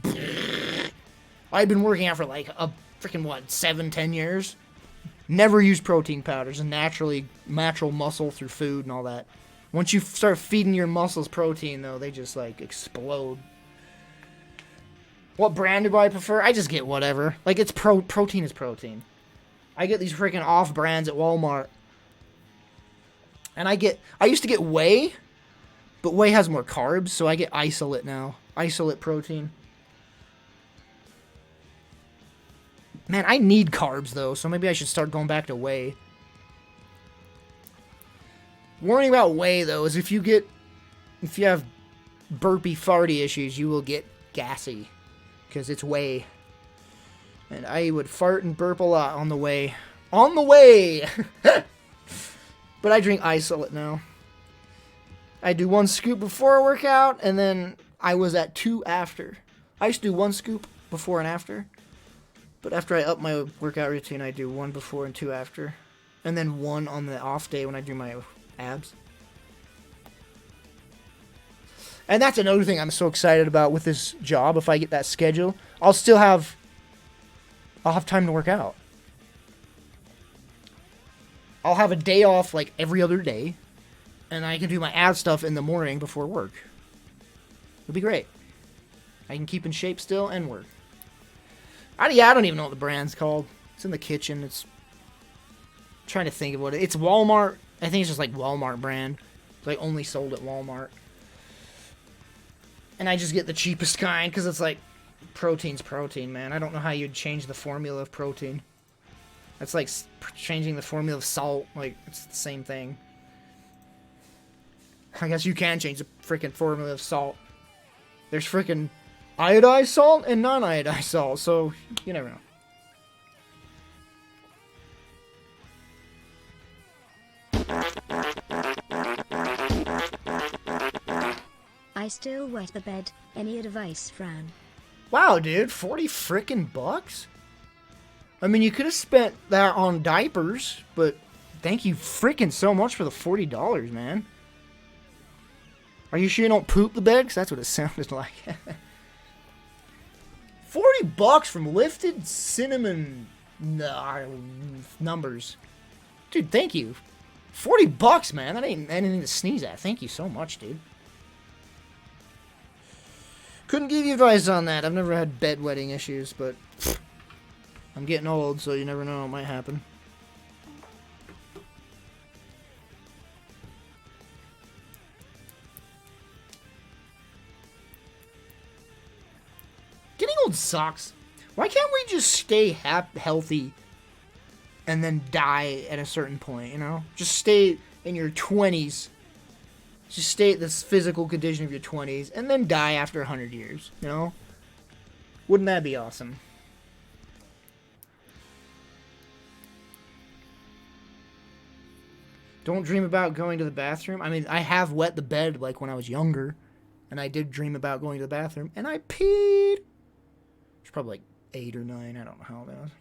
I've been working out for like a freaking, 7-10 years. Never used protein powders and natural muscle through food and all that. Once you start feeding your muscles protein, though, they just like explode. What brand do I prefer? I just get whatever. Like, it's protein is protein. I get these freaking off brands at Walmart. And I used to get whey, but whey has more carbs, so I get isolate now. Isolate protein. Man, I need carbs, though, so maybe I should start going back to whey. Warning about whey, though, is if you have burpy farty issues, you will get gassy. Because it's whey. And I would fart and burp a lot on the way. On the way! But I drink isolate now. I do 1 scoop before a workout, and then I was at 2 after. I used to do 1 scoop before and after. But after I up my workout routine, I do 1 before and 2 after. And then 1 on the off day when I do my abs. And that's another thing I'm so excited about with this job. If I get that schedule, I'll have time to work out. I'll have a day off like every other day. And I can do my ab stuff in the morning before work. It'll be great. I can keep in shape still and work. I don't even know what the brand's called. It's in the kitchen. I'm trying to think of what it's Walmart. I think it's just like Walmart brand. It's like only sold at Walmart. And I just get the cheapest kind because it's like protein's protein, man. I don't know how you'd change the formula of protein. That's like changing the formula of salt. Like, it's the same thing. I guess you can change the freaking formula of salt. There's freaking iodized salt and non-iodized salt, so you never know. I still wet the bed. Any advice, Fran? Wow, dude, 40 frickin' bucks? I mean, you could have spent that on diapers, but thank you frickin' so much for the $40, man. Are you sure you don't poop the bed? 'Cause that's what it sounded like. 40 bucks from Lifted Cinnamon numbers. Dude, thank you. 40 bucks, man. That ain't anything to sneeze at. Thank you so much, dude. Couldn't give you advice on that. I've never had bedwetting issues, but I'm getting old, so you never know what might happen. Getting old sucks. Why can't we just stay healthy and then die at a certain point, you know? Just stay in your 20s. Just stay at this physical condition of your 20s and then die after 100 years, you know? Wouldn't that be awesome? Don't dream about going to the bathroom. I mean, I have wet the bed like when I was younger, and I did dream about going to the bathroom, and I peed. It's probably like 8 or 9. I don't know how old I was.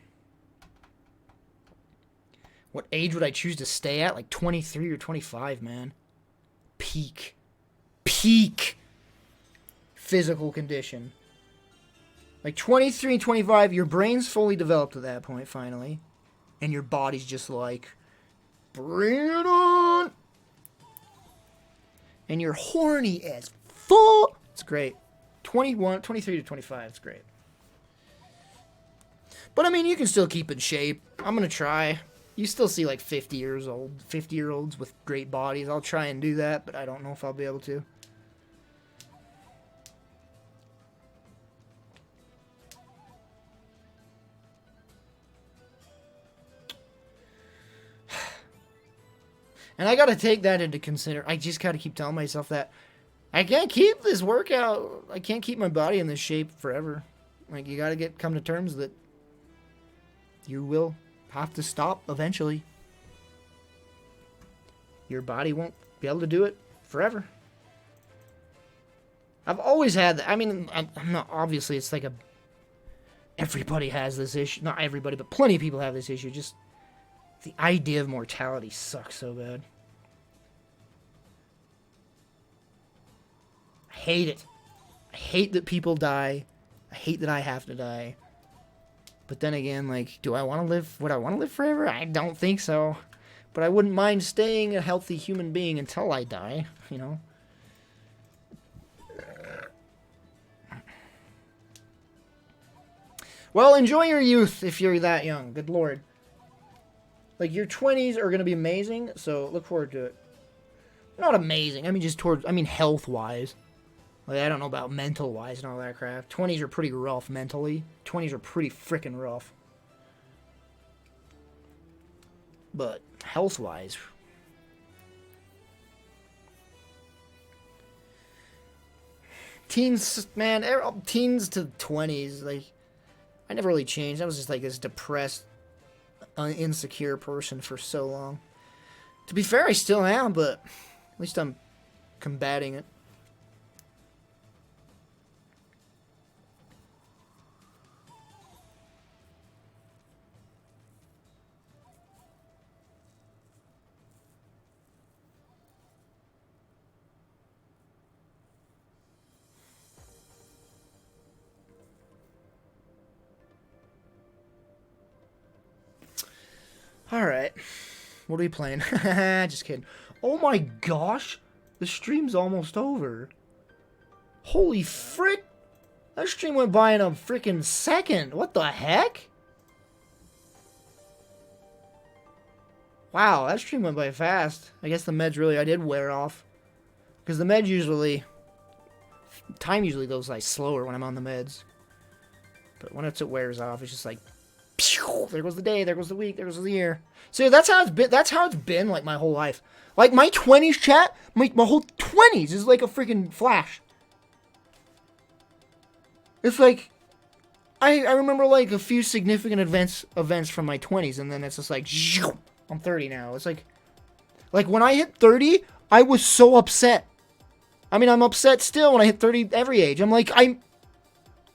What age would I choose to stay at? Like 23 or 25, man. Peak physical condition. Like 23 and 25, your brain's fully developed at that point, finally. And your body's just like, bring it on! And you're horny as fuck. It's great. 23 to 25, it's great. But I mean, you can still keep in shape. I'm gonna try. You still see like 50-year-olds with great bodies. I'll try and do that, but I don't know if I'll be able to. And I gotta take that into consider. I just gotta keep telling myself that I can't keep this workout. I can't keep my body in this shape forever. Like, you gotta come to terms that you will have to stop eventually. Your body won't be able to do it forever. I've always had that. I mean, I'm not, obviously it's like everybody has this issue. Not everybody, but plenty of people have this issue. Just the idea of mortality sucks so bad. I hate it. I hate that people die. I hate that I have to die. But then again, like, do I want to live? Would I want to live forever? I don't think so. But I wouldn't mind staying a healthy human being until I die, you know? Well, enjoy your youth if you're that young. Good Lord. Like, your 20s are going to be amazing, so look forward to it. Not amazing. I mean, health-wise. Like, I don't know about mental-wise and all that crap. 20s are pretty rough mentally. 20s are pretty freaking rough. But health-wise... Teens, man, teens to 20s, like... I never really changed. I was just like this depressed, insecure person for so long. To be fair, I still am, but at least I'm combating it. Alright. What are we playing? Just kidding. Oh my gosh! The stream's almost over. Holy frick! That stream went by in a freaking second. What the heck? Wow, that stream went by fast. I guess the meds really, I did wear off. Because the meds usually... Time usually goes like slower when I'm on the meds. But when it wears off, it's just like... Pew, there goes the day, there goes the week, there goes the year. So that's how it's been like my whole life. Like my 20s chat, my whole 20s is like a freaking flash. It's like I remember like a few significant events from my 20s, and then it's just like I'm 30 now. It's like when I hit 30, I was so upset. I mean, I'm upset still when I hit 30 every age. I'm like,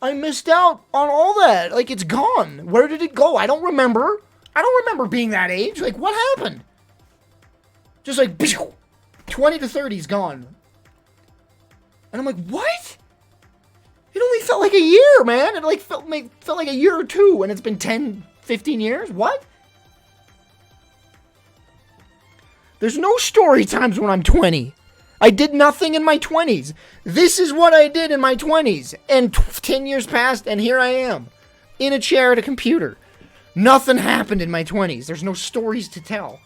I missed out on all that. Like, it's gone. Where did it go? I don't remember. I don't remember being that age. Like, what happened? Just like, 20 to 30 is gone. And I'm like, what? It only felt like a year, man. It like felt like a year or two, and it's been 10, 15 years? What? There's no story times when I'm 20. I did nothing in my 20s. This is what I did in my 20s. And 10 years passed, and here I am. In a chair at a computer. Nothing happened in my 20s. There's no stories to tell.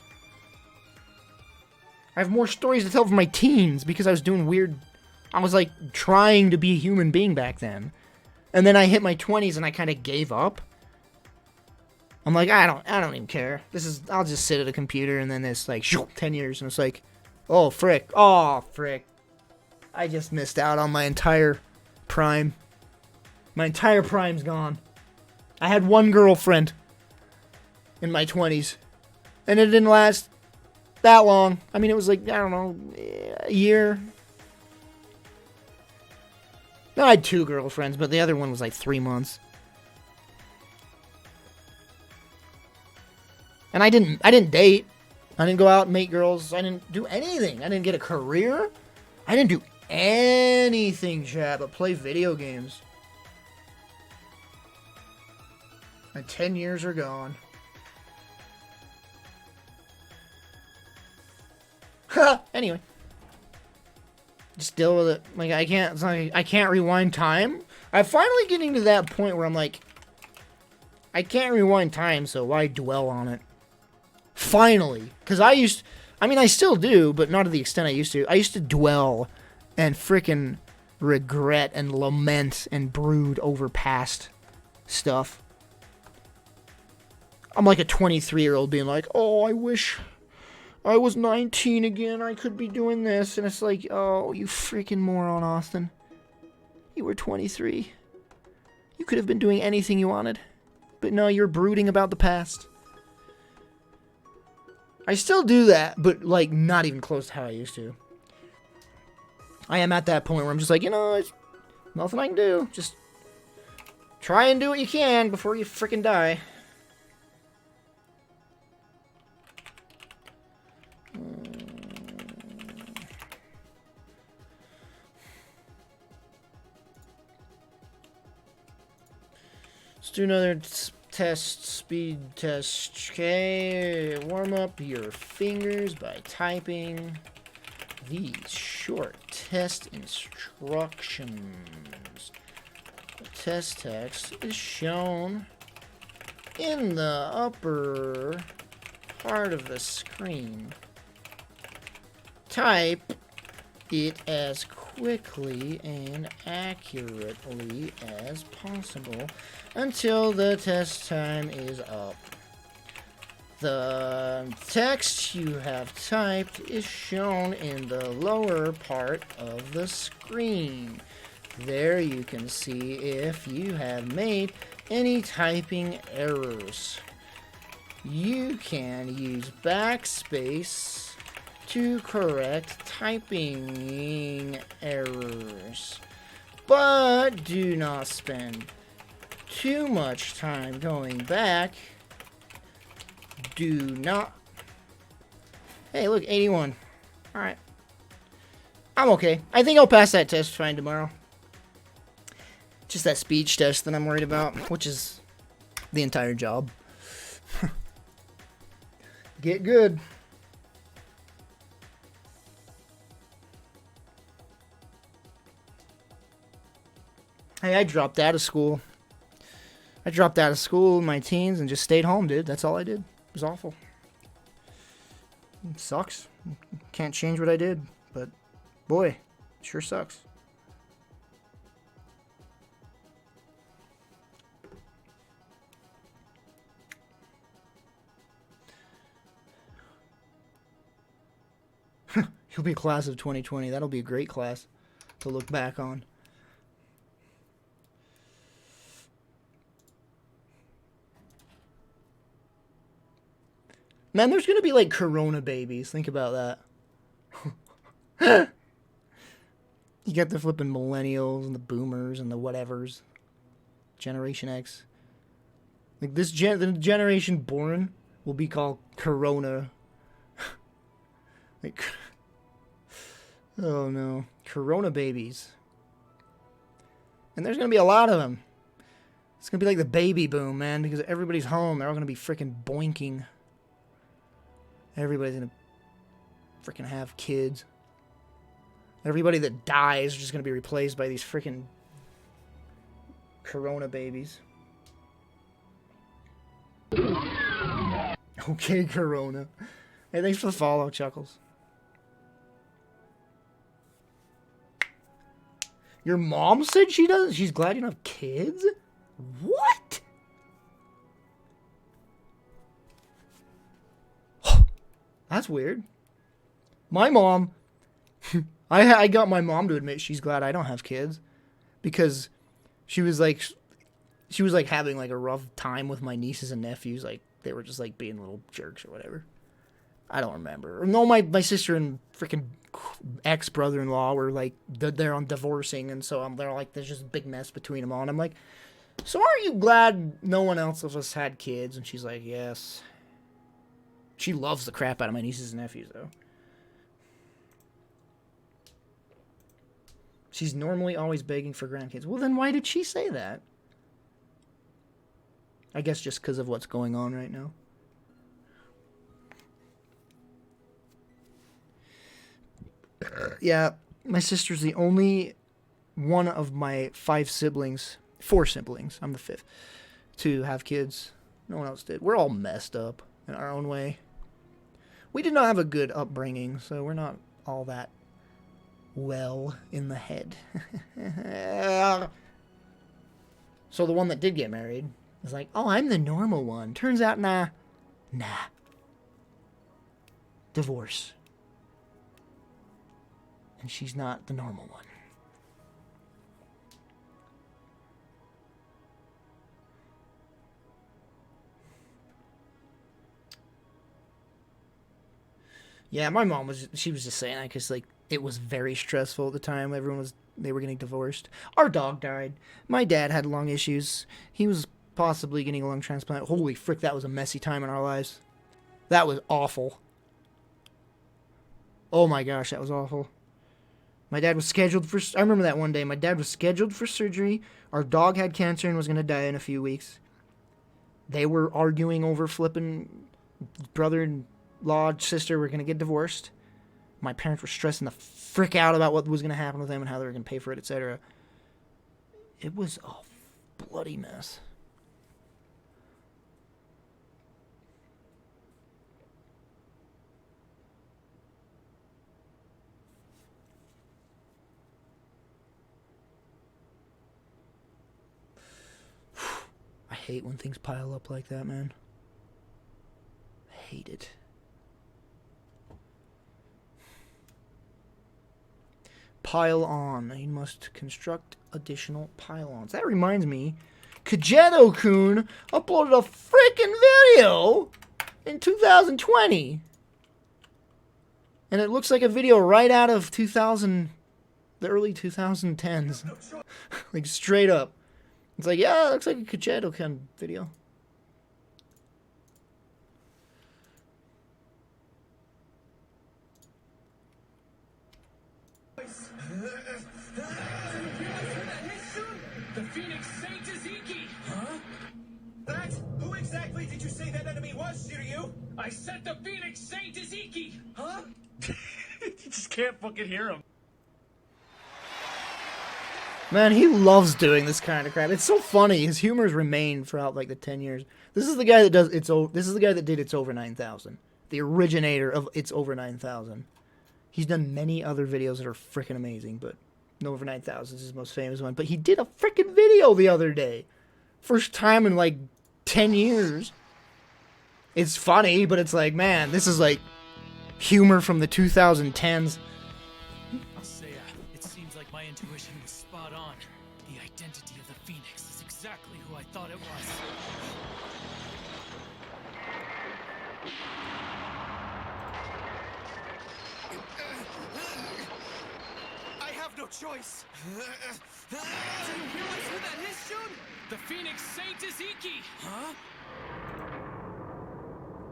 I have more stories to tell from my teens because I was doing weird... I was, like, trying to be a human being back then. And then I hit my 20s and I kind of gave up. I'm like, I don't even care. I'll just sit at a computer, and then it's like, 10 years, and it's like... Oh, frick. Oh, frick. I just missed out on my entire prime. My entire prime's gone. I had one girlfriend in my 20s. And it didn't last that long. I mean, it was like, I don't know, a year. No, I had 2 girlfriends, but the other one was like 3 months. And I didn't date. I didn't go out and meet girls. I didn't do anything. I didn't get a career. I didn't do anything, chat, but play video games. My 10 years are gone. Anyway. Just deal with it. Like, I can't rewind time. I'm finally getting to that point where I'm like, I can't rewind time, so why dwell on it? Finally. Because I still do, but not to the extent I used to. I used to dwell and frickin' regret and lament and brood over past stuff. I'm like a 23-year-old being like, oh, I wish I was 19 again. I could be doing this. And it's like, oh, you freaking moron, Austin. You were 23. You could have been doing anything you wanted. But no, you're brooding about the past. I still do that, but, like, not even close to how I used to. I am at that point where I'm just like, there's nothing I can do. Just try and do what you can before you frickin' die. Let's do another test, speed test. Okay, warm up your fingers by typing these short test instructions. The test text is shown in the upper part of the screen. Type it as quickly and accurately as possible until the test time is up. The text you have typed is shown in the lower part of the screen. There you can see if you have made any typing errors. You can use backspace to correct typing errors, but do not spend too much time going back. Do not. Hey, look, 81. Alright. I'm okay. I think I'll pass that test fine tomorrow. Just that speech test that I'm worried about, which is the entire job. Get good. Hey, I dropped out of school. I dropped out of school in my teens and just stayed home, dude. That's all I did. It was awful. It sucks. Can't change what I did, but boy, it sure sucks. You'll be a class of 2020. That'll be a great class to look back on. Man, there's gonna be like Corona babies. Think about that. You got the flipping millennials and the boomers and the whatevers. Generation X. Like the generation born will be called Corona. Like, oh no, Corona babies. And there's gonna be a lot of them. It's gonna be like the baby boom, man, because everybody's home. They're all gonna be freaking boinking. Everybody's gonna freaking have kids. Everybody that dies is just gonna be replaced by these freaking Corona babies. Okay, Corona. Hey, thanks for the follow, Chuckles. Your mom said she doesn't? She's glad you don't have kids? What? That's weird. My mom, I got my mom to admit she's glad I don't have kids, because she was like having like a rough time with my nieces and nephews. Like they were just like being little jerks or whatever. I don't remember. No, my sister and freaking ex-brother-in-law were like they're on divorcing, and so they're like there's just a big mess between them all. And I'm like, so aren't you glad no one else of us had kids? And she's like, yes. She loves the crap out of my nieces and nephews, though. She's normally always begging for grandkids. Well, then why did she say that? I guess just because of what's going on right now. Yeah, my sister's the only one of my 4 siblings, I'm the 5th, to have kids. No one else did. We're all messed up in our own way. We did not have a good upbringing, so we're not all that well in the head. So the one that did get married was like, oh, I'm the normal one. Turns out, nah. Divorce. And she's not the normal one. Yeah, my mom she was just saying that because, like, it was very stressful at the time. They were getting divorced. Our dog died. My dad had lung issues. He was possibly getting a lung transplant. Holy frick, that was a messy time in our lives. That was awful. Oh my gosh, that was awful. My dad was scheduled for... I remember that one day. My dad was scheduled for surgery. Our dog had cancer and was going to die in a few weeks. They were arguing over flipping brother-in-law, sister were going to get divorced. My parents were stressing the frick out about what was going to happen with them and how they were going to pay for it, etc. It was a bloody mess. hate when things pile up like that, man. I hate it. Pile on. You must construct additional pylons. That reminds me, Kajeto-kun uploaded a freaking video in 2020. And it looks like a video right out of the early 2010s. Like, straight up. It's like, yeah, it looks like a Kajeto-kun video. The Phoenix Saint is Iki! Huh? That? Who exactly did you say that enemy was, Shiryu? I said the Phoenix Saint is Iki! Huh? You just can't fucking hear him. Man, he loves doing this kind of crap. It's so funny. His humor's remained throughout like the 10 years. This is the guy that does this is the guy that did It's Over 9,000. The originator of It's Over 9,000. He's done many other videos that are freaking amazing, but Over 9,000 is his most famous one. But he did a freaking video the other day. First time in like 10 years. It's funny, but it's like, man, this is like humor from the 2010s. I'll say it seems like my intuition was spot on. The identity of the Phoenix is exactly who I thought it was. I have no choice. Do you realize who that is, Shun? The Phoenix Saint is Iki. Huh?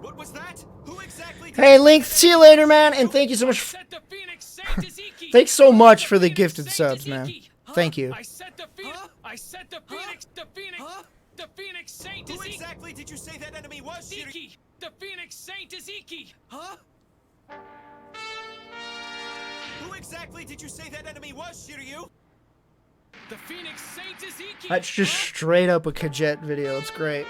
What was that? Who exactly? Hey, Link, see you later, man, and thank you so much. Thanks so much for the gifted subs, man. Thank you. I said the Phoenix. I said the Phoenix. The Phoenix. The Phoenix Saint is Iki. Who exactly did you say that enemy was? Iki. The Phoenix Saint is Iki. Huh? Who exactly did you say that enemy was, Shiryu? The Phoenix Saint is Iki. That's just straight up a Kajet video. It's great.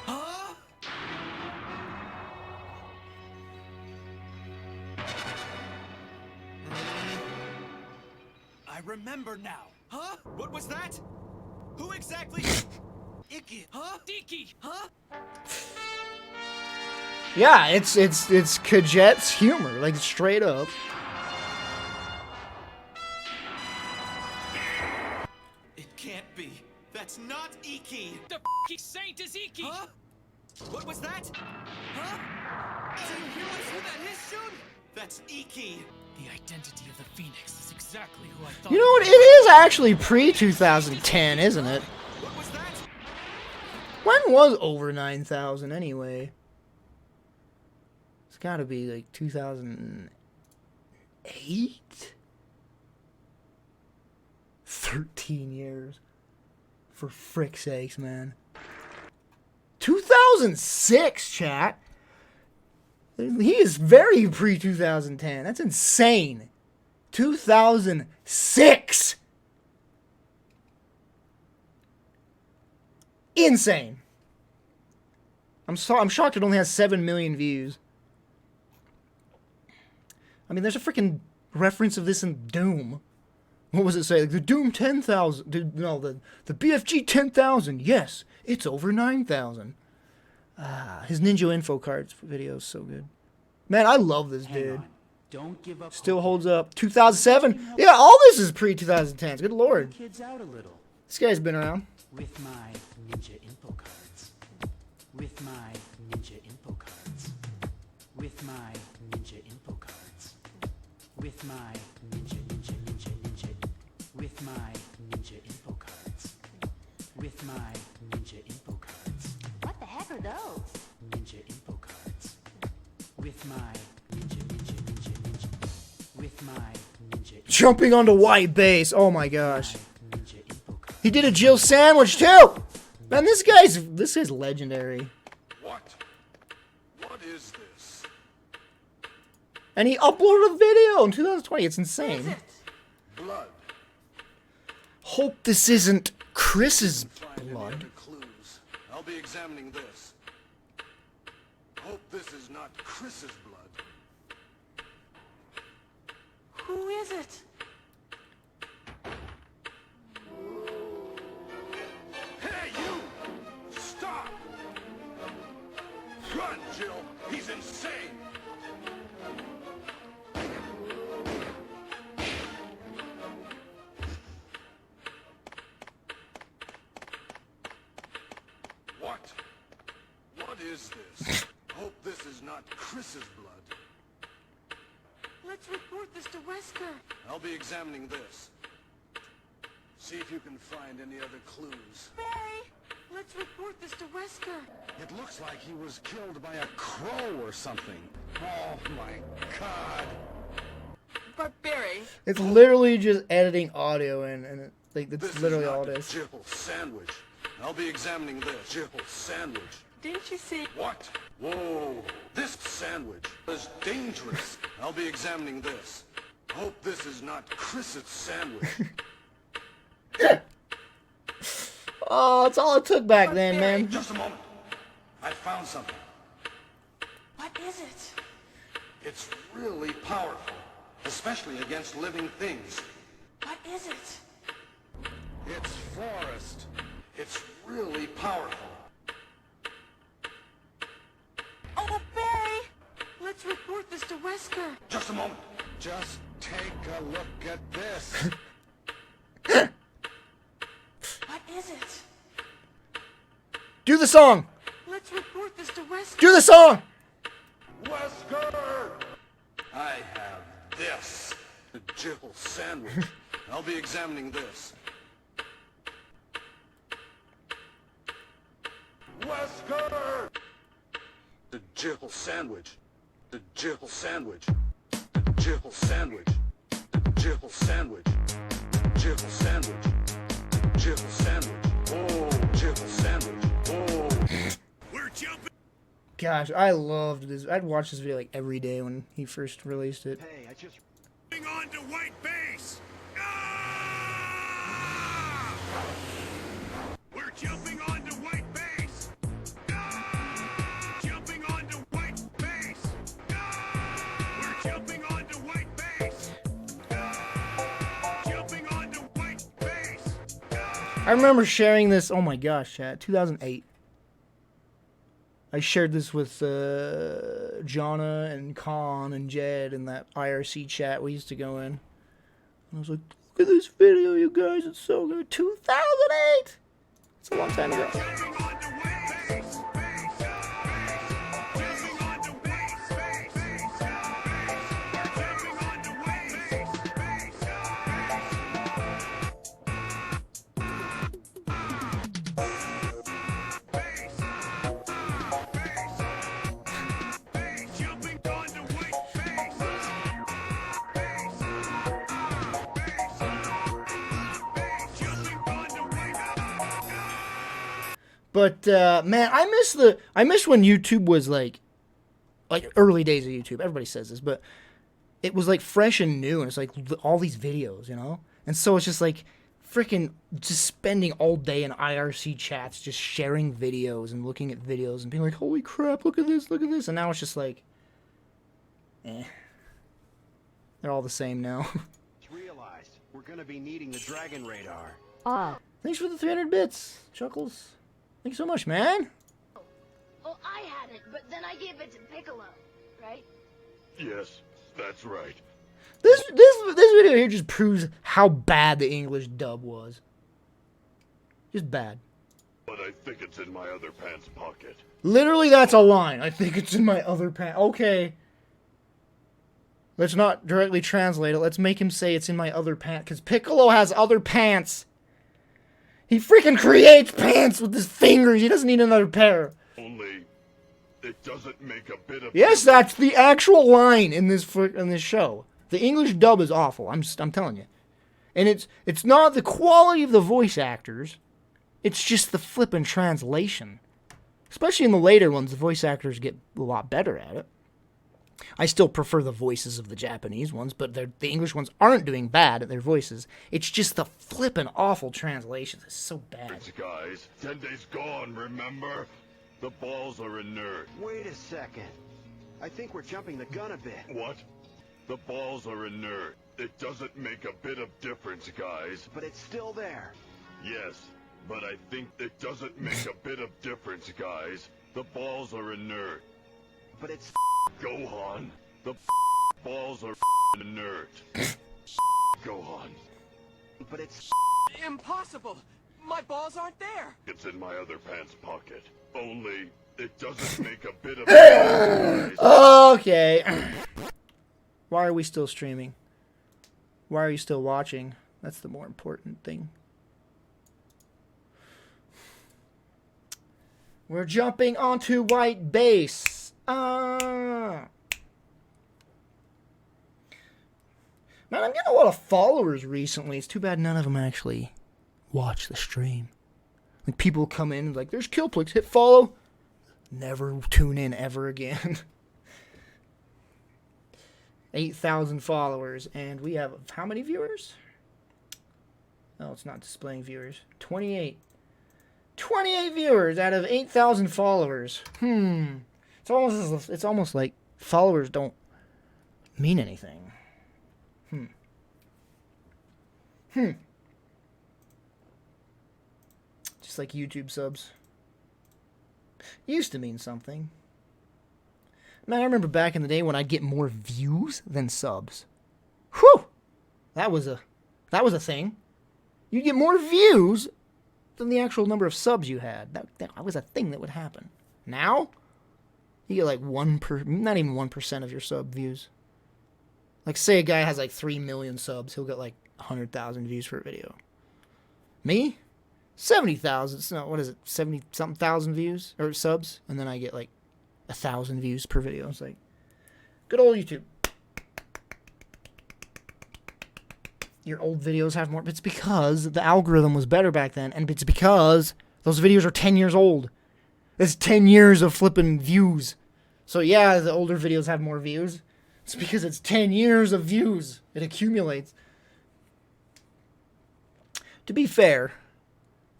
Huh? I remember now. Huh? What was that? Who exactly? Iki. Huh? Iki. Huh? Yeah, it's Kajet's humor, like straight up. It can't be. That's not Iki. The Saint is Iki. Huh? What was that? Huh? Do you realize who that is, Shun? That's Iki. The identity of the Phoenix is exactly who I thought. You know what? It is actually pre-2010, isn't it? What was that? When was Over 9,000 anyway? It's gotta be like 2008? 13 years. For frick's sakes, man. 2006, chat? He is very pre-2010. That's insane. 2006! Insane. I'm shocked it only has 7 million views. I mean, there's a freaking reference of this in Doom. What was it say? Like the Doom 10,000. No, the BFG 10,000. Yes, it's over 9,000. His Ninja Info Cards video is so good. Man, I love this dude. Don't give up. Still holds up. 2007. Yeah, all this is pre-2010s. Good lord. Kids out a little. This guy's been around. With my Ninja Info Cards. With my Ninja Info Cards. With my Ninja Info Cards. With my Ninja. With my Ninja Info Cards. With my Ninja Info Cards. What the heck are those? Ninja Info Cards. With my Ninja. With my Ninja. Jumping onto white base. Oh my gosh. He did a Jill sandwich too. Man, this guy's legendary. What? What is this? And he uploaded a video in 2020. It's insane. Blood. Hope this isn't Chris's blood. Clues. I'll be examining this. Hope this is not Chris's blood. Who is it? Hey, you! Stop! Run, Jill! He's insane! What? What is this? Hope this is not Chris's blood. Let's report this to Wesker. I'll be examining this. See if you can find any other clues. Barry, let's report this to Wesker. It looks like he was killed by a crow or something. Oh my god. But Barry, It's literally just editing audio in, and it, like that's This literally is all not it is. Jill sandwich. I'll be examining this. Jill sandwich. didn't you see? What? Whoa. This sandwich is dangerous. I'll be examining this. Hope this is not Chris's sandwich. Oh, that's all it took back then, man. Just a moment. I found something. What is it? It's really powerful, especially against living things. What is it? It's forest. It's really powerful. Oh, Barry! Let's report this to Wesker. Just a moment. Just take a look at this. What is it? Do the song. Let's report this to Wesker. Do the song. Wesker! I have this. The Jill sandwich. I'll be examining this. Wesker! The Jill sandwich. The Jill sandwich. The Jill sandwich. The Jill sandwich. The Jill sandwich. The Jill sandwich. Oh, Jill sandwich. Oh. We're jumping. Gosh, I loved this. I'd watch this video like every day when he first released it. Hey, I just... On to white base! We're jumping onto white base! Jumping onto white base! We're jumping onto white base! Jumping onto white base! I remember sharing this. Oh my gosh, chat. 2008. I shared this with Jonna and Khan and Jed in that IRC chat we used to go in. And I was like, look at this video, you guys. It's so good. 2008! It's a long time ago. Jumping onto white base! Jumping onto white base! Jumping onto white base! Jumping onto white But man, I miss when YouTube was like early days of YouTube. Everybody says this, but it was like fresh and new, and it's like all these videos, you know. And so it's just like freaking just spending all day in IRC chats, just sharing videos and looking at videos and being like, "Holy crap! Look at this! Look at this!" And now it's just like, they're all the same now. Realized we're gonna be needing the dragon radar. Thanks for the 300 bits, Chuckles. Thanks so much, man. Well, I had it, but then I gave it to Piccolo, right? Yes, that's right. This video here just proves how bad the English dub was. Just bad. But I think it's in my other pants pocket. Literally, that's a line. I think it's in my other pants. Okay. Let's not directly translate it. Let's make him say it's in my other pants. Because Piccolo has other pants. He freaking creates pants with his fingers. He doesn't need another pair. Only, it doesn't make a bit of... Yes, that's the actual line in this show. The English dub is awful. I'm telling you. And it's not the quality of the voice actors. It's just the flippin' translation. Especially in the later ones, the voice actors get a lot better at it. I still prefer the voices of the Japanese ones, but the English ones aren't doing bad at their voices. It's just the flippin' awful translations. It's so bad. Guys, 10 days gone, remember? The balls are inert. Wait a second. I think we're jumping the gun a bit. What? The balls are inert. it doesn't make a bit of difference, guys. But it's still there. Yes, but I think it doesn't make a bit of difference, guys. The balls are inert. But it's Gohan, the balls are inert. Gohan. But it's Impossible! My balls aren't there! It's in my other pants pocket. Only, it doesn't make a bit of difference, guys. Okay. Why are we still streaming? Why are you still watching? That's the more important thing. We're jumping onto white base. Man, I'm getting a lot of followers recently. It's too bad none of them actually watch the stream. Like, people come in like, there's Kilplix, hit follow. Never tune in ever again. 8,000 followers, and we have how many viewers? Oh, it's not displaying viewers. 28. 28 viewers out of 8,000 followers. It's almost like followers don't mean anything. Just like YouTube subs. Used to mean something. Man, I remember back in the day when I'd get more views than subs. Whew! That was a thing. You'd get more views than the actual number of subs you had. That was a thing that would happen. Now, you get like not even 1% of your sub views. Like, say a guy has like 3 million subs, he'll get like 100,000 views for a video. Me? 70,000. So what is it? 70-something thousand views or subs, and then I get like 1,000 views per video. It's like, good old YouTube. Your old videos have more. It's because the algorithm was better back then, and it's because those videos are 10 years old. It's 10 years of flipping views. So yeah, the older videos have more views. It's because it's 10 years of views. It accumulates. To be fair,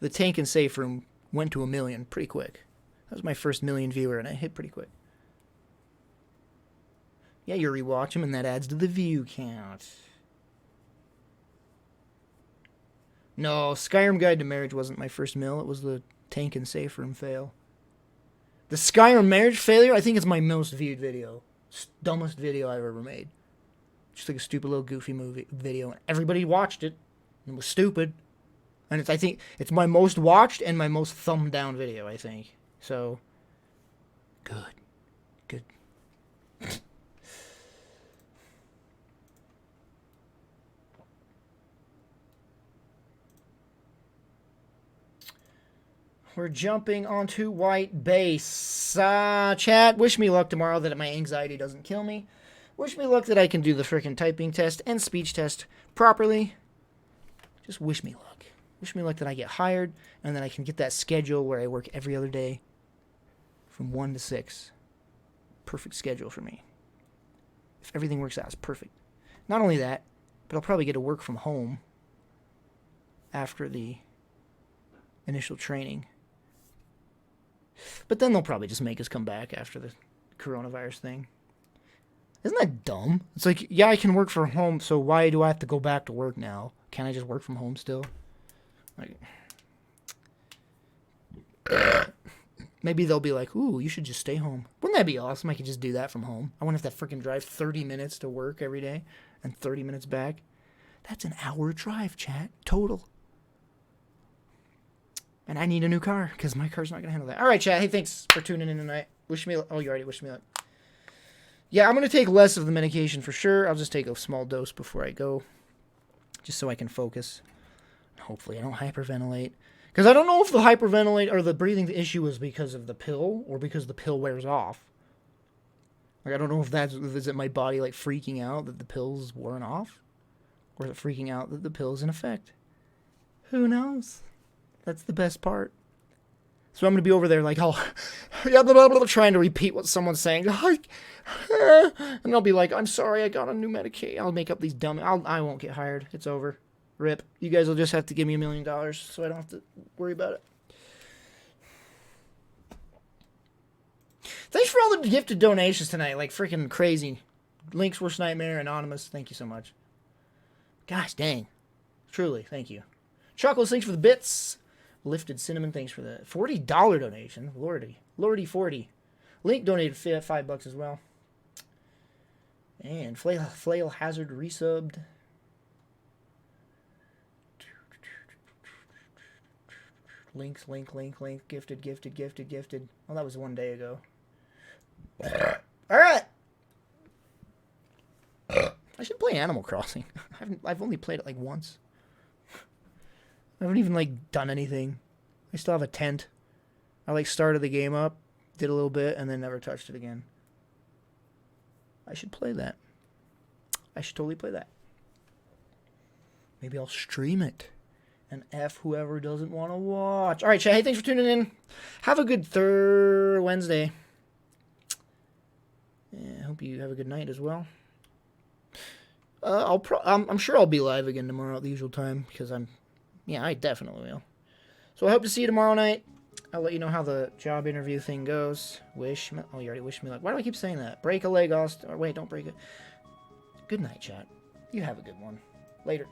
the Tank and Safe Room went to 1 million pretty quick. That was my first 1 million viewer, and I hit pretty quick. Yeah, you rewatch them, and that adds to the view count. No, Skyrim Guide to Marriage wasn't my first mill. It was the Tank and Safe Room fail. The Skyrim Marriage failure, I think it's my most viewed video. Dumbest video I've ever made. Just like a stupid little goofy movie video. Everybody watched it. It was stupid. And I think it's my most watched and my most thumbed down video, I think. So, good. Good. We're jumping onto white base. Chat, wish me luck tomorrow that my anxiety doesn't kill me. Wish me luck that I can do the frickin' typing test and speech test properly. Just wish me luck. Wish me luck that I get hired and that I can get that schedule where I work every other day from 1 to 6. Perfect schedule for me. If everything works out, it's perfect. Not only that, but I'll probably get to work from home after the initial training. But then they'll probably just make us come back after the coronavirus thing. Isn't that dumb? It's like, yeah, I can work from home, so why do I have to go back to work now? Can't I just work from home still? Like, maybe they'll be like, ooh, you should just stay home. Wouldn't that be awesome? I could just do that from home. I wouldn't have to freaking drive 30 minutes to work every day and 30 minutes back. That's an hour drive, chat, total. And I need a new car because my car's not going to handle that. All right, chat. Hey, thanks for tuning in tonight. Wish me luck. Oh, you already wished me luck. Yeah, I'm going to take less of the medication for sure. I'll just take a small dose before I go just so I can focus. Hopefully I don't hyperventilate. Because I don't know if the hyperventilate or the breathing issue is because of the pill or because the pill wears off. Like, I don't know if is it my body like freaking out that the pill's worn off? Or is it freaking out that the pill's in effect? Who knows? That's the best part. So I'm going to be over there like, oh, yeah, blah, blah, blah, trying to repeat what someone's saying. And I'll be like, I'm sorry, I got a new medication. I'll make up these dumb... I won't get hired. It's over. Rip. You guys will just have to give me $1 million so I don't have to worry about it. Thanks for all the gifted donations tonight. Like, freaking crazy. Link's Worst Nightmare, Anonymous. Thank you so much. Gosh dang. Truly, thank you. Chuckles, thanks for the bits. Lifted Cinnamon, thanks for the $40 donation. Lordy 40. Link donated $5 as well. And Flail Hazard resubbed. Link. Gifted. Well, that was 1 day ago. Alright! I should play Animal Crossing. I've only played it like once. I haven't even like done anything. I still have a tent. I like started the game up, did a little bit, and then never touched it again. I should play that. I should totally play that. Maybe I'll stream it. And F whoever doesn't want to watch. Alright, chat. Hey, thanks for tuning in. Have a good Wednesday. Yeah, I hope you have a good night as well. I'm sure I'll be live again tomorrow at the usual time because I definitely will. So I hope to see you tomorrow night. I'll let you know how the job interview thing goes. Oh, you already wished me luck. Why do I keep saying that? Break a leg, Austin. Or wait, don't break it. Good night, chat. You have a good one. Later.